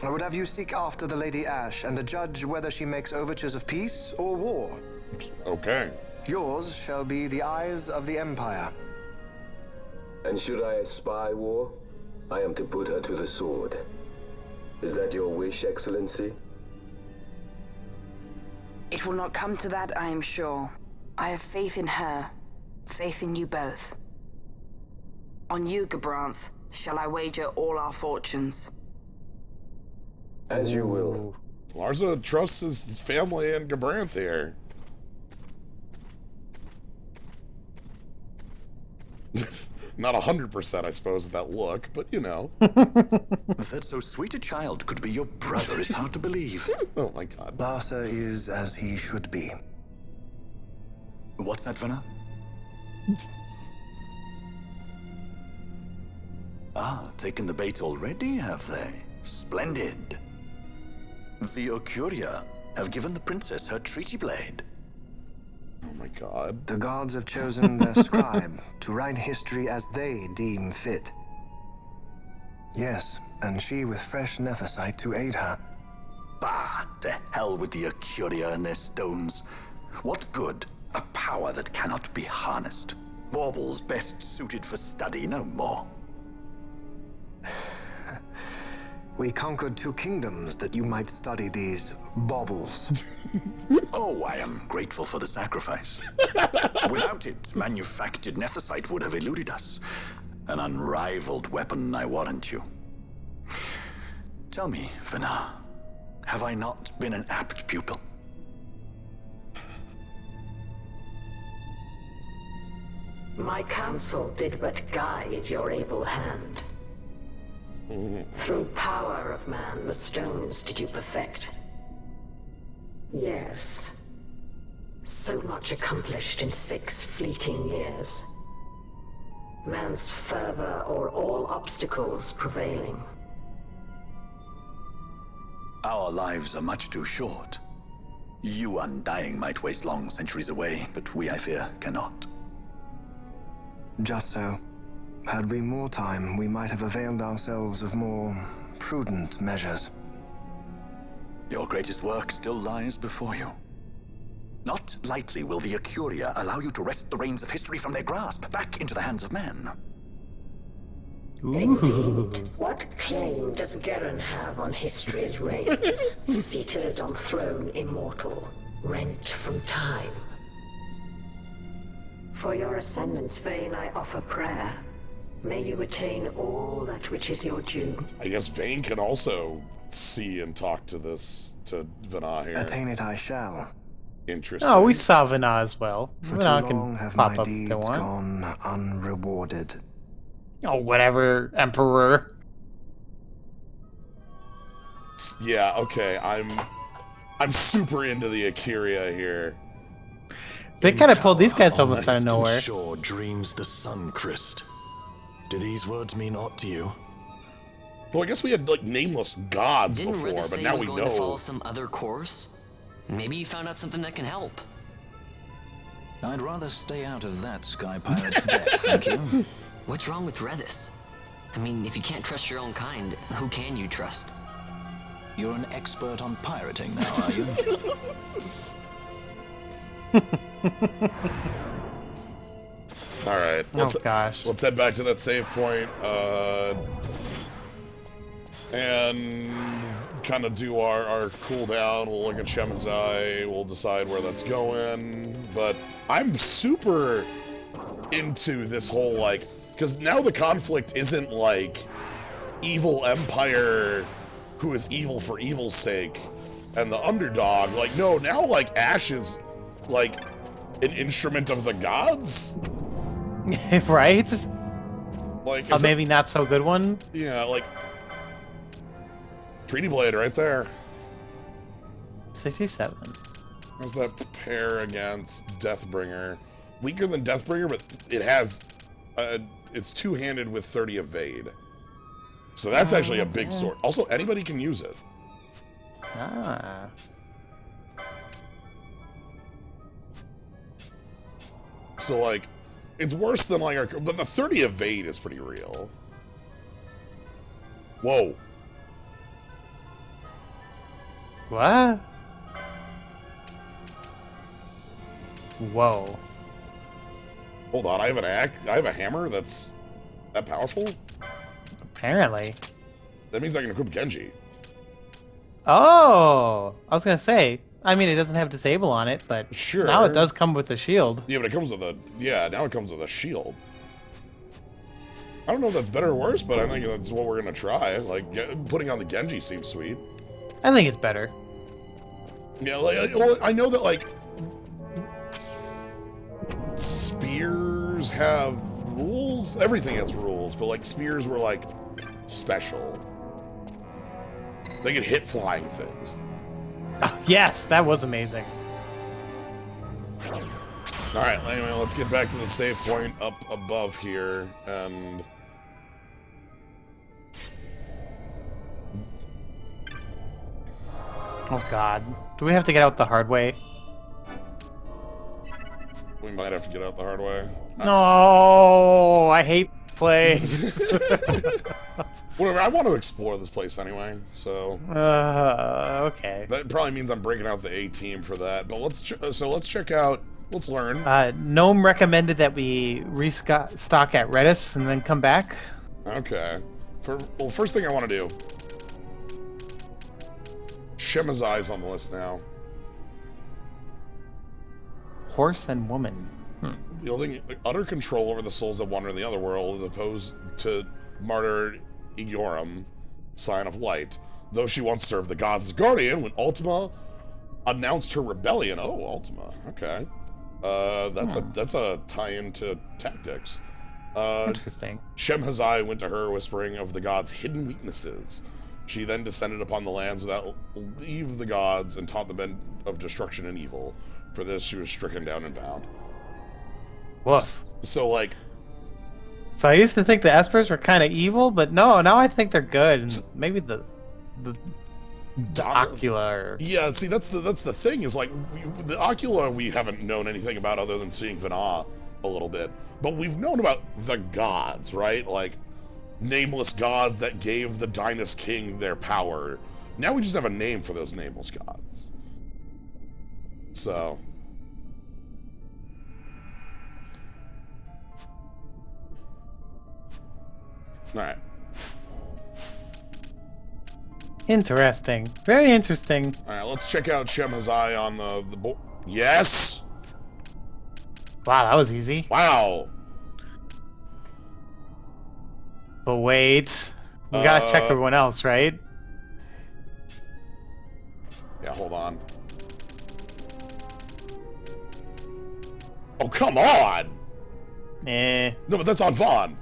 I would have you seek after the Lady Ash and judge whether she makes overtures of peace or war. Okay. Yours shall be the eyes of the Empire. And should I espy war, I am to put her to the sword. Is that your wish, Excellency? It will not come to that, I am sure. I have faith in her, faith in you both. On you, Gabranth, shall I wager all our fortunes. As you will. Larsa trusts his family and Gabranth here. Not 100%, I suppose, of that look, but you know. That so sweet a child could be your brother is hard to believe. Oh my god. Larsa is as he should be. What's that, Venar? Taken the bait already, have they? Splendid. The Ocuria have given the princess her treaty blade. Oh my god. The gods have chosen their scribe to write history as they deem fit. Yes, and she with fresh nethicite to aid her. Bah! To hell with the Ocuria and their stones. What good? A power that cannot be harnessed. Baubles best suited for study, no more. We conquered 2 kingdoms that you might study these baubles. Oh, I am grateful for the sacrifice. Without it, manufactured nethicite would have eluded us. An unrivaled weapon, I warrant you. Tell me, Venar, have I not been an apt pupil? My counsel did but guide your able hand. Through power of man, the stones did you perfect. Yes. So much accomplished in 6 fleeting years. Man's fervor o'er all obstacles prevailing. Our lives are much too short. You undying might waste long centuries away, but we, I fear, cannot. Just so. Had we more time, we might have availed ourselves of more prudent measures. Your greatest work still lies before you. Not lightly will the Ocuria allow you to wrest the reins of history from their grasp, back into the hands of man. Indeed. What claim does Garen have on history's reins? Seated on throne immortal, rent from time. For your ascendant's vein I offer prayer. May you attain all that which is your due. I guess Vayne can also see and talk to Venar here. Attain it I shall. Interesting. Oh, we saw Venar as well. For Venar too can long have pop my up if deeds they want. gone unrewarded. Oh, whatever, Emperor. Yeah, okay. I'm super into the Akiria here. They kind of pulled these guys almost out of nowhere. Shore dreams the sun Christ. Do these words mean aught to you? Well, I guess we had like nameless gods Didn't before, Rithis but say now he was we going to follow know. some other course? Maybe you found out something that can help. I'd rather stay out of that sky pirate's debt, thank you. What's wrong with Rithis? I mean, if you can't trust your own kind, who can you trust? You're an expert on pirating now, are you? All right. Gosh. Let's head back to that save point, and kind of do our cooldown. We'll look at Shemazai. We'll decide where that's going. But I'm super into this whole, like, because now the conflict isn't like evil empire who is evil for evil's sake and the underdog. Like, no, now like Ash is like an instrument of the gods. Right? Like, maybe not so good one? Yeah, like Treaty Blade right there. 67. How's that pair against Deathbringer? Weaker than Deathbringer, but it has it's two-handed with 30 evade. So that's actually a big sword. Also, anybody can use it. Ah. So like, it's worse than like our, but the 30 evade is pretty real. Whoa. What? Whoa. Hold on, I have a hammer that's that powerful? Apparently. That means I can equip Genji. Oh! I was gonna say, I mean, it doesn't have disable on it, but sure. Now it does come with a shield. Yeah, but it comes with a, now it comes with a shield. I don't know if that's better or worse, but I think that's what we're gonna try. Like, putting on the Genji seems sweet. I think it's better. Yeah, like, well, I know that, like, spears have rules. Everything has rules, but, like, spears were, like, special. They could hit flying things. Yes, that was amazing. Alright, anyway, let's get back to the save point up above here, and... Oh god. Do we have to get out the hard way? We might have to get out the hard way. No, I hate play. Whatever, I want to explore this place anyway, so... Okay. That probably means I'm breaking out the A team for that, but let's check out, let's learn. Gnome recommended that we restock at Redis and then come back. Okay. Well, first thing I want to do... Shemazai's on the list now. Horse and woman. Wielding utter control over the souls that wander in the other world, as opposed to Martyr Igiorum, Sign of Light. Though she once served the gods as guardian, when Ultima announced her rebellion. Oh, Ultima. Okay. That's a tie-in to tactics. Interesting. Shemhazai went to her whispering of the gods' hidden weaknesses. She then descended upon the lands without leave of the gods and taught the men of destruction and evil. For this, she was stricken down and bound. Woof. So, like... So I used to think the Espers were kind of evil, but no, now I think they're good. And maybe the Ocula. Yeah, see, that's the thing, is like, the Ocula we haven't known anything about other than seeing Vana a little bit. But we've known about the gods, right? Like, nameless gods that gave the Dynas King their power. Now we just have a name for those nameless gods. So... Alright. Interesting. Very interesting. Alright, let's check out Shemhazai on the board. Yes! Wow, that was easy. Wow! But wait. We gotta check everyone else, right? Yeah, hold on. Oh, come on! Eh. No, but that's on Vaughn.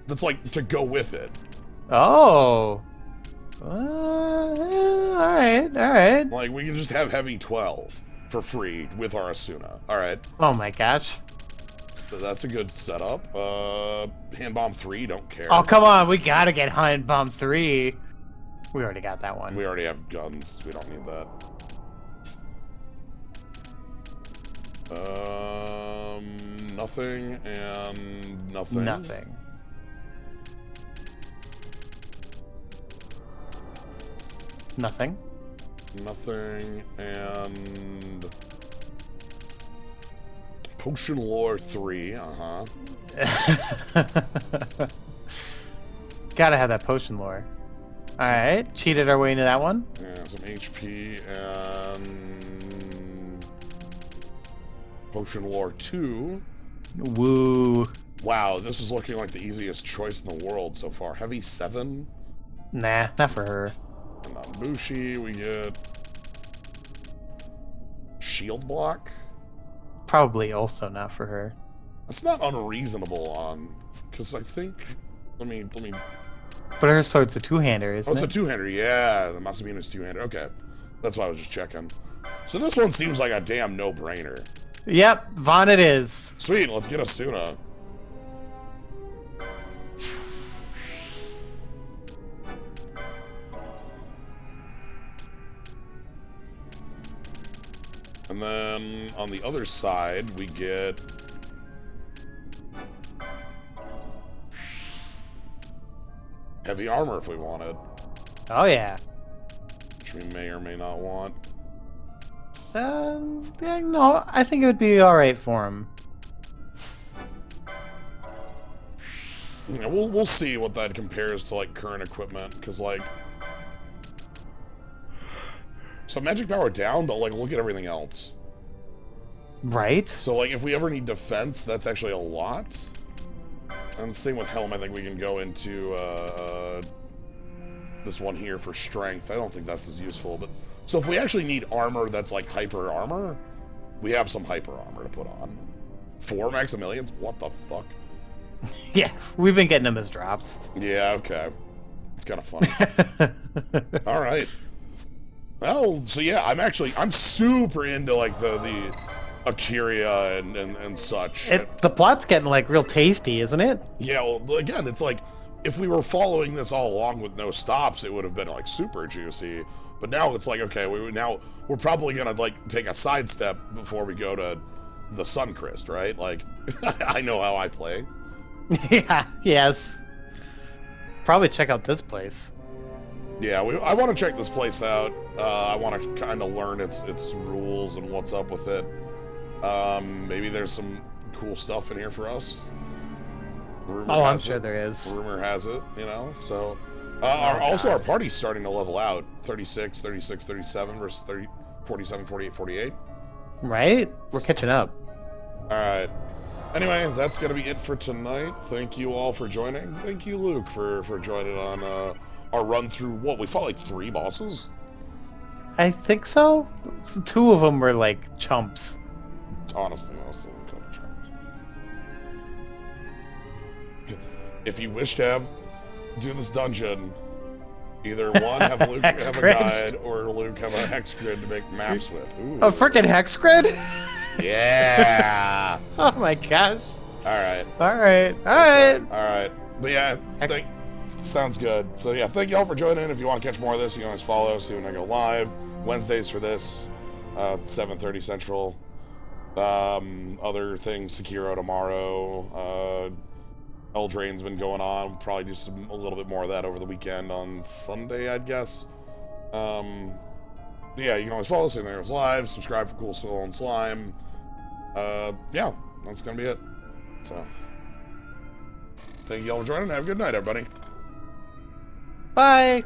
That's like to go with it. Oh. Alright. Like, we can just have Heavy 12 for free with our Asuna. Alright. Oh my gosh. So that's a good setup. Hand Bomb 3, don't care. Oh, come on. We gotta get Hand Bomb 3. We already got that one. We already have guns. We don't need that. Nothing and nothing. Nothing. Nothing. Nothing, and Potion Lore 3, Gotta have that potion lore. Alright, cheated our way into that one. Yeah, some HP and Potion Lore 2. Woo. Wow, this is looking like the easiest choice in the world so far. Heavy 7. Nah, not for her. And on Bushi, we get Shield Block. Probably also not for her. That's not unreasonable on, because I think, let me. But her sword's a two-hander, isn't it? Oh, it's a two-hander, yeah. The Masamina's two-hander, okay. That's why I was just checking. So this one seems like a damn no-brainer. Yep, Vaughn it is. Sweet, let's get Asuna. And then on the other side, we get heavy armor if we wanted. Oh, yeah. Which we may or may not want. Yeah, no, I think it would be alright for him. Yeah, we'll see what that compares to, like, current equipment, because, like... So magic power down, but, like, look at everything else. Right? So, like, if we ever need defense, that's actually a lot. And same with Helm, I think we can go into, this one here for strength. I don't think that's as useful, but... So if we actually need armor that's, like, hyper armor, we have some hyper armor to put on. 4 Maximilians? What the fuck? Yeah, we've been getting them as drops. Yeah, okay. It's kind of funny. Alright. Well, so yeah, I'm super into, like, the Akira and such. The plot's getting, like, real tasty, isn't it? Yeah, well, again, it's like, if we were following this all along with no stops, it would have been, like, super juicy. But now it's like, okay, we're probably gonna, like, take a sidestep before we go to the Suncrist, right? Like, I know how I play. Yeah, yes. Probably check out this place. Yeah, I want to check this place out. I want to kind of learn its rules and what's up with it. Maybe there's some cool stuff in here for us. I'm sure there is. Rumor has it, you know, so... also, our party's starting to level out. 36, 36, 37 versus 30, 47, 48, 48. Right? We're catching up. Alright. Anyway, that's going to be it for tonight. Thank you all for joining. Thank you, Luke, for joining on our run through, what, we fought like 3 bosses? I think so. 2 of them were like chumps. Honestly, most of them kind of chumps. If you wish to do this dungeon, either one, have Luke have a guide, or Luke have a hex grid to make maps with. Ooh. A freaking hex grid? Yeah. Oh my gosh. Alright. Alright. Alright. Alright. But yeah, sounds good. So yeah, thank you all for joining. If you want to catch more of this, you can always follow, see when I go live. Wednesdays for this, 7:30 Central. Other things, Sekiro tomorrow. Eldrain's been going on. We'll probably do a little bit more of that over the weekend on Sunday, I'd guess. Yeah, you can always follow us in there. It's live. Subscribe for Cool Soul and Slime. Yeah, that's gonna be it. So, thank you all for joining. Have a good night, everybody. Bye.